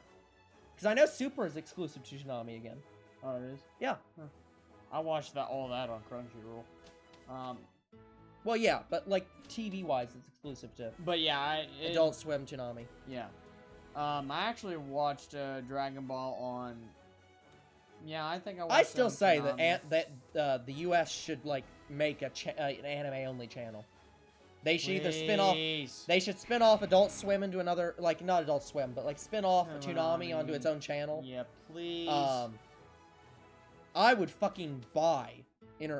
Because I know Super is exclusive to Toonami again. Oh, it is? Yeah. Huh. I watched all that on Crunchyroll. Well, yeah, but like TV-wise, it's exclusive to But yeah, Adult Swim Toonami. Yeah. I actually watched Dragon Ball on... Yeah, I think I watched I still it on say Toonami. that the U.S. should like make an anime-only channel. They should either spin off. Please. They should spin off Adult Swim into another, like not Adult Swim, but like spin off Toonami Toonami. onto its own channel. Yeah, please. I would fucking buy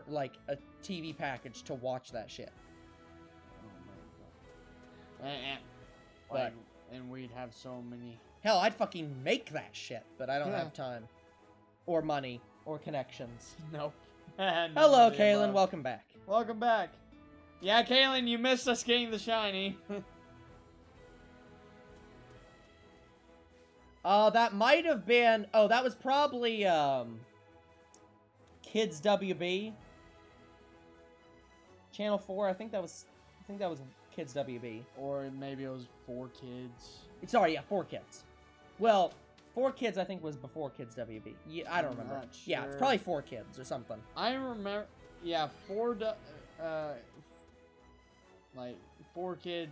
like a TV package to watch that shit. Oh my god. But And we'd have so many. hell, I'd fucking make that shit, but I don't Yeah. have time, or money, or connections. Nope. Hello, Kaylin. Welcome back. Welcome back. Yeah, Kaylin, you missed us getting the shiny. That might have been. Oh, that was probably Kids WB. Channel 4. I think that was Kids WB. Or maybe it was 4Kids. Sorry, yeah, 4Kids. Well, 4Kids I think was before Kids WB. Yeah, I don't I'm remember. not Yeah, it's sure. probably 4Kids or something. I remember, yeah, 4Kids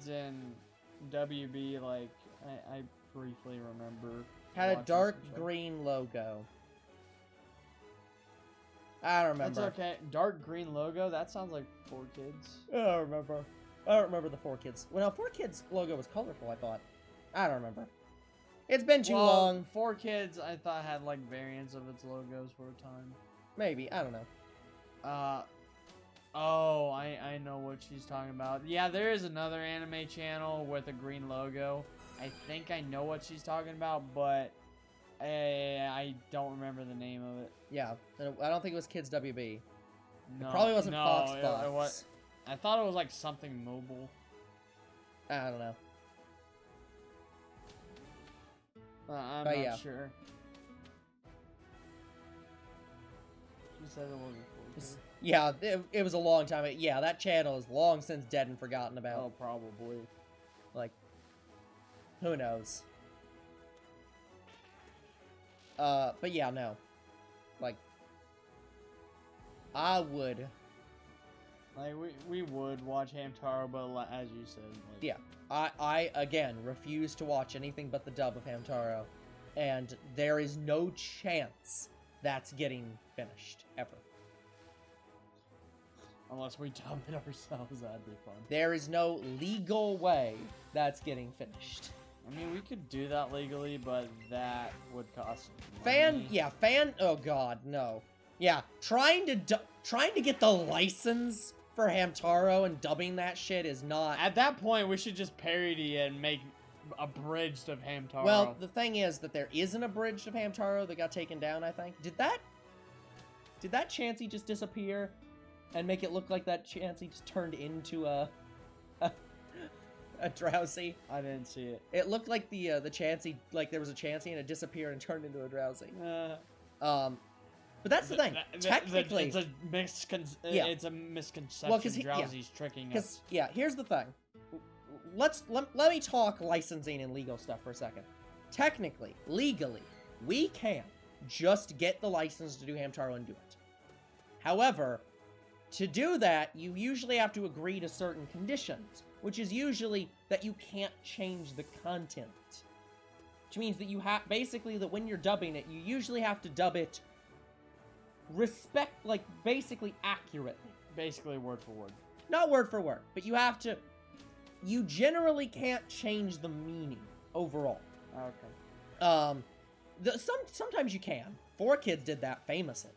and WB, like, I briefly remember. Had a watching dark some stuff. green logo. I don't remember. That's okay. Dark green logo? That sounds like 4Kids. I don't remember. I don't remember the 4Kids. Well, no, 4Kids logo was colorful, I thought. I don't remember. It's been too long. 4Kids, I thought had, like, variants of its logos for a time. Maybe. I don't know. Oh, I know what she's talking about. Yeah, there is another anime channel with a green logo. I think I know what she's talking about, but I don't remember the name of it. Yeah. I don't think it was Kids WB. No, It probably wasn't no, Fox it Fox. was, I thought it was like something mobile. I don't know. I'm But not yeah. sure. She said it wasn't 4K. Yeah, it was a long time. Yeah, that channel is long since dead and forgotten about. Oh, probably. Like, who knows? But yeah, no. Like, I would. Like, we would watch Hamtaro, but as you said, like... Yeah, I again refuse to watch anything but the dub of Hamtaro, and there is no chance that's getting finished ever. Unless we dub it ourselves, that'd be fun. There is no legal way that's getting finished. I mean, we could do that legally, but that would cost money. Oh god, no. Yeah, trying to get the license for Hamtaro and dubbing that shit is not. At that point, we should just parody it and make abridged of Hamtaro. Well, the thing is that there is an abridged of Hamtaro that got taken down, I think. Did that Chansey just disappear and make it look like that Chansey just turned into a Drowzee? I didn't see it. It looked like the Chansey, like there was a Chansey and it disappeared and turned into a Drowzee. But that's the thing. Technically, it's a it's a misconception. Well, Drowzee's tricking us. Because here's the thing. Let me talk licensing and legal stuff for a second. Technically, legally, we can just get the license to do Hamtaro and do it. However, to do that, you usually have to agree to certain conditions, which is usually that you can't change the content. Which means that you have, basically, that when you're dubbing it, you usually have to dub it basically accurately. Basically word for word. Not word for word, but you generally can't change the meaning overall. Okay. Sometimes you can. 4Kids did that famously.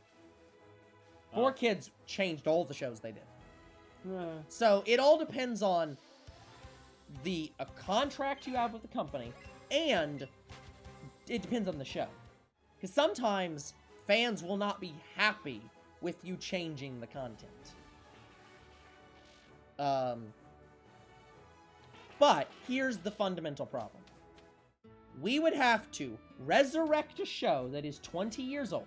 4Kids changed all the shows they did. So it all depends on a contract you have with the company, and it depends on the show. Because sometimes fans will not be happy with you changing the content. But here's the fundamental problem. We would have to resurrect a show that is 20 years old.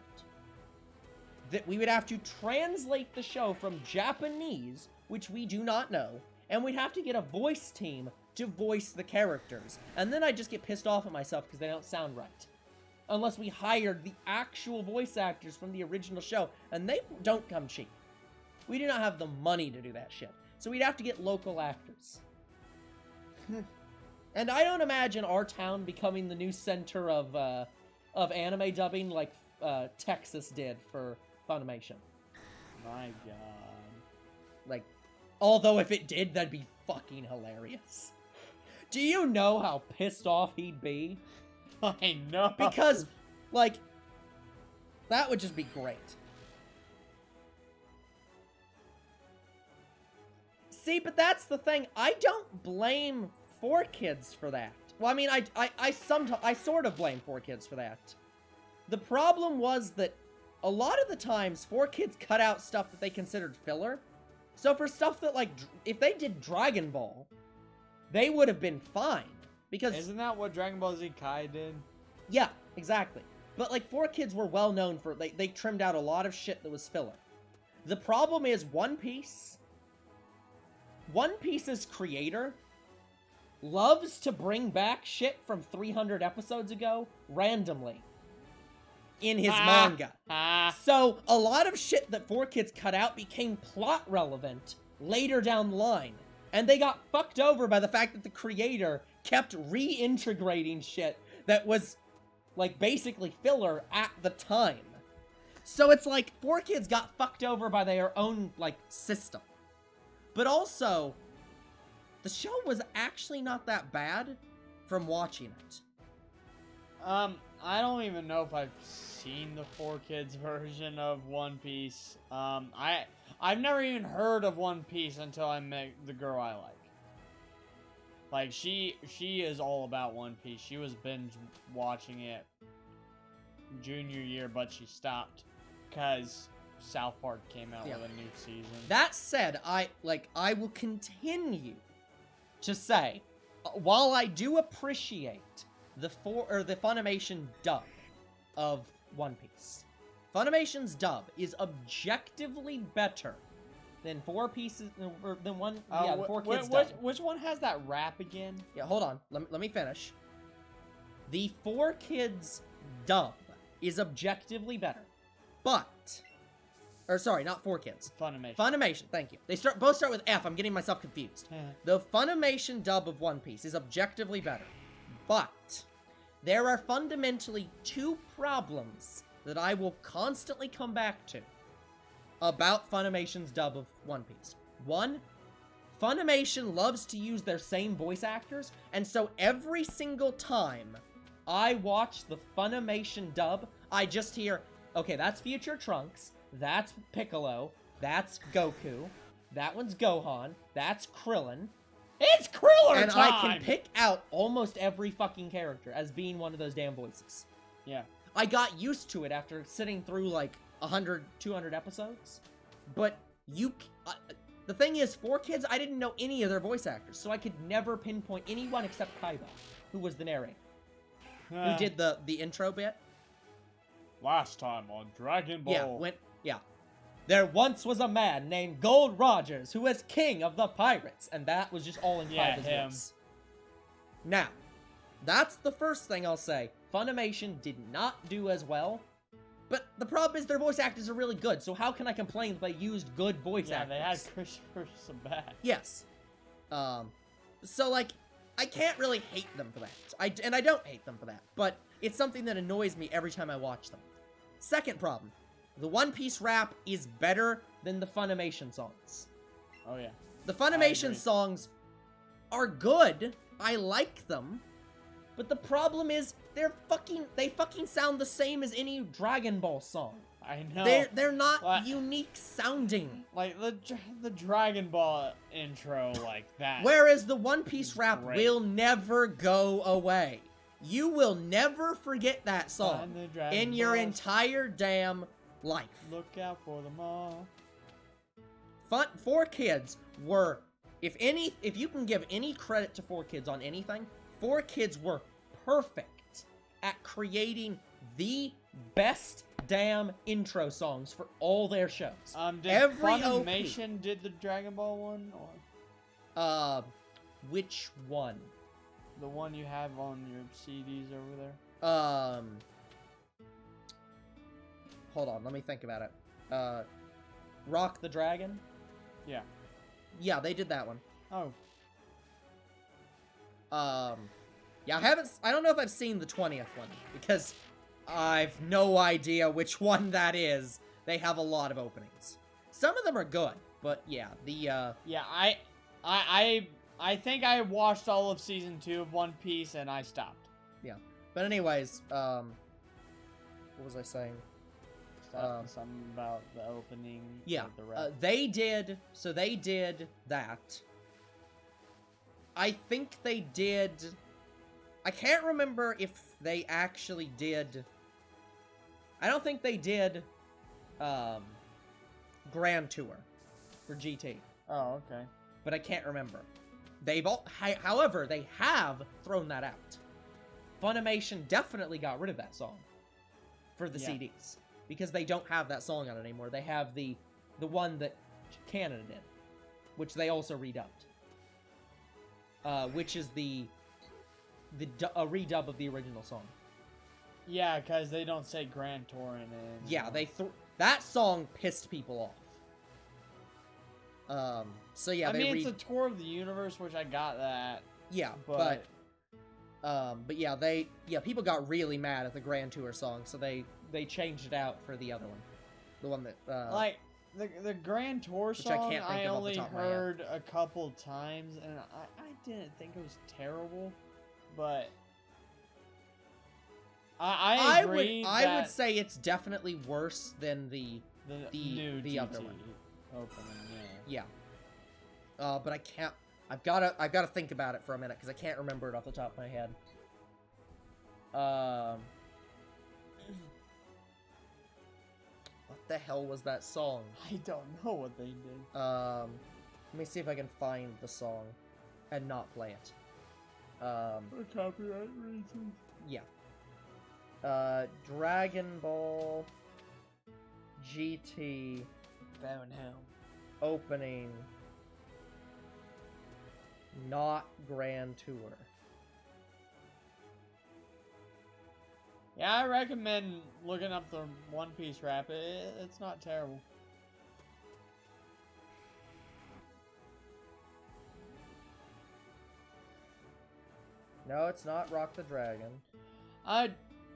That we would have to translate the show from Japanese, which we do not know, and we'd have to get a voice team to voice the characters. And then I'd just get pissed off at myself because they don't sound right. Unless we hired the actual voice actors from the original show, and they don't come cheap. We do not have the money to do that shit. So we'd have to get local actors. And I don't imagine our town becoming the new center of anime dubbing like Texas did for Funimation. My god. Like, although if it did, that'd be fucking hilarious. Do you know how pissed off he'd be? I know. Because, like, that would just be great. See, but that's the thing. I don't blame 4Kids for that. Well, I mean, I sort of blame 4Kids for that. The problem was that a lot of the times 4Kids cut out stuff that they considered filler. So for stuff that, like, if they did Dragon Ball, they would have been fine. Because isn't that what Dragon Ball Z Kai did? Yeah, exactly. But, like, 4Kids were well known for, they trimmed out a lot of shit that was filler. The problem is One Piece's creator loves to bring back shit from 300 episodes ago randomly in his manga. So a lot of shit that 4Kids cut out became plot relevant later down the line. And they got fucked over by the fact that the creator kept reintegrating shit that was, like, basically filler at the time. So it's like 4Kids got fucked over by their own, like, system. But also, the show was actually not that bad from watching it. I don't even know if I've seen the 4Kids version of One Piece. I've never even heard of One Piece until I met the girl I like. Like, she is all about One Piece. She was binge watching it junior year, but she stopped because South Park came out with a new season. That said, I will continue to say, while I do appreciate the Funimation dub of One Piece, Funimation's dub is objectively better than 4 pieces than one. Yeah, the 4Kids dub. Which one has that rap again? Yeah, hold on. Let me finish. The 4Kids dub is objectively better, but. Or sorry, not 4Kids. Funimation. Funimation, thank you. They both start with F. I'm getting myself confused. The Funimation dub of One Piece is objectively better. But there are fundamentally 2 problems that I will constantly come back to about Funimation's dub of One Piece. 1, Funimation loves to use their same voice actors, and so every single time I watch the Funimation dub, I just hear, okay, that's Future Trunks, that's Piccolo, that's Goku, that one's Gohan, that's Krillin. It's Kriller and time! I can pick out almost every fucking character as being one of those damn voices. Yeah. I got used to it after sitting through like 100, 200 episodes. But the thing is, 4Kids, I didn't know any of their voice actors, so I could never pinpoint anyone except Kaiba, who was the narrator. Who did the intro bit. Last time on Dragon Ball. There once was a man named Gold Rogers who was king of the pirates, and that was just all in Kaiba's him. voice. Now, that's the first thing I'll say. Funimation did not do as well, but the problem is their voice actors are really good, so how can I complain if they used good voice actors? Yeah, they had Christopher Sabat. Yes. So, like, I can't really hate them for that. I don't hate them for that, but it's something that annoys me every time I watch them. Second problem. The One Piece rap is better than the Funimation songs. Oh, yeah. The Funimation songs are good. I like them. But the problem is, they fucking sound the same as any Dragon Ball song. I know. They're not unique sounding. Like, the Dragon Ball intro, like that. Whereas the One Piece rap great. will never go away. You will never forget that song in your entire damn life. Look out for them all. 4Kids were, if you can give any credit to 4Kids on anything, 4Kids were perfect at creating the best damn intro songs for all their shows. Did Funimation did the Dragon Ball one, or? Which one? The one you have on your CDs over there? Hold on, let me think about it. Rock the Dragon? Yeah. Yeah, they did that one. Oh. Yeah, I don't know if I've seen the 20th one, because I've no idea which one that is. They have a lot of openings. Some of them are good, but yeah, Yeah, I think I watched all of Season 2 of One Piece, and I stopped. Yeah. But anyways, what was I saying? Something about the opening. Yeah, of the rap. they did that. I think they did... I can't remember if they actually did... I don't think they did, Grand Tour for GT. Oh, okay. But I can't remember. However, they have thrown that out. Funimation definitely got rid of that song for the CDs. Because they don't have that song on it anymore. They have the one that Canada did, which they also redubbed. Which is a redub of the original song. Yeah, because they don't say Grand Tour in it. Yeah, that song pissed people off. So yeah, it's a tour of the universe, which I got that. Yeah, but yeah, people got really mad at the Grand Tour song, so they changed it out for the other one, the one that like the Grand Tour song. I only heard a couple times, and I didn't think it was terrible, but I agree. I would say it's definitely worse than the new other one. Opening, yeah. But I can't. I've gotta think about it for a minute because I can't remember it off the top of my head. What the hell was that song? I don't know what they did. Let me see if I can find the song and not play it. For copyright reasons. Yeah. Dragon Ball GT opening, not Grand Tour. Yeah, I recommend looking up the One Piece rap. It's not terrible. No, it's not Rock the Dragon.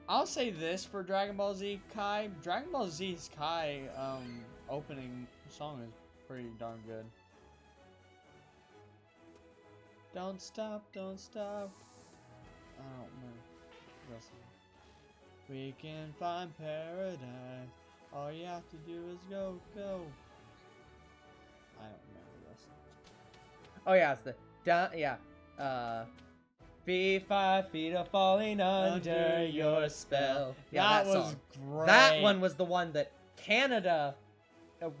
I'll say this for Dragon Ball Z Kai. Dragon Ball Z's Kai opening song is pretty darn good. Don't stop, don't stop. I don't know. Listen. We can find paradise. All you have to do is go, go. I don't remember this. Oh yeah, it's the 5 feet of falling under your spell. Yeah, that was song. Great. That one was the one that Canada,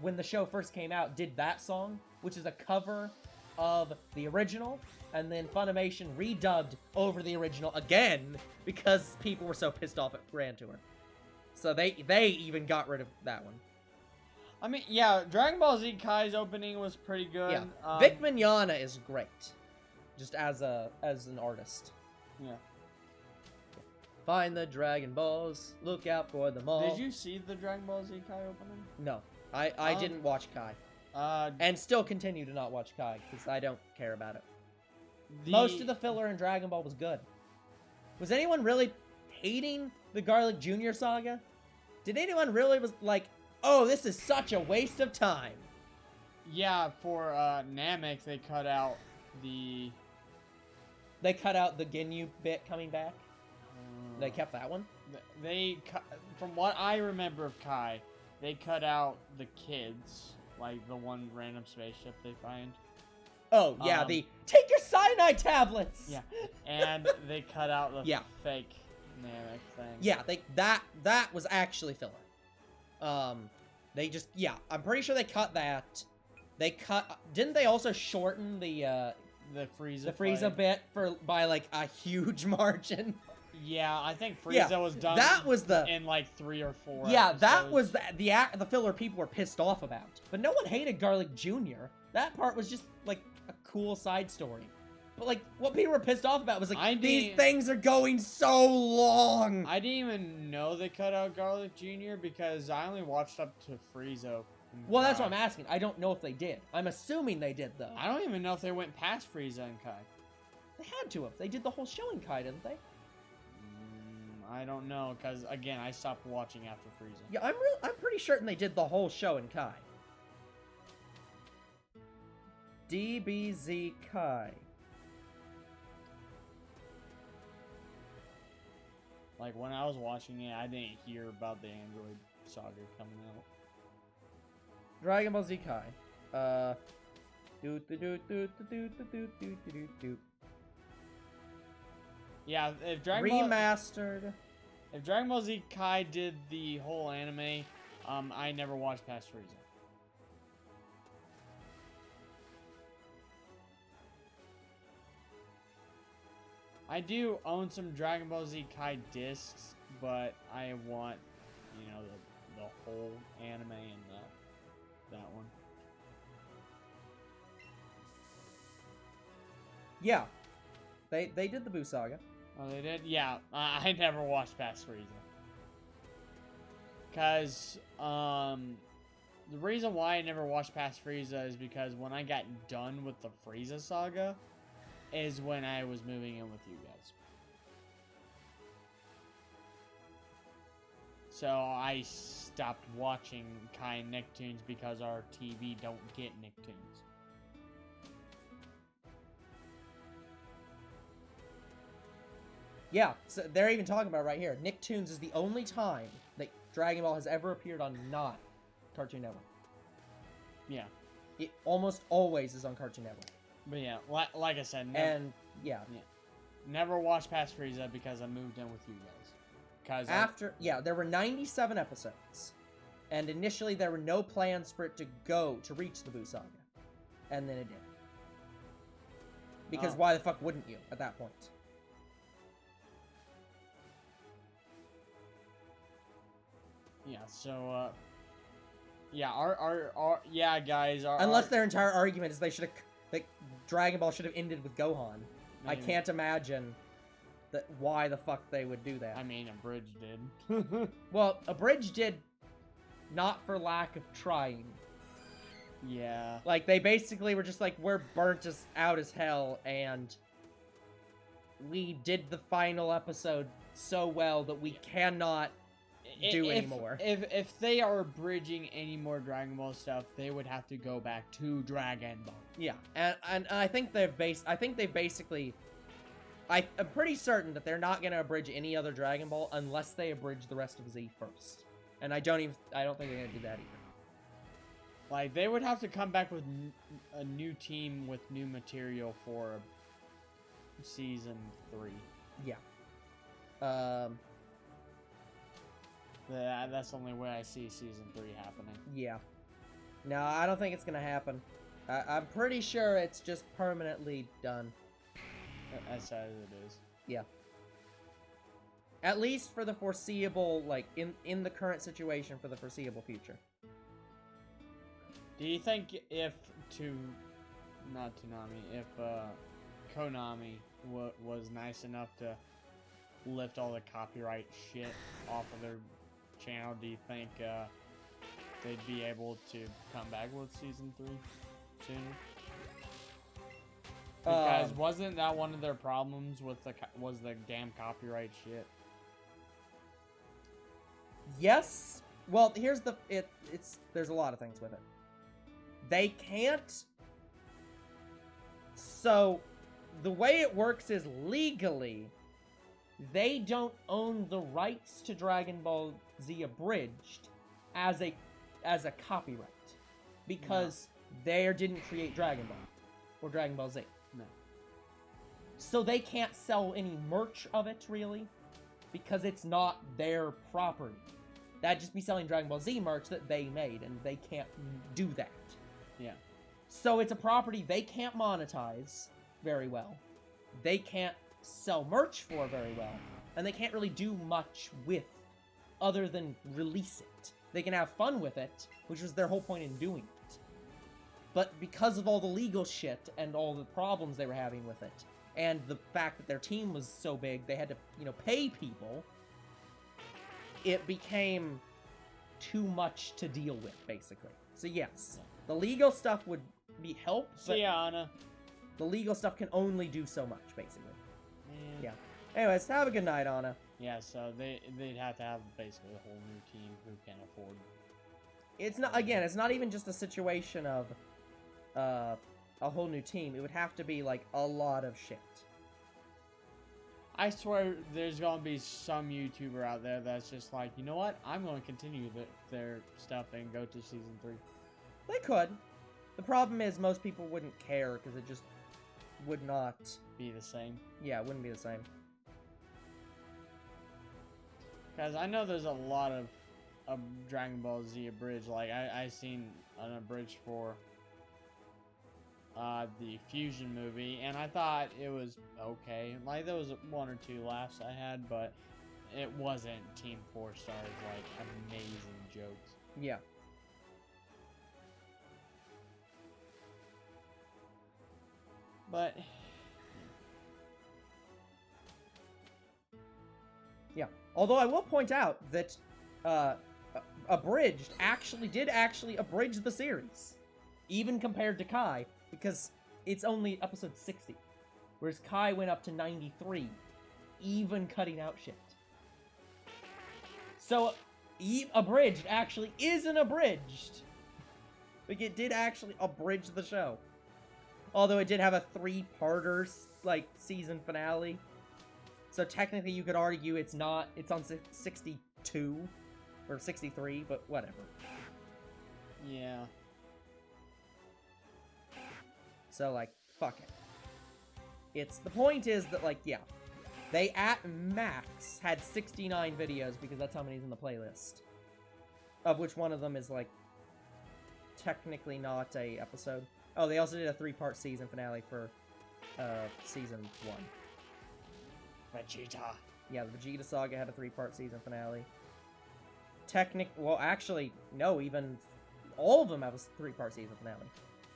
when the show first came out, did that song, which is a cover of the original, and then Funimation redubbed over the original again because people were so pissed off at Grand Tour. So they even got rid of that one. I mean, yeah, Dragon Ball Z Kai's opening was pretty good. Yeah. Vic Mignogna is great, just as an artist. Yeah. Find the Dragon Balls, look out for them all. Did you see the Dragon Ball Z Kai opening? No, I didn't watch Kai. And still continue to not watch Kai, because I don't care about it. Most of the filler in Dragon Ball was good. Was anyone really hating the Garlic Jr. saga? Did anyone really was like, oh, this is such a waste of time? Yeah, for Namek, they cut out the... They cut out the Ginyu bit coming back? They kept that one? They cut... From what I remember of Kai, they cut out the kids. Like, the one random spaceship they find. Oh, yeah, the take your cyanide tablets! Yeah, and they cut out the fake Namek thing. Yeah, that was actually filler. They just, I'm pretty sure they cut that. They cut, didn't they also shorten the Frieza bit by like a huge margin? Yeah, I think Frieza was done. That was in like 3 or 4. Yeah, episodes. that was the filler people were pissed off about. But no one hated Garlic Jr. That part was just like a cool side story. But like what people were pissed off about was like these things are going so long. I didn't even know they cut out Garlic Jr. because I only watched up to Frieza. Well, that's what I'm asking. I don't know if they did. I'm assuming they did though. I don't even know if they went past Frieza and Kai. They had to have. They did the whole show in Kai, didn't they? I don't know, because, again, I stopped watching after Frieza. Yeah, I'm pretty certain they did the whole show in Kai. DBZ Kai. Like, when I was watching it, I didn't hear about the Android saga coming out. Dragon Ball Z Kai. Yeah, if Dragon Ball Z Kai did the whole anime, I never watched past Frieza. I do own some Dragon Ball Z Kai discs, but I want, you know, the whole anime and that one. Yeah, they did the Buu saga. Oh, they did? Yeah, I never watched past Frieza. Because, the reason why I never watched past Frieza is because when I got done with the Frieza saga is when I was moving in with you guys. So I stopped watching Kai and Nicktoons because our TV don't get Nicktoons. Yeah, so they're even talking about it right here. Nicktoons is the only time that Dragon Ball has ever appeared on not Cartoon Network. Yeah. It almost always is on Cartoon Network. But yeah, like I said, never watched past Frieza because I moved in with you guys. There were 97 episodes. And initially there were no plans for it to reach the Buu saga. And then it did. Because why the fuck wouldn't you at that point? Yeah, so, guys, unless their entire argument is Dragon Ball should have ended with Gohan. I can't imagine why the fuck they would do that. I mean, Abridged did. Well, Abridged did not for lack of trying. Yeah. Like, they basically were just like, we're burnt out as hell, and we did the final episode so well that we cannot do anymore. If they are bridging any more Dragon Ball stuff, they would have to go back to Dragon Ball. Yeah, and I think they've basically. I'm pretty certain that they're not gonna abridge any other Dragon Ball unless they abridge the rest of Z first. And I don't think they're gonna do that either. Like, they would have to come back with a new team with new material for season 3. Yeah. That's the only way I see season 3 happening. Yeah. No, I don't think it's gonna happen. I'm pretty sure it's just permanently done. As sad as it is. Yeah. At least for the foreseeable, like, in the current situation for the foreseeable future. Do you think if Konami was nice enough to lift all the copyright shit off of their channel, do you think they'd be able to come back with Season 3 sooner? Because wasn't that one of their problems with the damn copyright shit? Yes. Well, here's the there's a lot of things with it. They can't. So, the way it works is legally, they don't own the rights to Dragon Ball Z Abridged as a copyright because they didn't create Dragon Ball or Dragon Ball Z. No. So they can't sell any merch of it really because it's not their property. That'd just be selling Dragon Ball Z merch that they made, and they can't do that. Yeah. So it's a property they can't monetize very well. They can't sell merch for very well. And they can't really do much with other than release it. They can have fun with it, which was their whole point in doing it. But because of all the legal shit and all the problems they were having with it, and the fact that their team was so big, they had to, pay people, it became too much to deal with, basically. So yes, the legal stuff would be helped, but See ya, Anna. the legal stuff can only do so much, basically. Yeah. Anyways, have a good night, Anna. Yeah, so they'd have to have basically a whole new team who can afford. It's not even just a situation of a whole new team. It would have to be like a lot of shit. I swear there's gonna be some YouTuber out there that's just like, you know what? I'm gonna continue their stuff and go to Season 3. They could. The problem is most people wouldn't care because it just would not Be the same. Yeah, it wouldn't be the same. Because I know there's a lot of Dragon Ball Z abridged. Like, I seen an abridged for the Fusion movie, and I thought it was okay. Like, there was one or two laughs I had, but it wasn't Team 4 Stars, like, amazing jokes. Yeah. But Yeah. Although I will point out that Abridged did actually abridge the series, even compared to Kai, because it's only episode 60, whereas Kai went up to 93, even cutting out shit. So, Abridged actually isn't abridged. Like, it did actually abridge the show. Although it did have a 3-parter, like, season finale. So technically you could argue it's on 62 or 63, but whatever. yeah. So, like, fuck it. The point is that, like, yeah, they at max had 69 videos because that's how many's in the playlist. Of which one of them is, like, technically not a episode. Oh, they also did a 3-part season finale for season 1. Vegeta. Yeah, the Vegeta Saga had a 3-part season finale. Well, actually, no, even all of them have a 3-part season finale.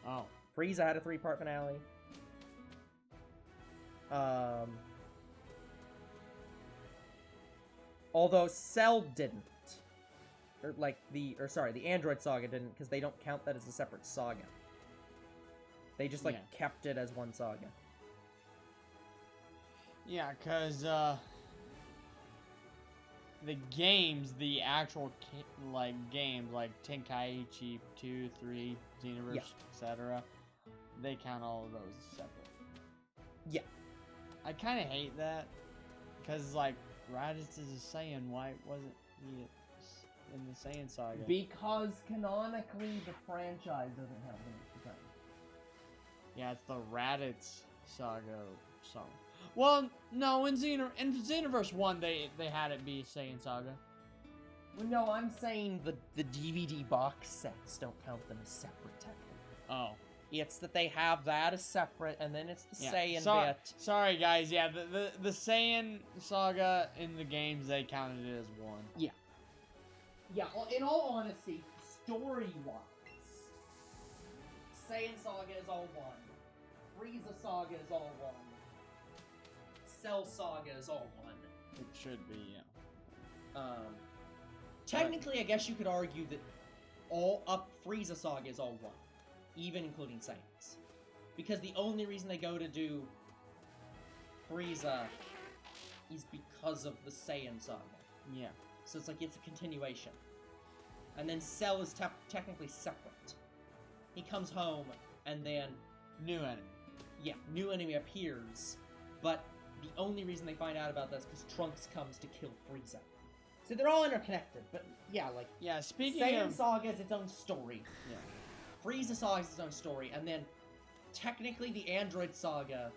Oh. Frieza had a 3-part finale. Although Cell didn't. The Android Saga didn't, because they don't count that as a separate saga. They just, kept it as one saga. Yeah, because, the games, the actual, games, like Tenkaichi 2, 3, Xenoverse, etc., they count all of those separate. Yeah. I kind of hate that, because, like, Raditz is a Saiyan, why wasn't he in the Saiyan Saga? Because canonically, the franchise doesn't have them at the time. Yeah, it's the Raditz Saga song. Well, no, in Xenoverse 1, they had it be Saiyan Saga. Well, no, I'm saying the DVD box sets don't count them as separate, technically. Oh. It's that they have that as separate, and then it's the Yeah. Saiyan bit. Sorry, guys. Yeah, the Saiyan saga in the games, they counted it as one. Yeah. Yeah, in all honesty, story-wise, Saiyan Saga is all one. Frieza Saga is all one. Cell Saga is all one. It should be, yeah. Technically, I guess you could argue that all up Frieza Saga is all one, even including Saiyans, because the only reason they go to do Frieza is because of the Saiyan Saga. Yeah. So it's like it's a continuation, and then Cell is technically separate. He comes home, and then New enemy. yeah, new enemy appears, but the only reason they find out about this is because Trunks comes to kill Frieza. So they're all interconnected, but yeah, like... Yeah, speaking Saiyan of... Saga is its own story. Yeah. Frieza Saga is its own story, and then technically the Android Saga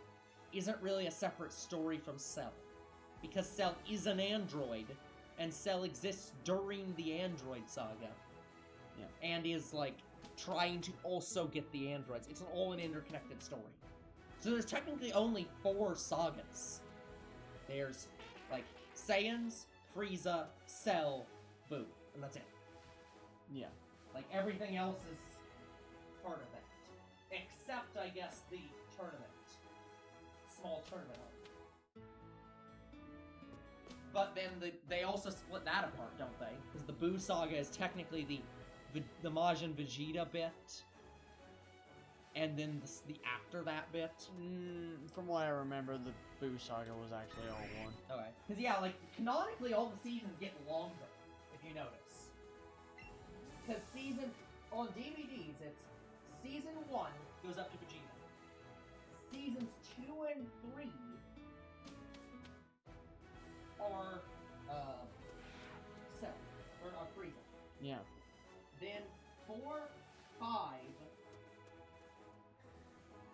isn't really a separate story from Cell. Because Cell is an android, and Cell exists during the Android Saga. Yeah. And is, like, trying to also get the androids. It's all an interconnected story. So there's technically only 4 sagas. There's, like, Saiyans, Frieza, Cell, Boo. And that's it. Yeah. Like, everything else is part of that. Except, I guess, the tournament. Small tournament arc. But then they also split that apart, don't they? Because the Boo saga is technically the Majin Vegeta bit, and then the after that bit. From what I remember, the Boo saga was actually all one. Okay. Because yeah, like canonically, all the seasons get longer if you notice. Because on DVDs, it's season 1 goes up to Vegeta. Seasons 2 and 3 are Cell or Frieza. Yeah. Then 4, 5,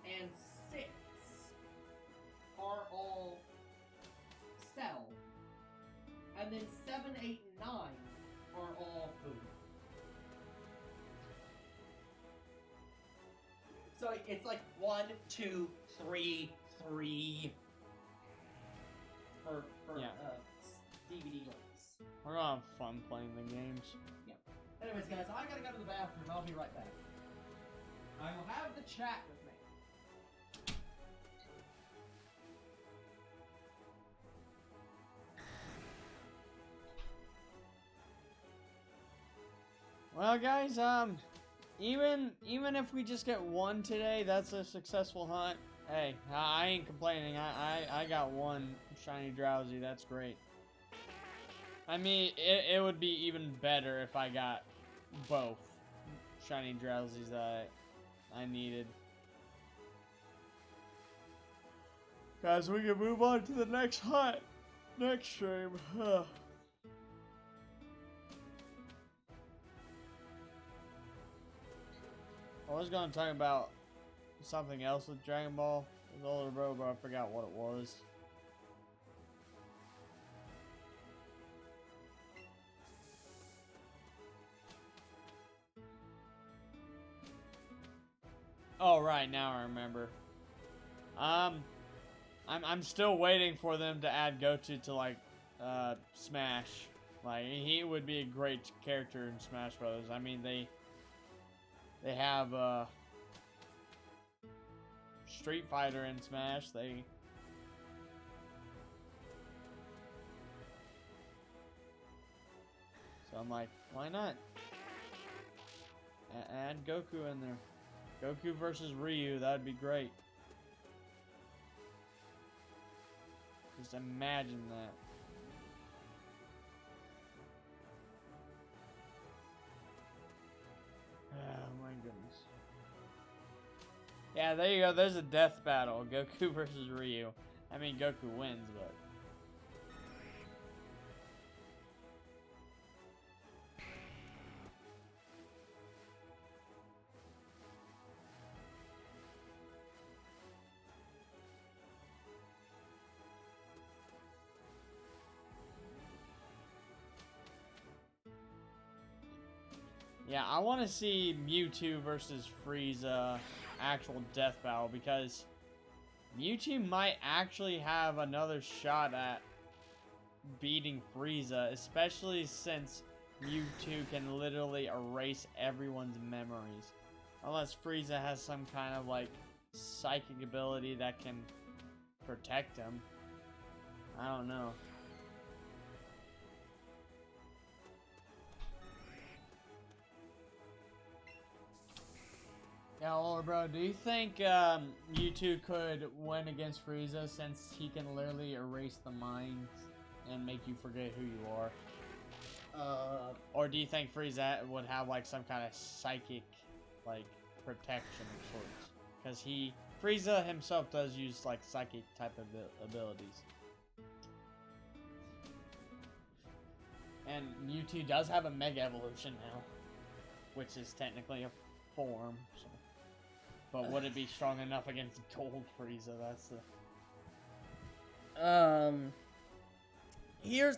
and 6 are all Cell. And then 7, 8, and 9 are all Boo. So it's like 1, 2, 3, 3 for Yeah. DVD release. We're gonna have fun playing the games. Anyways, guys, I gotta go to the bathroom. I'll be right back. I will have the chat with me. Well, guys, even if we just get one today, that's a successful hunt. Hey, I ain't complaining. I got one shiny Drowzee. That's great. I mean, it would be even better if I got both shiny Drowzees that I needed. Guys, we can move on to the next hunt. Next stream. I was going to talk about something else with Dragon Ball with older bro, but I forgot what it was. Oh, right, now I remember. I'm still waiting for them to add Goku to, like, Smash. Like, he would be a great character in Smash Brothers. I mean, they have, Street Fighter in Smash. So I'm like, why not? Add Goku in there. Goku versus Ryu, that'd be great. Just imagine that. Oh my goodness. Yeah, there you go. There's a death battle. Goku versus Ryu. I mean, Goku wins, but... Yeah, I want to see Mewtwo versus Frieza actual death battle, because Mewtwo might actually have another shot at beating Frieza, especially since Mewtwo can literally erase everyone's memories. Unless Frieza has some kind of, like, psychic ability that can protect him. I don't know. Yeah, well, bro, do you think Mewtwo could win against Frieza since he can literally erase the minds and make you forget who you are? Or do you think Frieza would have, like, some kind of psychic, like, protection of sorts? Because Frieza himself does use, like, psychic type of abilities. And Mewtwo does have a Mega Evolution now, which is technically a form, so. But would it be strong enough against Gold Frieza? That's the... Here's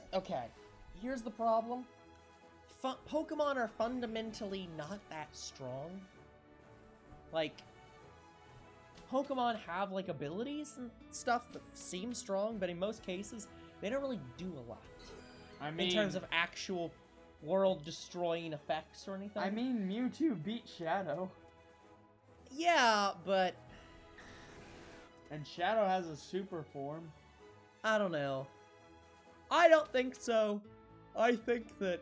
the problem. Pokemon are fundamentally not that strong. Like, Pokemon have, like, abilities and stuff that seem strong, but in most cases, they don't really do a lot. I mean, in terms of actual world-destroying effects or anything. I mean, Mewtwo beat Shadow. Yeah, but... And Shadow has a super form. I don't know. I don't think so. I think that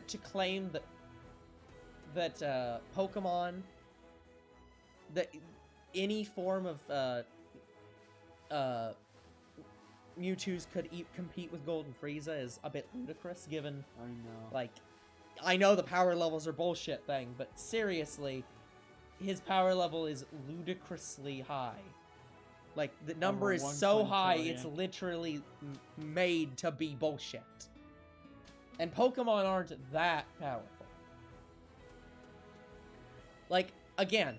to claim that Pokemon, that any form of Mewtwo's could compete with Golden Frieza is a bit ludicrous, given, I know. like, I know the power levels are bullshit thing, but seriously, his power level is ludicrously high. Like, the number is so high, it's literally made to be bullshit. And Pokemon aren't that powerful. Like, again,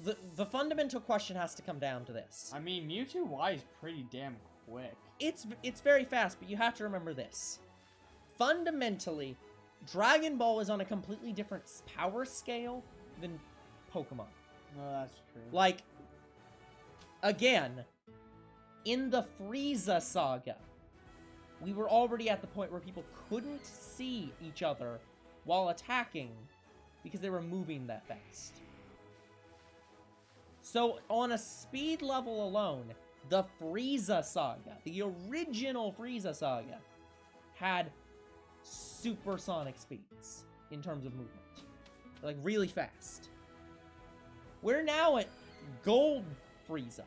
the fundamental question has to come down to this. I mean, Mewtwo Y is pretty damn quick. It's very fast, but you have to remember this. Fundamentally, Dragon Ball is on a completely different power scale than Pokemon. No, that's true. Like, again, in the Frieza saga, we were already at the point where people couldn't see each other while attacking because they were moving that fast. So, on a speed level alone, the Frieza saga, the original Frieza saga, had supersonic speeds in terms of movement. Like, really fast. We're now at Gold Frieza,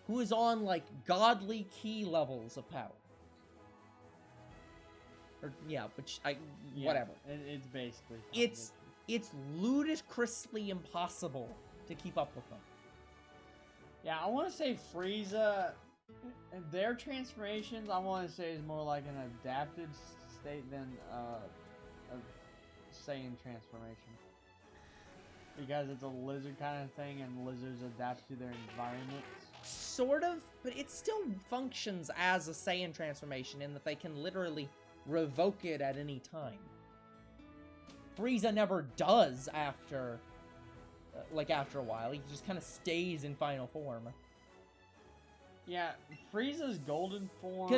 who is on, like, godly key levels of power. Or, yeah, whatever. It's basically... It's ludicrously impossible to keep up with them. Yeah, I want to say Frieza, their transformations, I want to say is more like an adapted state than a Saiyan transformation. Because it's a lizard kind of thing, and lizards adapt to their environments. Sort of, but it still functions as a Saiyan transformation in that they can literally revoke it at any time. Frieza never does after a while. He just kind of stays in final form. Yeah, Frieza's golden form...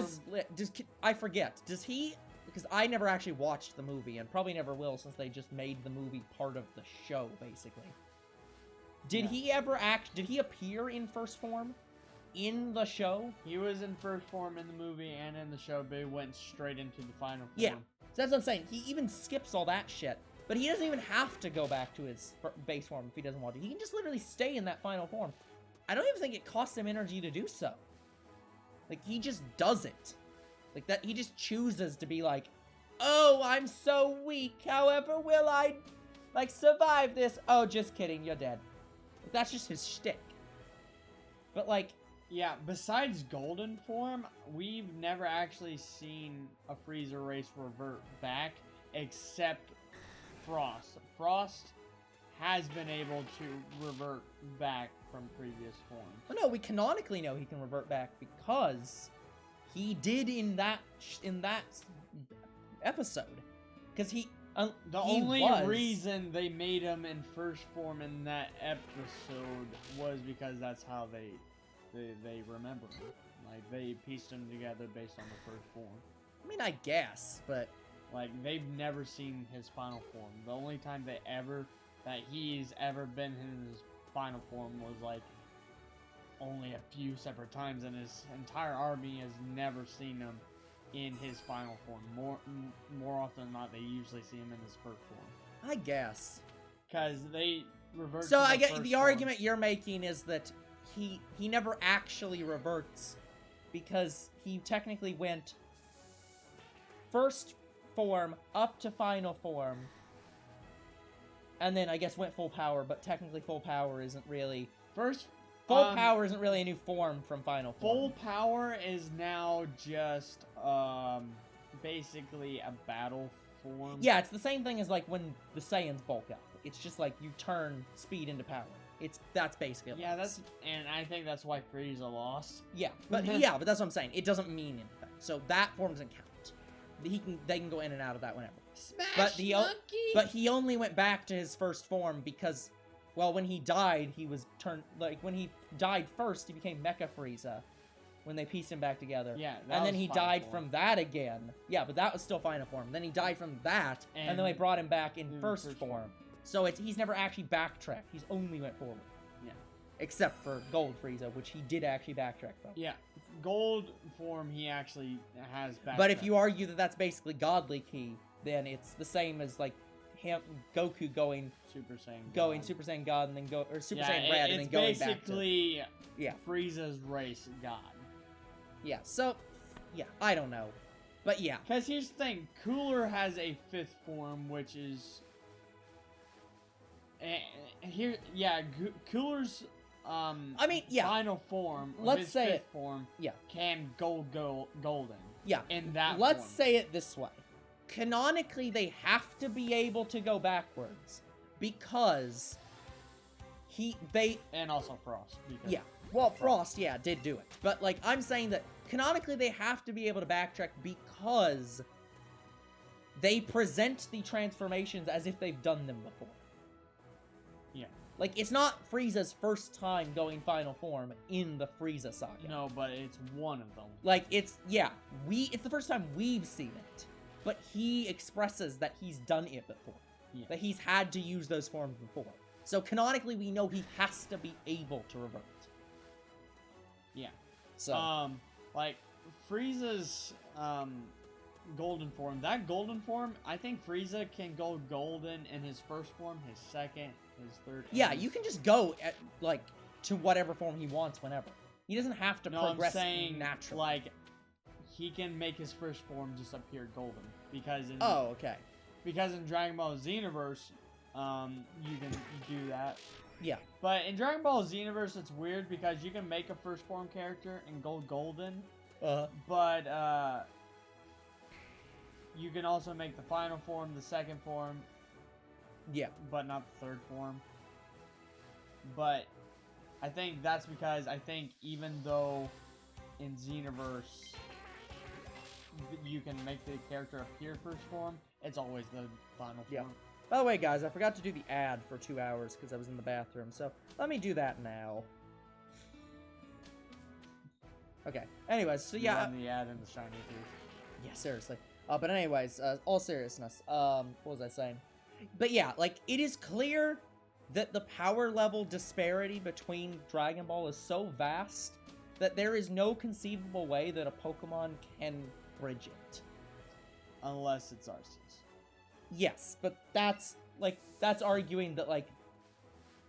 I forget, does he... Because I never actually watched the movie, and probably never will since they just made the movie part of the show, basically. Did he appear in first form in the show? He was in first form in the movie and in the show, but he went straight into the final form. Yeah, so that's what I'm saying. He even skips all that shit. But he doesn't even have to go back to his base form if he doesn't want to. He can just literally stay in that final form. I don't even think it costs him energy to do so. Like, he just does it. Like, that, he just chooses to be like, oh, I'm so weak, however will I, like, survive this? Oh, just kidding, you're dead. Like, that's just his shtick. But, like... Yeah, besides golden form, we've never actually seen a Frieza race revert back, except Frost. Frost has been able to revert back from previous forms. Well, no, we canonically know he can revert back because he did in that episode. Because The He only was. reason they made him in first form in that episode was because that's how they remember him. Like, they pieced him together based on the first form. I mean, I guess, but Like, they've never seen his final form. The only time that he's ever been in his final form was, like, only a few separate times, and his entire army has never seen him in his final form. More often than not, they usually see him in his first form. I guess. Because they revert So to I the get first the form. argument you're making is that he never actually reverts because he technically went first form up to final form, and then I guess went full power. But technically, full power isn't really full power isn't really a new form from final form. Full power is now just basically a battle form. Yeah, it's the same thing as like when the Saiyans bulk up. It's just like you turn speed into power. That's basically Yeah, and I think that's why Frieza lost. Yeah, but but that's what I'm saying. It doesn't mean anything. So that form doesn't count. They can go in and out of that whenever. Smash But he only went back to his first form because, well, when he died, he was turned when he died first, he became Mecha Frieza. When they pieced him back together. Yeah, and then he final died form. from that again. Yeah, but that was still final form. Then he died from that, and then they brought him back in first form. So he's never actually backtracked. He's only went forward. Yeah. Except for Gold Frieza, which he did actually backtrack from. Yeah, gold form he actually has back. But if you argue that that's basically godly key, then it's the same as like Goku going Super Saiyan Super Saiyan God and then Super yeah, Saiyan Red and then going back to basically yeah Frieza's race god. Yeah. So yeah, I don't know, but yeah. Because here's the thing, Cooler has a fifth form, which is Cooler's I mean, yeah. final form. Let's his say fifth it. form. Yeah. Can golden. Yeah. In that. Let's form. say it this way. Canonically, they have to be able to go backwards because and also Frost. Because yeah. Well, Frost, yeah, did do it. But like I'm saying that canonically they have to be able to backtrack because they present the transformations as if they've done them before. Yeah. Like it's not Frieza's first time going final form in the Frieza saga. No, but it's one of them. Like it's the first time we've seen it. But he expresses that he's done it before. Yeah. That he's had to use those forms before. So canonically we know he has to be able to revert. Yeah. So like Frieza's golden form. That golden form, I think Frieza can go golden in his first form, his second, his third. yeah, you can just go like to whatever form he wants whenever. He doesn't have to progress I'm saying, naturally. Like, he can make his first form just appear golden because in Dragon Ball Xenoverse, you can do that. Yeah. But in Dragon Ball Xenoverse, it's weird because you can make a first form character and go golden. But you can also make the final form, the second form. Yeah. But not the third form. But I think that's because even though in Xenoverse you can make the character appear first form, it's always the final form. By the way, guys, I forgot to do the ad for 2 hours because I was in the bathroom, so let me do that now. Okay. Anyways, so yeah. The ad in the shiny tooth. Yeah, seriously. But anyways, all seriousness. What was I saying? But yeah, like it is clear that the power level disparity between Dragon Ball is so vast that there is no conceivable way that a Pokemon can bridge it. Unless it's Arceus. Yes, but that's arguing that like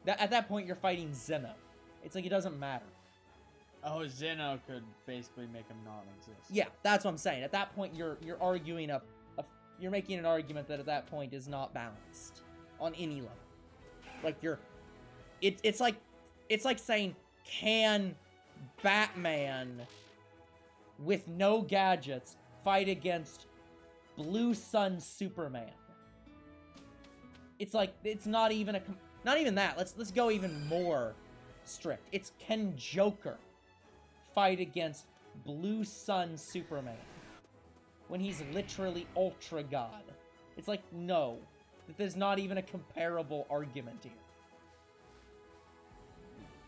at that point you're fighting Zeno. It's like it doesn't matter. Oh, Zeno could basically make him non-exist. Yeah, that's what I'm saying. At that point you're arguing you're making an argument that at that point is not balanced on any level. Like it's like saying, can Batman with no gadgets fight against Blue Sun Superman? It's like it's not even that. Let's go even more strict. It's can Joker fight against Blue Sun Superman when he's literally Ultra God? It's like, no. That there's not even a comparable argument here.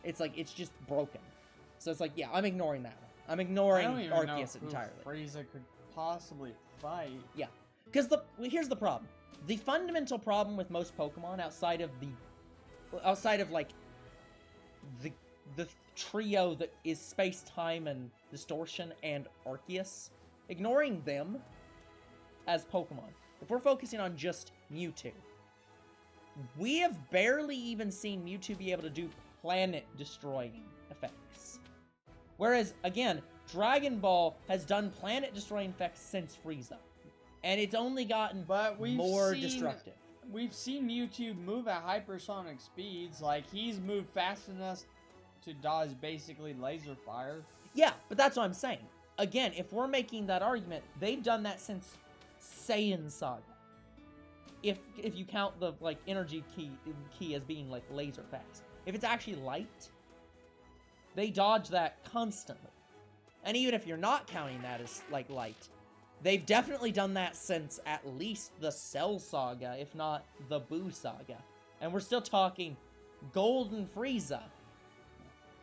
It's like, it's just broken. So it's like, yeah, I'm ignoring that one. I'm ignoring Arceus entirely. Frieza could possibly fight. Yeah. Because here's the problem. The fundamental problem with most Pokemon outside of like the trio that is space, time, and distortion and Arceus, ignoring them as Pokemon. If we're focusing on just Mewtwo, we have barely even seen Mewtwo be able to do planet-destroying effects. Whereas, again, Dragon Ball has done planet-destroying effects since Frieza. And it's only gotten more destructive. We've seen Mewtwo move at hypersonic speeds. Like, he's moved fast enough to dodge basically laser fire. Yeah, but that's what I'm saying. Again, if we're making that argument, they've done that since Saiyan Saga. If you count the, like, energy key as being, like, laser fast. If it's actually light, they dodge that constantly. And even if you're not counting that as, like, light, they've definitely done that since at least the Cell Saga, if not the Boo Saga. And we're still talking Golden Frieza.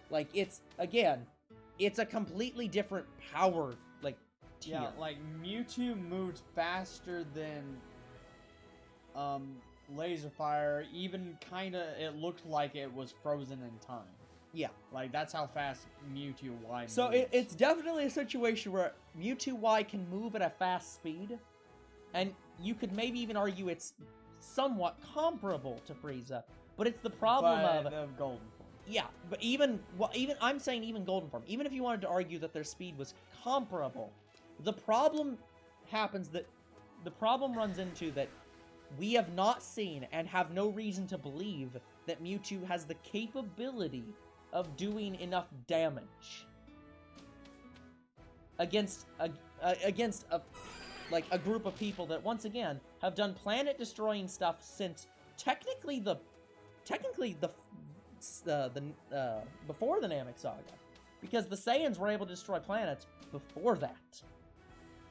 Like, it's, again, it's a completely different power, like, tier. Yeah, like, Mewtwo moved faster than, laser fire. Even kinda, it looked like it was frozen in time. Yeah. Like, that's how fast Mewtwo Y moves. So it's definitely a situation where Mewtwo Y can move at a fast speed, and you could maybe even argue it's somewhat comparable to Frieza, but it's the problem of Golden Form. Yeah, but even I'm saying even Golden Form, even if you wanted to argue that their speed was comparable, the problem runs into that we have not seen and have no reason to believe that Mewtwo has the capability of doing enough damage against a group of people that, once again, have done planet-destroying stuff since technically the before the Namek Saga, because the Saiyans were able to destroy planets before that.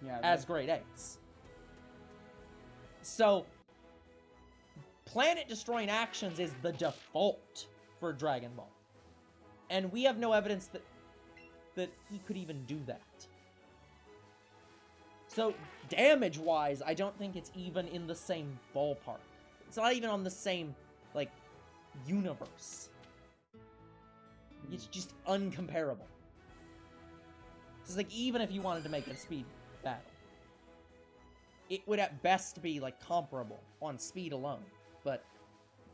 Yeah, as Great Apes. So, planet-destroying actions is the default for Dragon Ball. And we have no evidence that he could even do that. So, damage-wise, I don't think it's even in the same ballpark. It's not even on the same, like, universe. It's just uncomparable. It's like, even if you wanted to make a speed battle, it would at best be, like, comparable on speed alone. But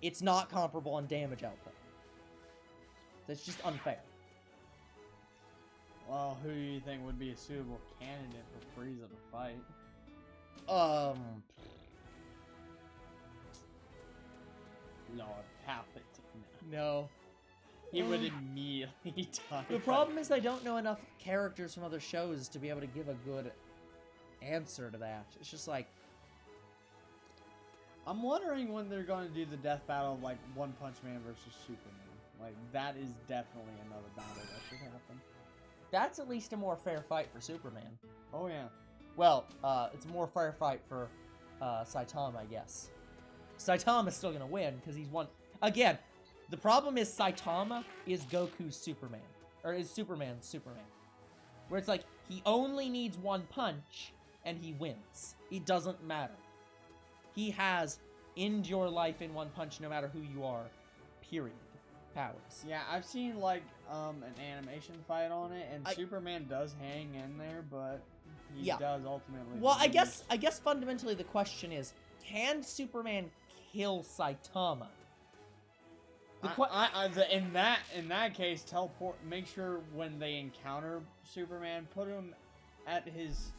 it's not comparable on damage output. That's just unfair. Well, who do you think would be a suitable candidate for Frieza to fight? Lord Palpatine. No. He would immediately die. The problem is I don't know enough characters from other shows to be able to give a good answer to that. It's just like... I'm wondering when they're going to do the death battle of, like, One Punch Man versus Superman. Like, that is definitely another battle that should happen. That's at least a more fair fight for Superman. Oh, yeah. Well, it's a more fair fight for Saitama, I guess. Saitama's still gonna win, because he's won... Again, the problem is Saitama is Goku's Superman. Or is Superman's Superman. Where it's like, he only needs one punch, and he wins. It doesn't matter. He has end your life in one punch no matter who you are. Period. Powers. Yeah, I've seen, like, an animation fight on it, and Superman does hang in there, but he does ultimately Well, lose. I guess fundamentally the question is, can Superman kill Saitama? In that case, teleport. Make sure when they encounter Superman, put him at his,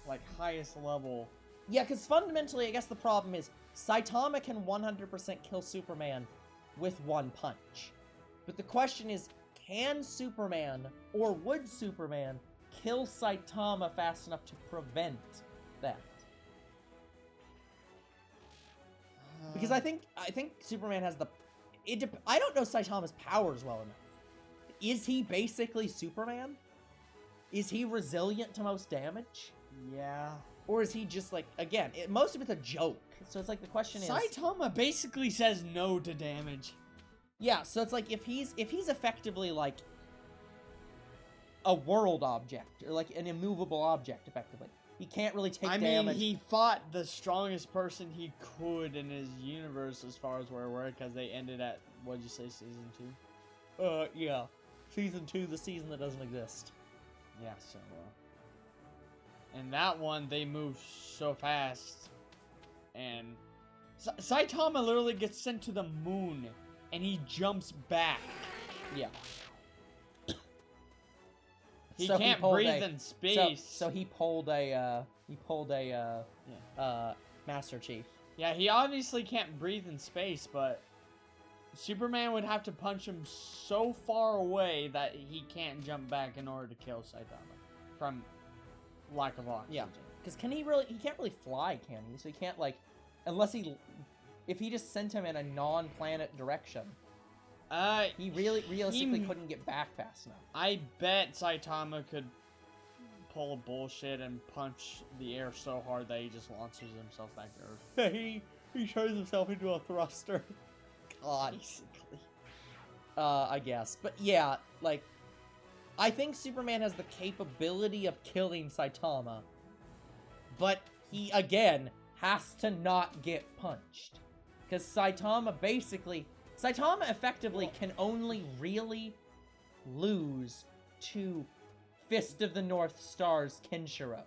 like, highest level. Yeah, because fundamentally, I guess the problem is Saitama can 100% kill Superman with one punch. But the question is, can Superman, or would Superman, kill Saitama fast enough to prevent that? Because I think Superman has the... I don't know Saitama's powers well enough. Is he basically Superman? Is he resilient to most damage? Yeah. Or is he just like, again, most of it's a joke. So it's like the question is... Saitama basically says no to damage. Yeah, so it's like if he's effectively like a world object, or like an immovable object, effectively. He can't really take damage. I mean, he fought the strongest person he could in his universe as far as we're aware, because they ended at, what'd you say, season 2? Yeah. Season 2, the season that doesn't exist. Yeah, so, and that one, they move so fast, and Saitama literally gets sent to the moon, and he jumps back. Yeah. He can't breathe in space. So he pulled a Master Chief. Yeah, he obviously can't breathe in space, but Superman would have to punch him so far away that he can't jump back in order to kill Saitama from lack of oxygen. Yeah, because he can't really fly, can he? So he can't, like, if he just sent him in a non-planet direction, he realistically couldn't get back fast enough. I bet Saitama could pull a bullshit and punch the air so hard that he just launches himself back to Earth. he turns himself into a thruster. God. Basically. I guess. But yeah, like, I think Superman has the capability of killing Saitama, but he, again, has to not get punched. Because Saitama effectively can only really lose to Fist of the North Star's Kenshiro.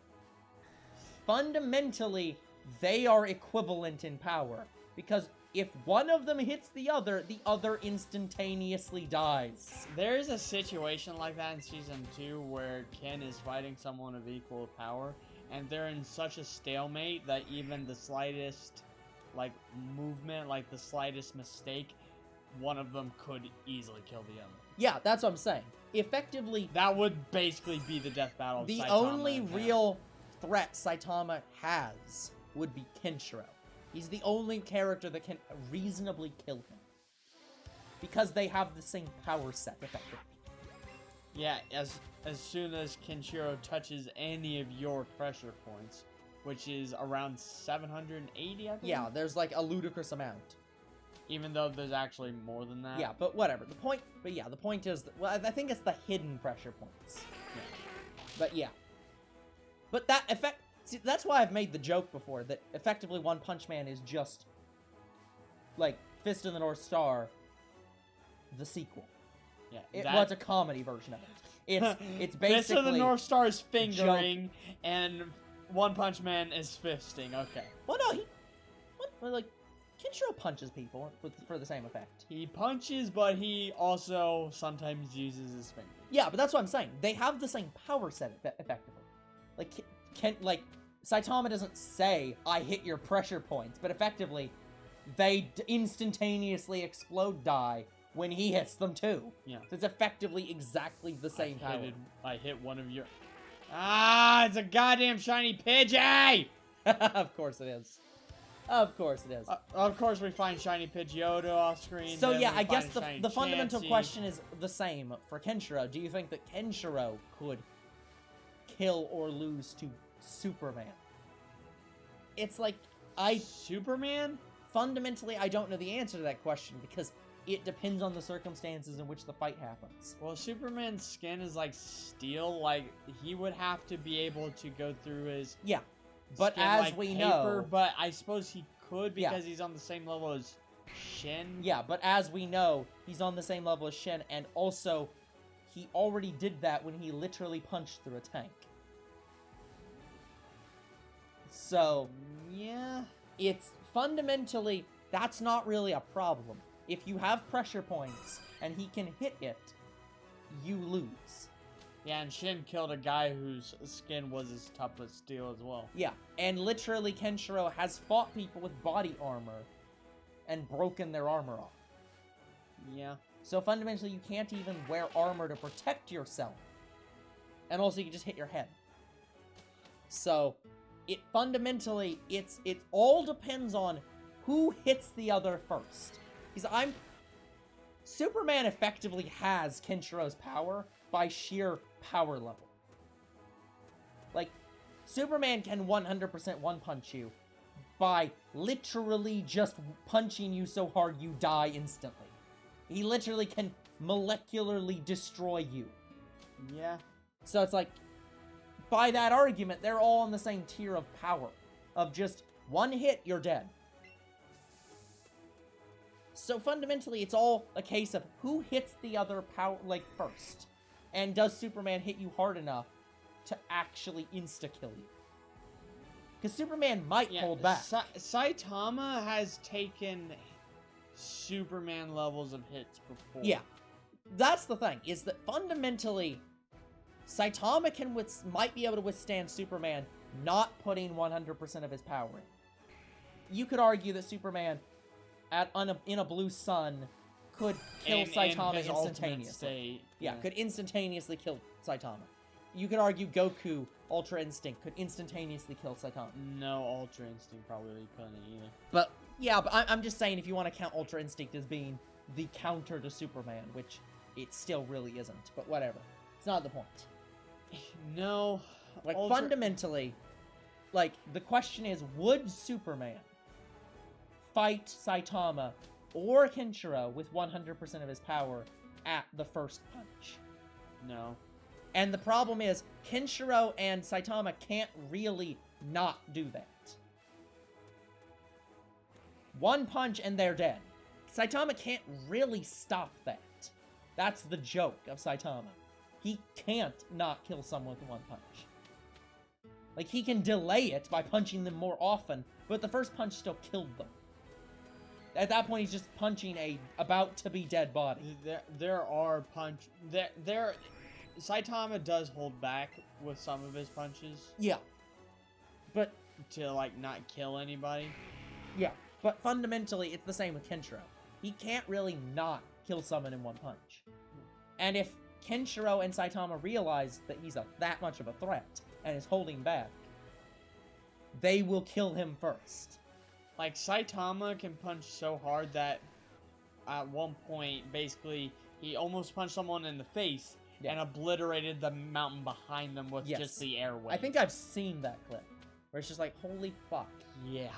Fundamentally, they are equivalent in power, because if one of them hits the other instantaneously dies. There is a situation like that in Season 2 where Ken is fighting someone of equal power, and they're in such a stalemate that even the slightest, like, movement, like the slightest mistake, one of them could easily kill the other. Yeah, that's what I'm saying. Effectively, that would basically be the death battle of the Saitama only real threat Saitama has would be Kenshiro. He's the only character that can reasonably kill him. Because they have the same power set, effectively. Yeah, as soon as Kenshiro touches any of your pressure points, which is around 780, I think? Yeah, there's like a ludicrous amount. Even though there's actually more than that. Yeah, but whatever. The point is that, well, I think it's the hidden pressure points. Yeah. But yeah. But that effect... See, that's why I've made the joke before, that effectively One Punch Man is just, like, Fist of the North Star, the sequel. Yeah, it's a comedy version of it. It's basically... Fist of the North Star is fingering, and One Punch Man is fisting, okay. Well, no, Kenshiro punches people for the same effect. He punches, but he also sometimes uses his finger. Yeah, but that's what I'm saying. They have the same power set, effectively. Like, Saitama doesn't say, I hit your pressure points, but effectively, they instantaneously explode die when he hits them too. Yeah. So it's effectively exactly the same power. I hit one of your... Ah, it's a goddamn shiny Pidgey! Of course it is. Of course it is. Of course we find shiny Pidgeotto off screen. So yeah, I guess the fundamental question is the same for Kenshiro. Do you think that Kenshiro could kill or lose to Superman? It's like, Superman? Fundamentally, I don't know the answer to that question, because it depends on the circumstances in which the fight happens. Well, Superman's skin is like steel, like, he would have to be able to go through his... Yeah, but skin as like we paper, know... But I suppose he could, because he's on the same level as Shin. Yeah, but as we know, he's on the same level as Shin, and also, he already did that when he literally punched through a tank. So, yeah, it's fundamentally, that's not really a problem. If you have pressure points and he can hit it, you lose. Yeah, and Shin killed a guy whose skin was as tough as steel as well. Yeah, and literally Kenshiro has fought people with body armor and broken their armor off. Yeah. So fundamentally, you can't even wear armor to protect yourself. And also, you can just hit your head. So, it fundamentally, it all depends on who hits the other first. Because Superman effectively has Kenshiro's power by sheer power level. Like, Superman can 100% one-punch you by literally just punching you so hard you die instantly. He literally can molecularly destroy you. Yeah. So it's like, by that argument, they're all on the same tier of power. Of just one hit, you're dead. So fundamentally, it's all a case of who hits the other first. And does Superman hit you hard enough to actually insta-kill you? Because Superman might hold back. Saitama has taken Superman levels of hits before. Yeah. That's the thing, is that fundamentally, Saitama might be able to withstand Superman not putting 100% of his power in. You could argue that Superman, in a blue sun, could kill Saitama instantaneously. Yeah, could instantaneously kill Saitama. You could argue Goku, Ultra Instinct, could instantaneously kill Saitama. No, Ultra Instinct probably couldn't either. But I'm just saying, if you want to count Ultra Instinct as being the counter to Superman, which it still really isn't, but whatever. It's not the point. No. Like, fundamentally, like, the question is, would Superman fight Saitama or Kenshiro with 100% of his power at the first punch? No. And the problem is, Kenshiro and Saitama can't really not do that. One punch and they're dead. Saitama can't really stop that. That's the joke of Saitama. He can't not kill someone with one punch. Like, he can delay it by punching them more often, but the first punch still killed them. At that point, he's just punching a about-to-be-dead body. Saitama does hold back with some of his punches. Yeah. But... to, like, not kill anybody. Yeah. But fundamentally, it's the same with Kenshiro. He can't really not kill someone in one punch. And if Kenshiro and Saitama realize that he's that much of a threat and is holding back, they will kill him first. Like, Saitama can punch so hard that at one point, basically, he almost punched someone in the face and obliterated the mountain behind them with just the airway. I think I've seen that clip, where it's just like, holy fuck. Yeah.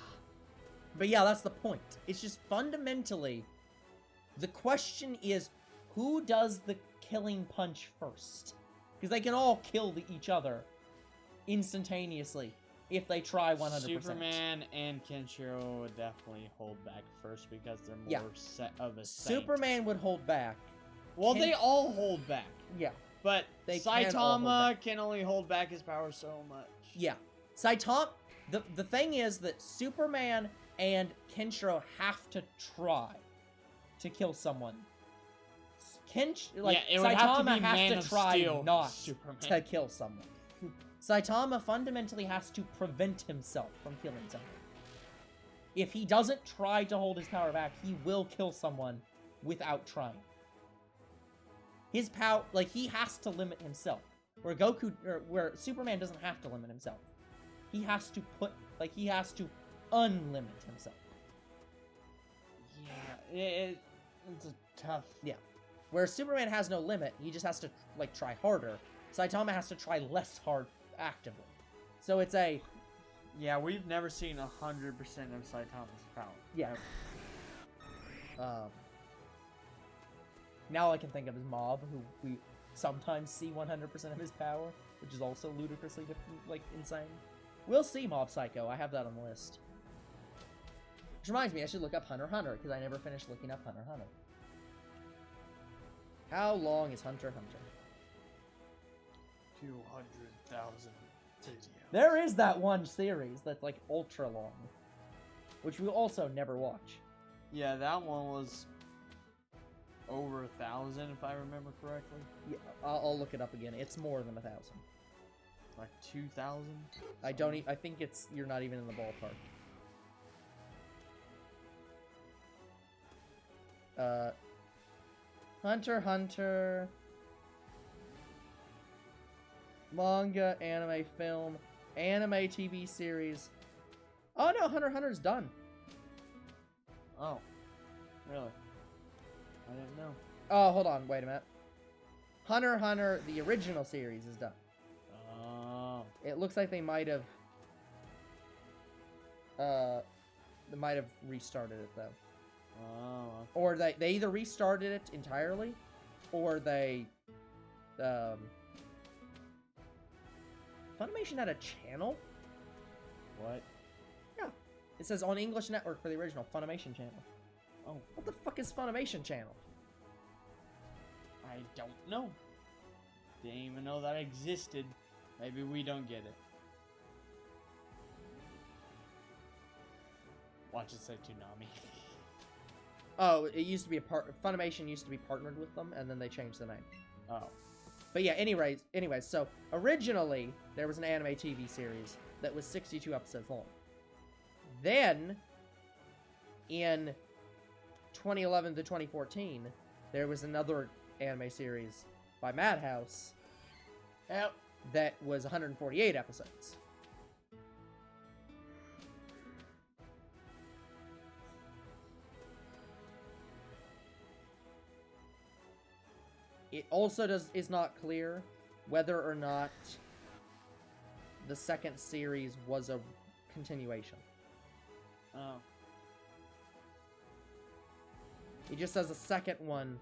But yeah, that's the point. It's just fundamentally, the question is, who does the killing punch first? Because they can all kill each other instantaneously if they try 100%. Superman and Kenshiro would definitely hold back first because they're more set of a saint. Superman would hold back. Well, they all hold back. Yeah. But Saitama can only hold back his power so much. Yeah. Saitama... The thing is that Superman and Kenshiro have to try to kill someone. Saitama has to try not to kill someone. Saitama fundamentally has to prevent himself from killing someone. If he doesn't try to hold his power back, he will kill someone without trying. His power, like, he has to limit himself. Where Superman doesn't have to limit himself. He has to he has to unlimit himself. Yeah, it's a tough... Yeah. Where Superman has no limit, he just has to, like, try harder. Saitama has to try less hard actively. So it's a... Yeah, we've never seen 100% of Saitama's power. Yeah. Now I can think of his Mob, who we sometimes see 100% of his power, which is also ludicrously, like, insane. We'll see Mob Psycho. I have that on the list. Which reminds me, I should look up Hunter x Hunter, because I never finished looking up Hunter x Hunter. How long is Hunter x Hunter? 200,000 videos. There is that one series that's, like, ultra long, which we'll also never watch. Yeah, that one was over 1,000, if I remember correctly. Yeah, I'll look it up again. It's more than 1,000. Like 2,000? I think it's... You're not even in the ballpark. Hunter x Hunter... Manga, anime, film, anime TV series. Oh no, Hunter x Hunter's done. Oh. Really? I didn't know. Oh, hold on, wait a minute. Hunter x Hunter, the original series, is done. Oh. It looks like they might have restarted it though. Oh. Or they either restarted it entirely, or they Funimation had a channel? What? Yeah. It says on English Network for the original Funimation channel. Oh. What the fuck is Funimation channel? I don't know. Didn't even know that existed. Maybe we don't get it. Watch it say Toonami. Oh, it used to be Funimation used to be partnered with them, and then they changed the name. Oh. But yeah, anyways, so originally there was an anime TV series that was 62 episodes long. Then, in 2011 to 2014, there was another anime series by Madhouse that was 148 episodes. It also is not clear whether or not the second series was a continuation. Oh. It just says the second one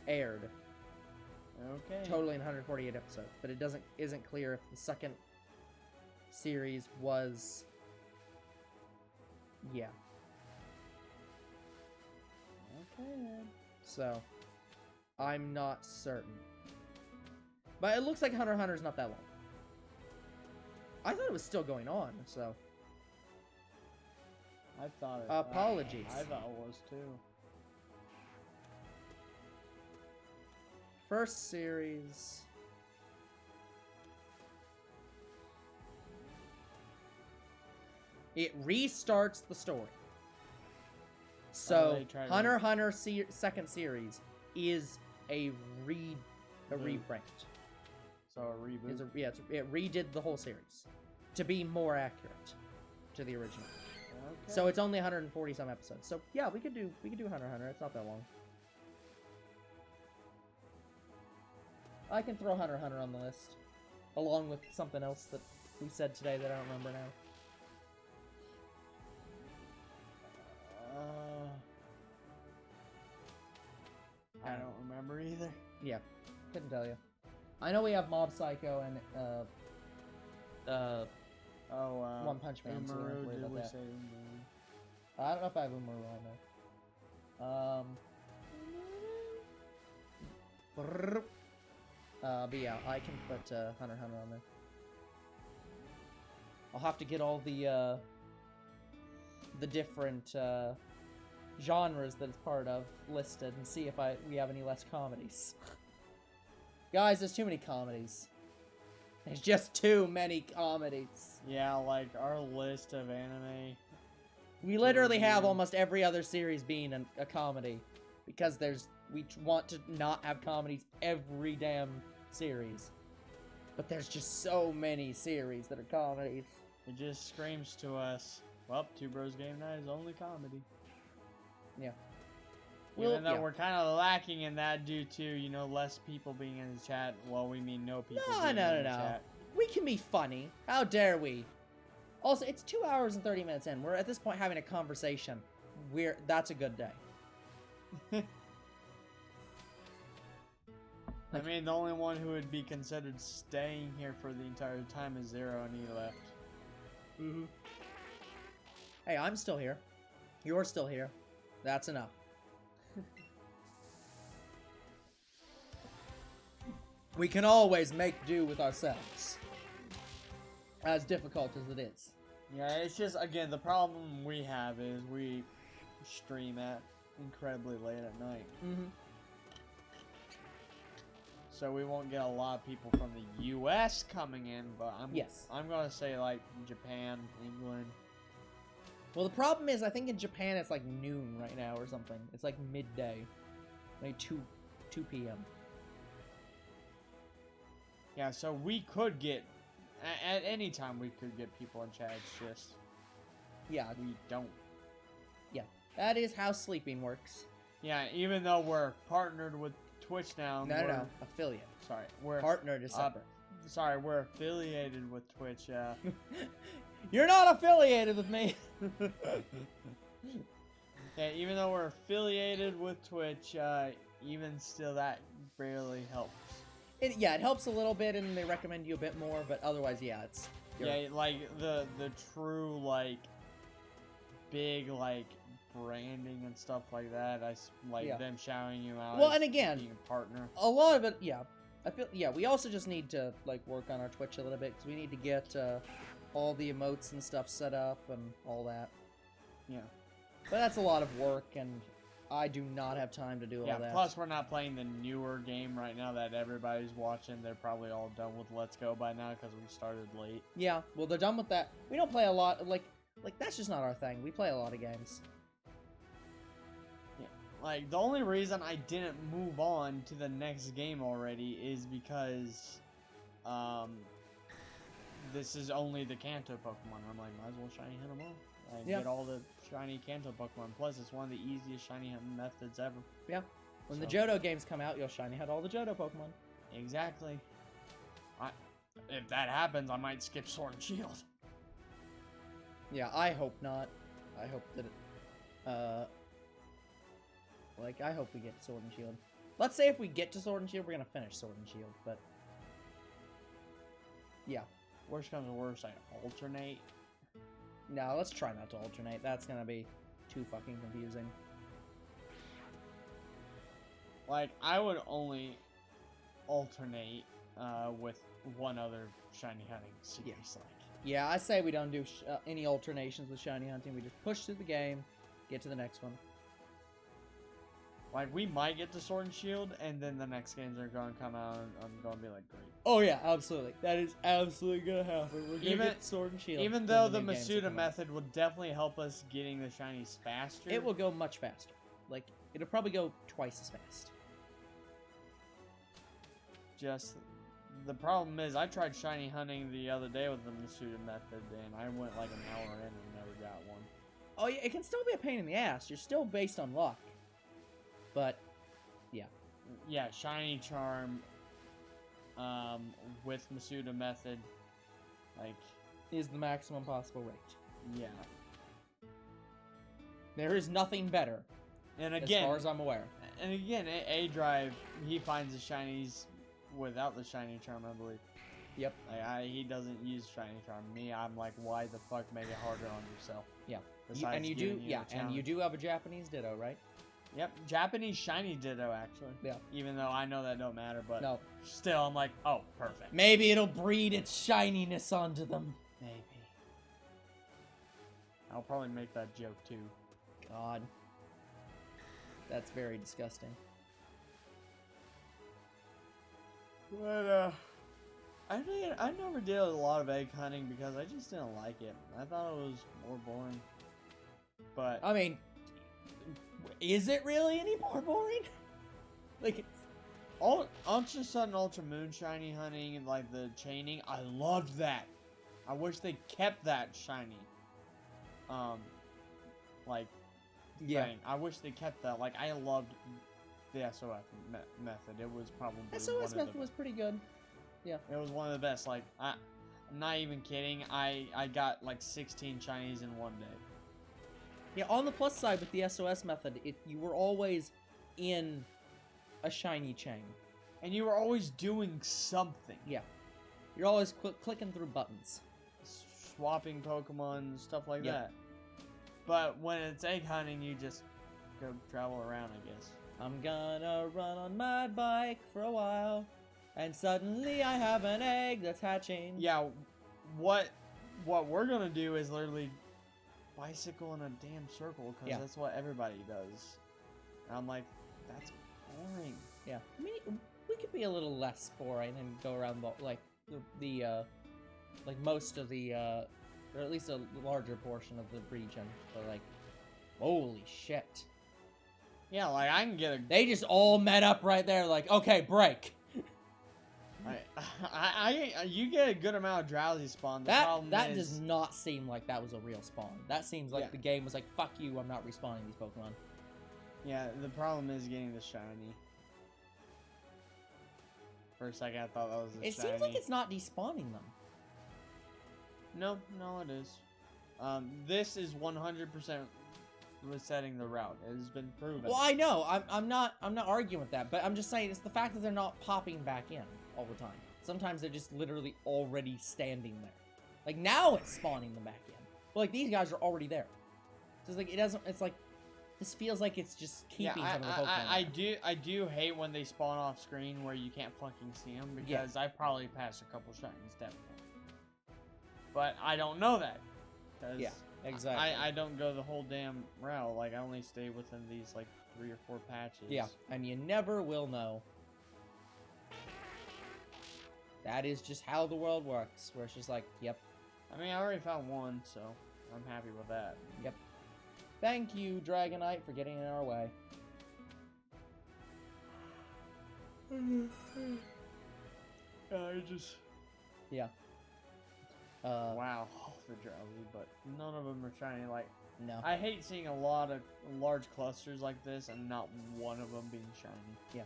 aired. Okay. Totally in 148 episodes, but it isn't clear if the second series was. Yeah. Okay then. So, I'm not certain. But it looks like Hunter x Hunter's not that long. I thought it was still going on, so. I thought it. Apologies. I thought it was too. First series. It restarts the story. So, Hunter x Hunter second series is a reprint. So a reboot. It redid the whole series to be more accurate to the original. Okay. So it's only 140 some episodes. So yeah, we could do Hunter x Hunter. It's not that long. I can throw Hunter x Hunter on the list, along with something else that we said today that I don't remember now. I don't remember either. Yeah, couldn't tell you. I know we have Mob Psycho and One Punch Man. So Umaru, don't worry did about we that. say Umaru? I don't know if I have Umaru on there. But yeah, I can put Hunter x Hunter on there. I'll have to get all the different genres that it's part of listed and see if we have any less comedies. Guys, there's too many comedies. There's just too many comedies. Yeah, like our list of anime. We literally have almost every other series being a comedy, because we want to not have comedies every damn series. But there's just so many series that are comedies. It just screams to us, well, Two Bros Game Night is only comedy. Yeah. Even though we're kind of lacking in that due to, less people being in the chat. Well, we mean no people being in the chat. We can be funny. How dare we? Also, it's 2 hours and 30 minutes in. We're at this point having a conversation. That's a good day. I mean, the only one who would be considered staying here for the entire time is Zero, and he left. Mm-hmm. Hey, I'm still here. You're still here. That's enough. We can always make do with ourselves. As difficult as it is. Yeah, it's just, again, the problem we have is we stream at incredibly late at night. Mm-hmm. So we won't get a lot of people from the U.S. coming in, but I'm gonna say like Japan, England. Well, the problem is, I think in Japan it's like noon right now or something. It's like midday, like 2 p.m. Yeah, so we could get at any time we could get people in chat. It's just we don't. Yeah, that is how sleeping works. Yeah, even though we're partnered with Twitch now. No. Affiliate. Sorry, we're Partnered is separate. Sorry, we're affiliated with Twitch. You're not affiliated with me. Yeah, even though we're affiliated with Twitch, even still, that barely helps. It helps a little bit, and they recommend you a bit more, but otherwise, yeah, it's... Yeah, like, the true, like, big, like, branding and stuff like that, them shouting you out well, as and again, being a partner. A lot of it, I feel, we also just need to, like, work on our Twitch a little bit, because we need to get, all the emotes and stuff set up, and all that. Yeah. But that's a lot of work, and I do not have time to do all that. Yeah, plus we're not playing the newer game right now that everybody's watching. They're probably all done with Let's Go by now because we started late. Yeah, well, they're done with that. We don't play a lot, like that's just not our thing. We play a lot of games. Yeah, like, the only reason I didn't move on to the next game already is because, this is only the Kanto Pokemon. I'm like, might as well shiny hunt them all. Get all the shiny Kanto Pokemon. Plus, it's one of the easiest shiny hunting methods ever. Yeah. When the Johto games come out, you'll shiny hunt all the Johto Pokemon. Exactly. If that happens, I might skip Sword and Shield. Yeah, I hope not. I hope that I hope we get Sword and Shield. Let's say if we get to Sword and Shield, we're gonna finish Sword and Shield, but... Yeah. Worst comes to worst, I alternate. No, let's try not to alternate. That's gonna be too fucking confusing. Like, I would only alternate with one other shiny hunting series. Yeah, I say we don't do any alternations with shiny hunting. We just push through the game, get to the next one. Like, we might get to Sword and Shield, and then the next games are going to come out, and I'm going to be like, great. Oh yeah, absolutely. That is absolutely going to happen. We're going to get Sword and Shield. Even though the Masuda method will definitely help us getting the shinies faster. It will go much faster. Like, it'll probably go twice as fast. Just, the problem is, I tried shiny hunting the other day with the Masuda method, and I went like an hour in and never got one. Oh yeah, it can still be a pain in the ass. You're still based on luck. But, yeah. Yeah, Shiny Charm, with Masuda method, like... is the maximum possible rate. Yeah. There is nothing better, and again, as far as I'm aware. And again, A-Drive, he finds the shinies without the Shiny Charm, I believe. Yep. Like, he doesn't use Shiny Charm. Me, I'm like, why the fuck make it harder on yourself? Yeah. And you do have a Japanese Ditto, right? Yep, Japanese shiny Ditto, actually. Yeah. Even though I know that don't matter, but no. Still, I'm like, oh, perfect. Maybe it'll breed its shininess onto them. Maybe. I'll probably make that joke, too. God. That's very disgusting. But, I never did a lot of egg hunting because I just didn't like it. I thought it was more boring. But... I mean... is it really any more boring? Like, it's... Ultra Sun, Ultra Moon shiny hunting and, like, the chaining, I loved that. I wish they kept that shiny. Like, thing. I wish they kept that. Like, I loved the SOS method. It was probably SOS method was pretty good. Yeah. It was one of the best. Like, I'm not even kidding. I got, like, 16 shinies in one day. Yeah, on the plus side with the SOS method, you were always in a shiny chain. And you were always doing something. Yeah. You're always clicking through buttons. Swapping Pokemon, stuff like that. But when it's egg hunting, you just go travel around, I guess. I'm gonna run on my bike for a while, and suddenly I have an egg that's hatching. Yeah, what we're gonna do is literally... bicycle in a damn circle because that's what everybody does. And I'm like, that's boring. Yeah, I mean, we could be a little less boring and go around like like most of the or at least a larger portion of the region. But like, holy shit. Yeah, like I can get a. They just all met up right there. Like, okay, break. You get a good amount of Drowzee spawn. That does not seem like that was a real spawn. That seems like the game was like, fuck you, I'm not respawning these Pokemon. Yeah, the problem is getting the shiny. For a second, I thought that was a It shiny. seems like it's not despawning them. No, it is. This is 100% resetting the route. It has been proven. Well, I know. I'm not arguing with that, but I'm just saying it's the fact that they're not popping back in all the time. Sometimes they're just literally already standing there. Like now it's spawning them back in. But like these guys are already there. So it's like it doesn't. It's like this feels like it's just keeping some of the Pokemon. I do hate when they spawn off screen where you can't fucking see them because I probably passed a couple shinies definitely. But I don't know that. Yeah, exactly. I don't go the whole damn route. Like, I only stay within these, like, 3 or 4 patches. Yeah, and you never will know. That is just how the world works, where it's just like, yep. I mean, I already found one, so I'm happy with that. Yep. Thank you, Dragonite, for getting in our way. Yeah. Wow, the Drowzee, but none of them are shiny. Like, no. I hate seeing a lot of large clusters like this and not one of them being shiny. Yeah.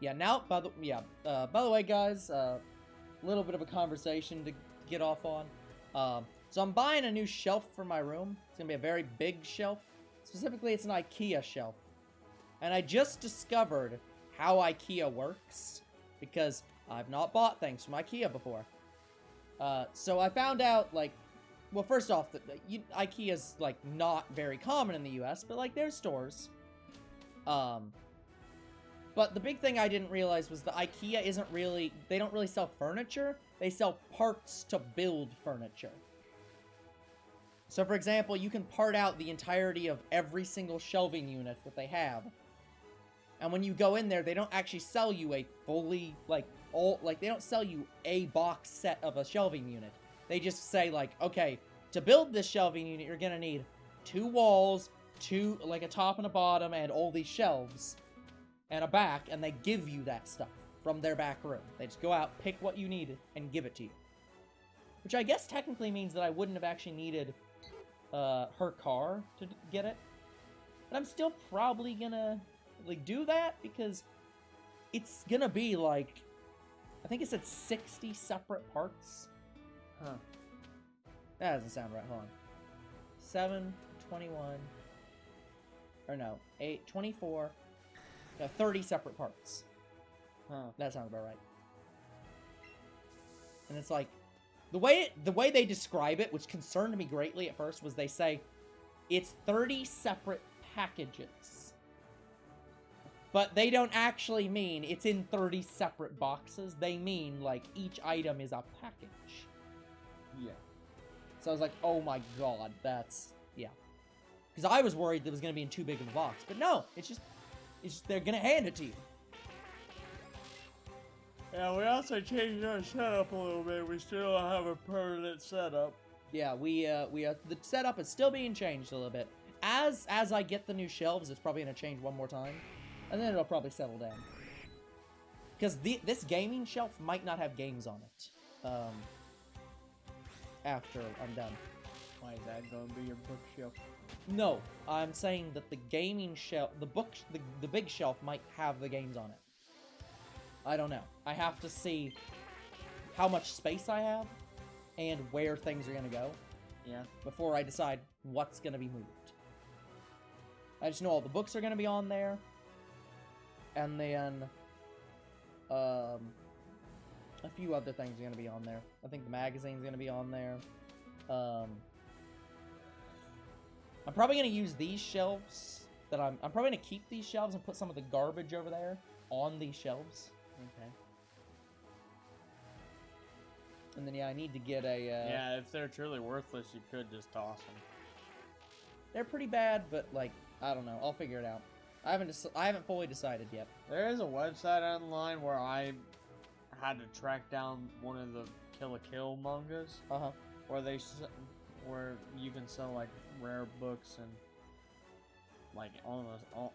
Yeah. Now, by the way, guys, little bit of a conversation to get off on. So I'm buying a new shelf for my room. It's gonna be a very big shelf. Specifically, it's an IKEA shelf, and I just discovered how IKEA works because I've not bought things from IKEA before. So I found out, like, well, first off, that IKEA's, like, not very common in the US, but, like, there's stores. But the big thing I didn't realize was that IKEA isn't really, they don't really sell furniture, they sell parts to build furniture. So, for example, you can part out the entirety of every single shelving unit that they have. And when you go in there, they don't actually sell you a fully, like, they don't sell you a box set of a shelving unit. They just say, like, okay, to build this shelving unit, you're gonna need 2 walls, like a top and a bottom, and all these shelves, and a back, and they give you that stuff from their back room. They just go out, pick what you need, and give it to you. Which I guess technically means that I wouldn't have actually needed her car to get it. But I'm still probably gonna, like, do that, because it's gonna be, like, I think it said 60 separate parts. Huh. That doesn't sound right. Hold on. 7, 21, or no, 8, 24, 30 separate parts. Huh. That sounds about right. And it's like, the way they describe it, which concerned me greatly at first, was they say it's 30 separate packages. But they don't actually mean it's in 30 separate boxes. They mean, like, each item is a package. Yeah. So I was like, oh my god, that's, yeah. Because I was worried that it was going to be in too big of a box. But no, it's just they're going to hand it to you. Yeah, we also changed our setup a little bit. We still don't have a permanent setup. Yeah, the setup is still being changed a little bit. As I get the new shelves, it's probably going to change one more time. And then it'll probably settle down. Because this gaming shelf might not have games on it. After I'm done. Why is that going to be your bookshelf? No, I'm saying that the gaming shelf, the big shelf might have the games on it. I don't know. I have to see how much space I have and where things are going to go. Yeah. Before I decide what's going to be moved. I just know all the books are going to be on there. And then, a few other things are going to be on there. I think the magazine's going to be on there. I'm probably going to use these shelves. I'm probably going to keep these shelves and put some of the garbage over there on these shelves. Okay. And then, yeah, I need to get a... yeah, if they're truly worthless, you could just toss them. They're pretty bad, but, like, I don't know. I'll figure it out. I haven't fully decided yet. There is a website online where I had to track down one of the Kill la Kill mangas. Uh-huh. Where you can sell, like, rare books and, like,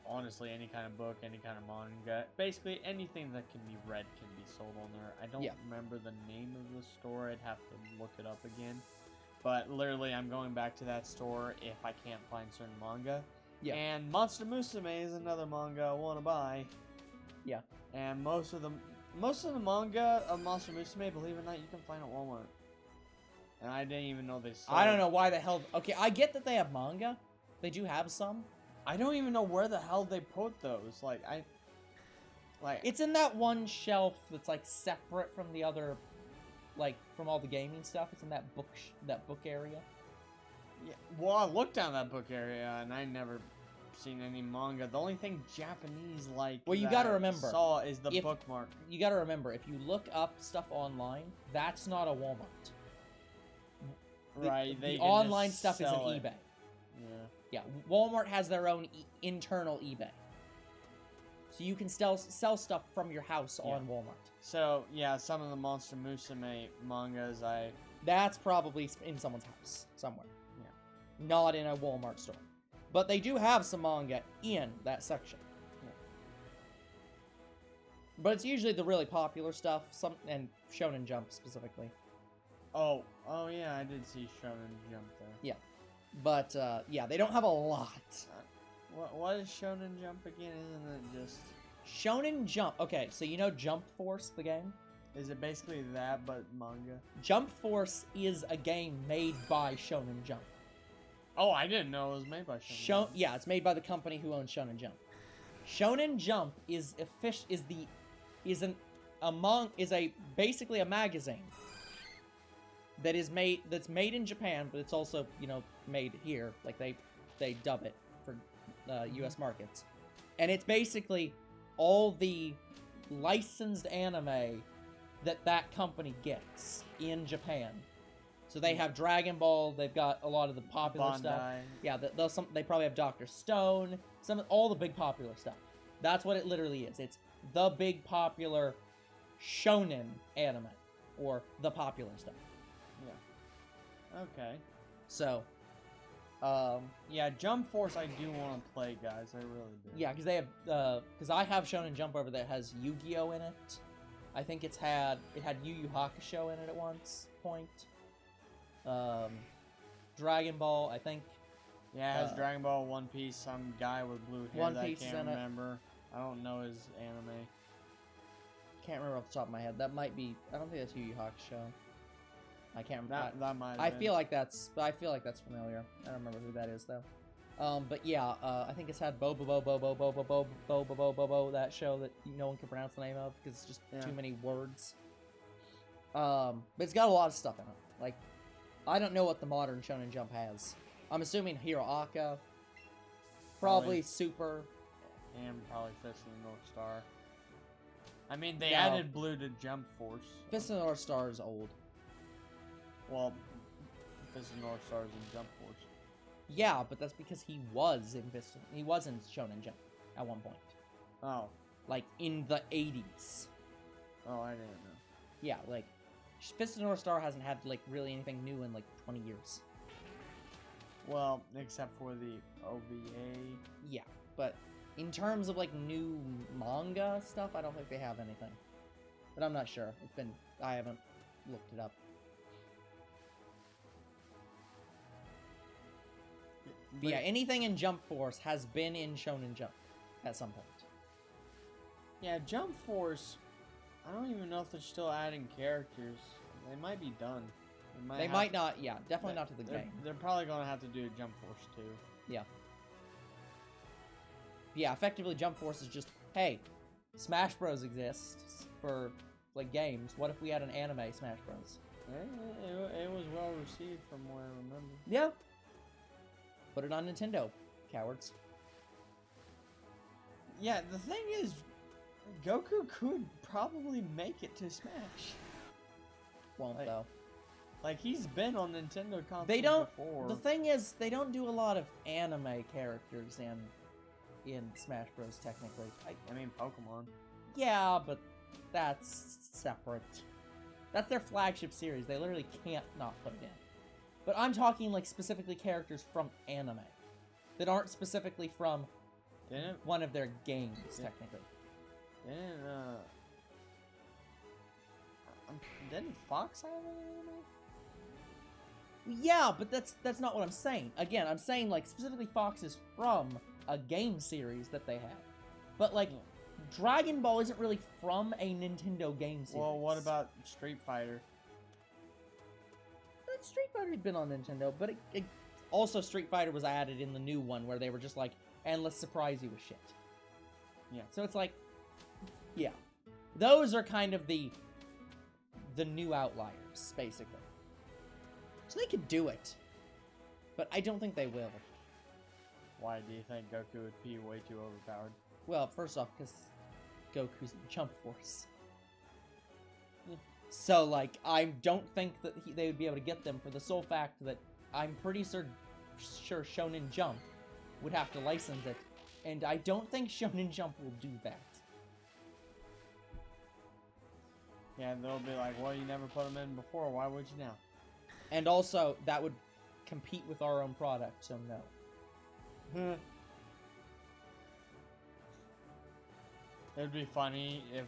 honestly any kind of book, any kind of manga. Basically anything that can be read can be sold on there. I don't remember the name of the store. I'd have to look it up again. But literally I'm going back to that store if I can't find certain manga. Yeah. And Monster Musume is another manga I want to buy. Yeah. And most of them, most of the manga of Monster Musume, believe it or not, you can find at Walmart. And I didn't even know they sold. I don't know why the hell. Okay, I get that they have manga. They do have some. I don't even know where the hell they put those. Like It's in that one shelf that's like separate from the other, like from all the gaming stuff. It's in that book area. Yeah, well, I looked down that book area and I never seen any manga. The only thing Japanese like Well, you that gotta remember, I saw is the bookmark. You gotta remember, if you look up stuff online, that's not a Walmart. Right, the online stuff is an it. eBay. Yeah. Yeah, Walmart has their own internal eBay. So you can sell stuff from your house on Walmart. So, yeah, some of the Monster Musume mangas That's probably in someone's house somewhere. Yeah. Not in a Walmart store. But they do have some manga in that section. Yeah. But it's usually the really popular stuff, and Shonen Jump specifically. Oh yeah, I did see Shonen Jump there. Yeah. But, yeah, they don't have a lot. What is Shonen Jump again? Isn't it just... Shonen Jump. Okay, so you know Jump Force, the game? Is it basically that, but manga? Jump Force is a game made by Shonen Jump. Oh, I didn't know it was made by Shonen Jump. Yeah, it's made by the company who owns Shonen Jump. Shonen Jump is basically a magazine that's made in Japan, but it's also, you know, made here. Like they dub it for US markets. And it's basically all the licensed anime that company gets in Japan. So they have Dragon Ball, they've got a lot of the popular Bandai. stuff. Yeah, they probably have Dr. Stone, all the big popular stuff. That's what it literally is. It's the big popular shonen anime, or the popular stuff. Yeah. Okay. So, yeah, Jump Force I do want to play, guys. I really do. yeah, because they have, because I have Shonen Jump over that has Yu-Gi-Oh in it. I think it had Yu Yu Hakusho in it at one point. Dragon Ball, I think. Yeah, it has Dragon Ball, One Piece, some guy with blue hair One that Piece I is can't in it. remember. I don't know his anime. Can't remember off the top of my head. That might be. I don't think that's Yu Yu Hakusho. I can't remember. That might. I feel like that's familiar. I don't remember who that is though. But yeah, I think it's had Bo, that show that no one can pronounce the name of because it's just too many words. But it's got a lot of stuff in it. Like, I don't know what the modern Shonen Jump has. I'm assuming Hero Aka, probably Super, and probably Fist of the North Star. I mean, they added Blue to Jump Force. Fist of the North Star is old. Well, Fist of the North Star is in Jump Force. Yeah, but that's because he was in Shonen Jump at one point. Oh. Like, in the 80s. Oh, I didn't know. Yeah, like, Fist of the North Star hasn't had, like, really anything new in, like, 20 years. Well, except for the OVA. Yeah, but in terms of, like, new manga stuff, I don't think they have anything. But I'm not sure. I haven't looked it up. But yeah, anything in Jump Force has been in Shonen Jump at some point. Yeah, Jump Force, I don't even know if they're still adding characters. They might be done. They might not, yeah, definitely not to the game. They're probably going to have to do Jump Force too. Yeah. Yeah, effectively Jump Force is just, hey, Smash Bros exists for, like, games. What if we had an anime Smash Bros? It was well received from what I remember. Yeah. Put it on Nintendo, cowards. Yeah, the thing is, Goku could probably make it to Smash. Won't, though. Like, he's been on Nintendo consoles before. The thing is, they don't do a lot of anime characters in Smash Bros, technically. I mean, Pokemon. Yeah, but that's separate. That's their flagship series. They literally can't not put it in. But I'm talking, like, specifically characters from anime that aren't specifically from one of their games, technically. Didn't Fox have an anime? Yeah, but that's not what I'm saying. Again, I'm saying, like, specifically Fox is from a game series that they have. But, like, Dragon Ball isn't really from a Nintendo game series. Well, what about Street Fighter? Street Fighter's been on Nintendo, but also Street Fighter was added in the new one where they were just like, and let's surprise you with shit. Yeah. So it's like, yeah. Those are kind of the new outliers, basically. So they could do it. But I don't think they will. Why do you think Goku would be way too overpowered? Well, first off, because Goku's Jump Force. So, like, I don't think that they would be able to get them for the sole fact that I'm pretty sure Shonen Jump would have to license it, and I don't think Shonen Jump will do that. Yeah, and they'll be like, well, you never put them in before, why would you now? And also, that would compete with our own product, so no. It'd be funny if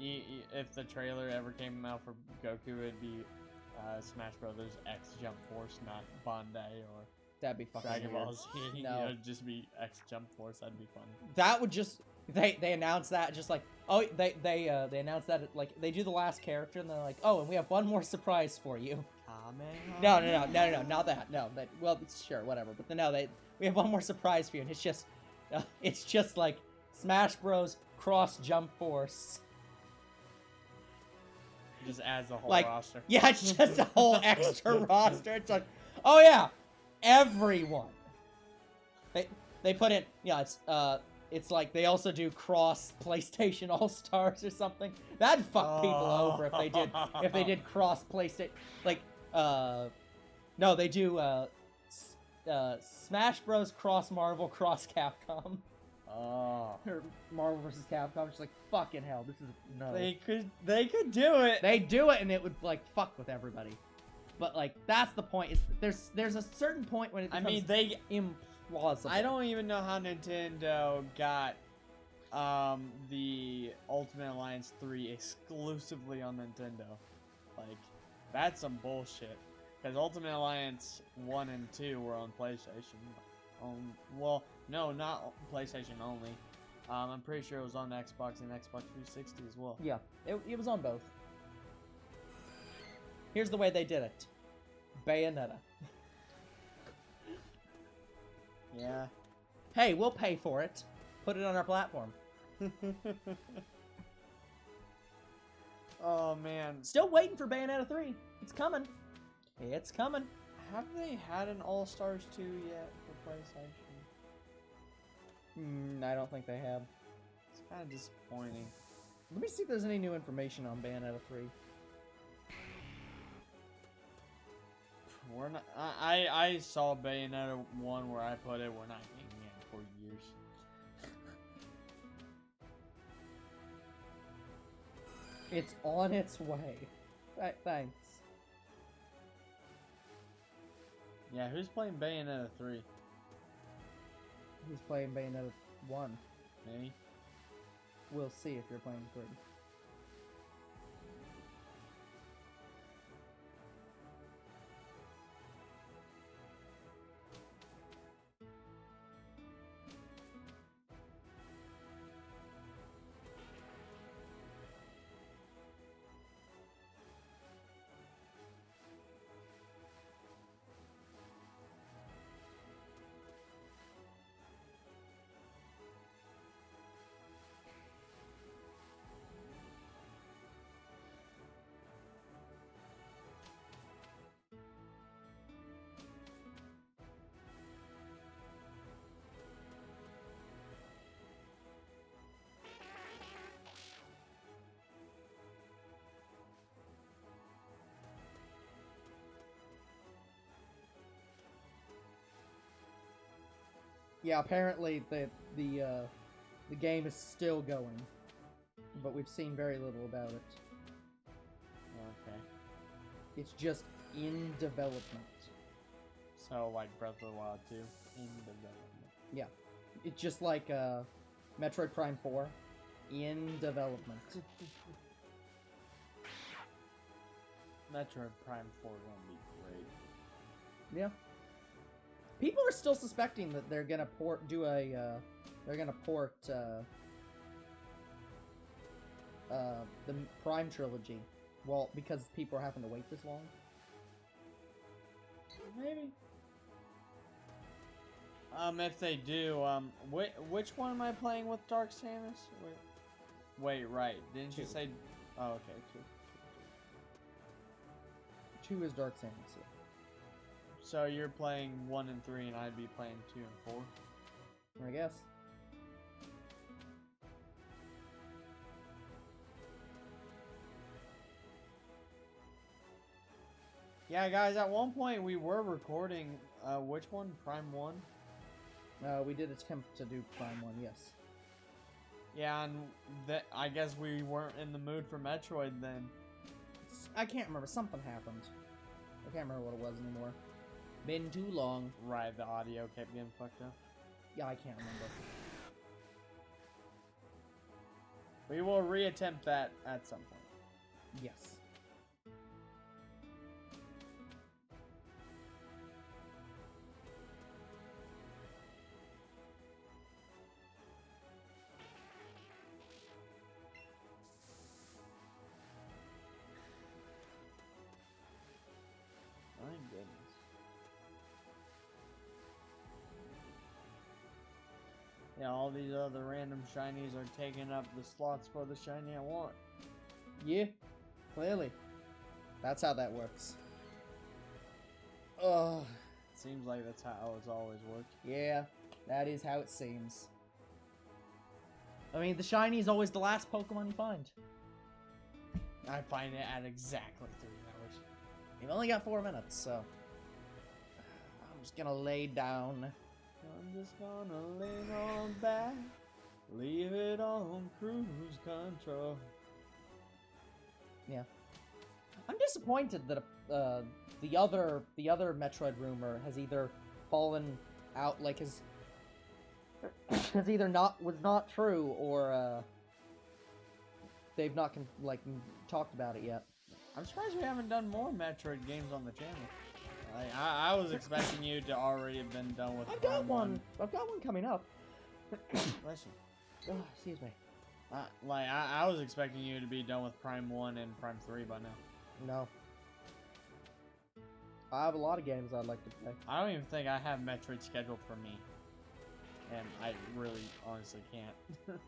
if the trailer ever came out for Goku, it'd be Smash Brothers X Jump Force, not Bandai or That'd be fucking Dragon weird. Ball Z. No. It'd just be X Jump Force. That'd be funny. That would just they announced that just like they announced that like they do the last character and they're like, oh, and we have one more surprise for you. No, not that. No, that well, sure, whatever. But no, we have one more surprise for you, and it's just like Smash Bros. Cross Jump Force. Just adds the whole Like, roster. Yeah, it's just a whole extra roster. It's like, oh yeah, everyone. They put in, yeah, it's like they also do cross PlayStation All Stars or something. That'd fuck people over if they did cross PlayStation. Like, no, they do Smash Bros. Cross Marvel, cross Capcom. Oh. Or Marvel vs. Capcom. Just like, fucking hell, this is no. They could do it. They do it, and it would like fuck with everybody. But like, that's the point. Is there's a certain point when it becomes implausible. I don't even know how Nintendo got the Ultimate Alliance 3 exclusively on Nintendo. Like, that's some bullshit. Because Ultimate Alliance 1 and 2 were on PlayStation. Well, no, not PlayStation only. I'm pretty sure it was on Xbox and Xbox 360 as well. Yeah, it was on both. Here's the way they did it. Bayonetta. Yeah. Hey, we'll pay for it. Put it on our platform. Oh, man. Still waiting for Bayonetta 3. It's coming. It's coming. Have they had an All-Stars 2 yet for PlayStation? I don't think they have. It's kind of disappointing. Let me see if there's any new information on Bayonetta 3. We're not. I saw Bayonetta 1 where I put it. We're not getting it for years. It's on its way. Thanks. Yeah, who's playing Bayonetta 3? Who's playing Bayonetta 1? Me? We'll see if you're playing 3. Yeah, apparently the game is still going, but we've seen very little about it. Okay. It's just in development. So, like Breath of the Wild 2 in development. Yeah. It's just like Metroid Prime 4 in development. Metroid Prime 4 is gonna be great. Yeah. People are still suspecting that they're gonna port the Prime trilogy. Well, because people are having to wait this long. Maybe. If they do, which one am I playing with Dark Samus? Wait, right. Didn't you say? Oh, okay, two. 2 is Dark Samus. Yeah. So you're playing 1 and 3, and I'd be playing 2 and 4. I guess. Yeah, guys. At one point, we were recording. Which one? Prime 1. We did attempt to do Prime 1. Yes. Yeah, and I guess we weren't in the mood for Metroid then. I can't remember. Something happened. I can't remember what it was anymore. Been too long. Right, the audio kept getting fucked up. Yeah, I can't remember. We will reattempt that at some point. Yes. My goodness. Yeah, all these other random shinies are taking up the slots for the shiny I want. Yeah, clearly. That's how that works. Ugh. Seems like that's how it's always worked. Yeah, that is how it seems. I mean, the shiny is always the last Pokemon you find. I find it at exactly 3 hours. You've only got 4 minutes, so I'm just gonna lay down. I'm just gonna lean on back, leave it on cruise control. Yeah, I'm disappointed that the other Metroid rumor has either fallen out, like has either was not true, or they've not talked about it yet. I'm surprised we haven't done more Metroid games on the channel. I was expecting you to already have been done with. I've got one. I've got one coming up. Bless you. Oh, excuse me. I was expecting you to be done with Prime 1 and Prime 3 by now. No. I have a lot of games I'd like to play. I don't even think I have Metroid scheduled for me. And I really, honestly can't.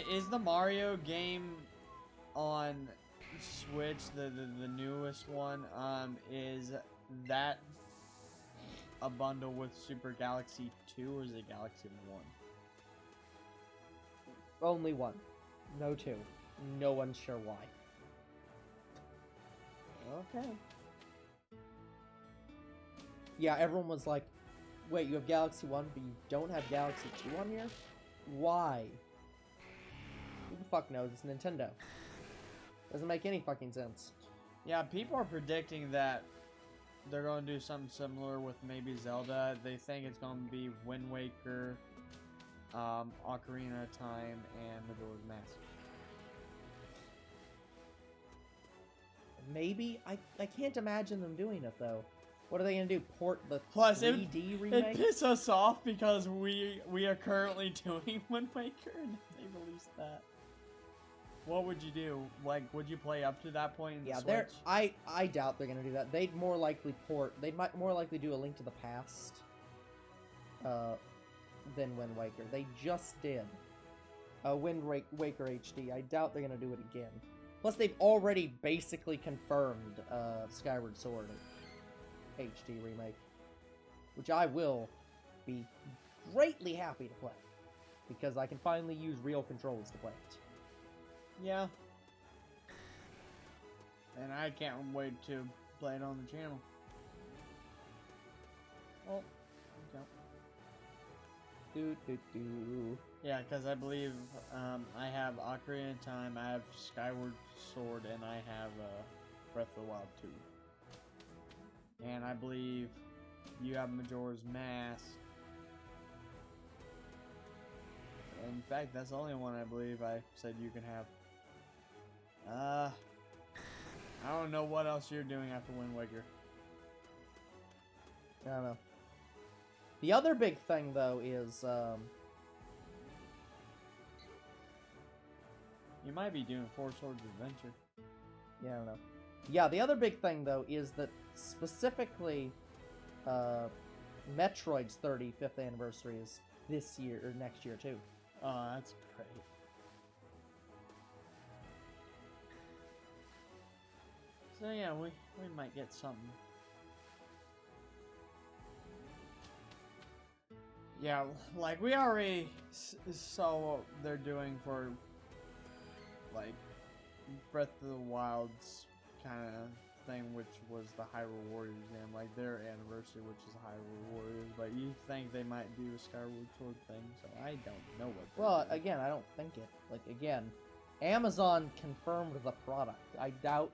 Is the Mario game on Switch, the newest one, is that a bundle with Super Galaxy 2 or is it Galaxy 1? Only 1. No 2. No one's sure why. Okay. Yeah, everyone was like, wait, you have Galaxy 1, but you don't have Galaxy 2 on here? Why? Who the fuck knows? It's Nintendo. Doesn't make any fucking sense. Yeah, people are predicting that they're going to do something similar with maybe Zelda. They think it's going to be Wind Waker, Ocarina of Time, and Majora's Mask. Maybe? I can't imagine them doing it, though. What are they going to do? Port the Plus, 3D remake? It pisses us off because we are currently doing Wind Waker and they released that. What would you do? Like, would you play up to that point in the Switch? I doubt they're gonna do that. They'd more likely might more likely do A Link to the Past than Wind Waker. They just did Wind Waker HD. I doubt they're gonna do it again. Plus, they've already basically confirmed Skyward Sword HD remake, which I will be greatly happy to play because I can finally use real controls to play it. Yeah. And I can't wait to play it on the channel. Oh, okay. Yeah, because I believe I have Ocarina of Time, I have Skyward Sword, and I have Breath of the Wild 2. And I believe you have Majora's Mask. In fact, that's the only one I believe I said you can have. I don't know what else you're doing after Wind Waker. I don't know. The other big thing, though, is, You might be doing Four Swords Adventure. yeah, I don't know. Yeah, the other big thing, though, is that specifically, Metroid's 35th anniversary is this year, or next year, too. Oh, that's great. So yeah, we might get something. Yeah, like we already saw what they're doing for like Breath of the Wild's kind of thing, which was the Hyrule Warriors game, like their anniversary, which is Hyrule Warriors. But you think they might do a Skyward Sword thing? So I don't know what. Well, again, I don't think it. Like, again, Amazon confirmed the product. I doubt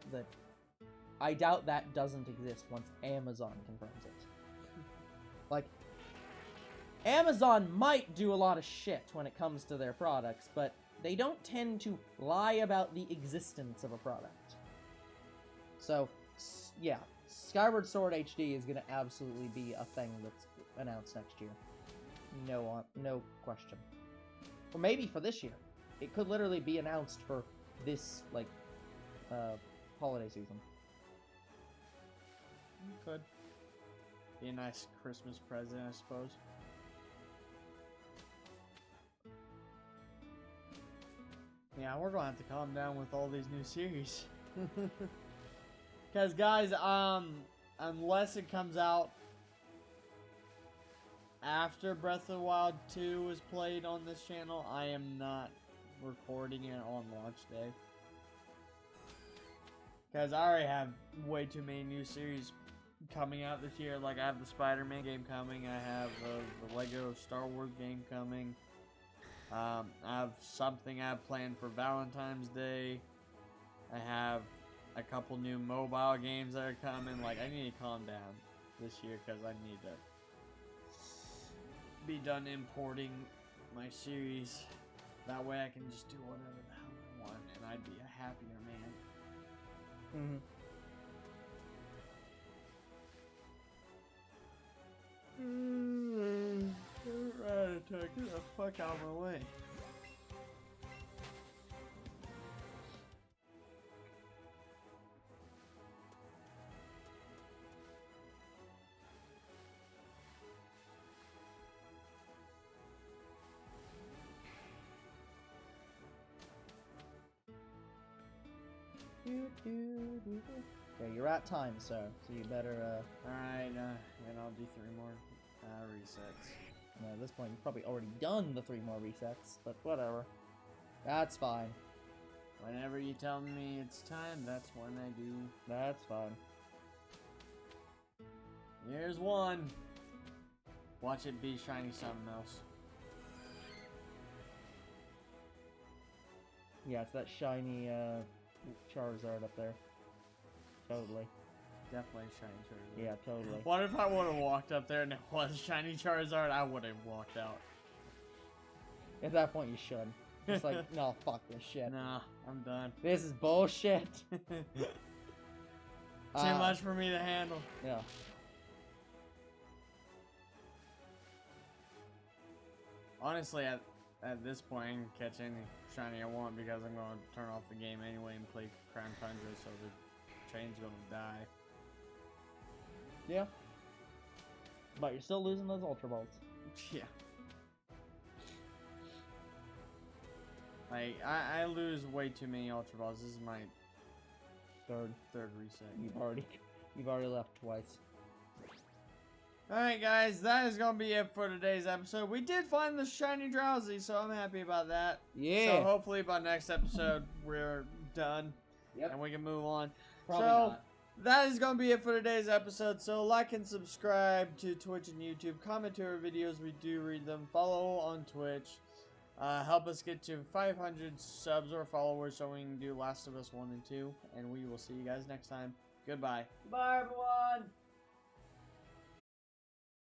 that doesn't exist once Amazon confirms it. Like, Amazon might do a lot of shit when it comes to their products, but they don't tend to lie about the existence of a product. So, yeah, Skyward Sword HD is going to absolutely be a thing that's announced next year. No question. Or maybe for this year. It could literally be announced for this, like, holiday season. Could be a nice Christmas present, I suppose. Yeah, we're gonna have to calm down with all these new series. Because guys, unless it comes out after Breath of the Wild 2 is played on this channel, I am not recording it on launch day. Because I already have way too many new series coming out this year. Like, I have the Spider-Man game coming, I have the Lego Star Wars game coming. I have something I have planned for Valentine's Day. I have a couple new mobile games that are coming. Like, I need to calm down this year because I need to be done importing my series. That way I can just do whatever the hell I want and I'd be a happier man. Right, get the fuck out of my way. Okay, you're at time, sir. So you better, Alright, and I'll do 3 more resets. At this point, you've probably already done the 3 more resets, but whatever. That's fine. Whenever you tell me it's time, that's when I do. That's fine. Here's one. Watch it be shiny something else. Yeah, it's that shiny, Charizard up there. Totally. Definitely shiny Charizard. Yeah, totally. What if I would have walked up there and it was shiny Charizard? I would have walked out. At that point, you should. It's like, no, fuck this shit. Nah, I'm done. This is bullshit. Too much for me to handle. Yeah. Honestly, at this point, I can catch any shiny I want because I'm going to turn off the game anyway and play Crown Tundra, so the train's going to die. Yeah. But you're still losing those Ultra Balls. Yeah. Like, I lose way too many Ultra Balls. This is my third reset. You've already left twice. Alright guys, that is going to be it for today's episode. We did find the shiny Drowzee, so I'm happy about that. Yeah. So hopefully by next episode, we're done. Yep. And we can move on. Probably so, not. that is going to be it for today's episode. So like and subscribe to Twitch and YouTube. Comment to our videos. We do read them. Follow on Twitch. Help us get to 500 subs or followers so we can do Last of Us 1 and 2. And we will see you guys next time. Goodbye. Bye, everyone.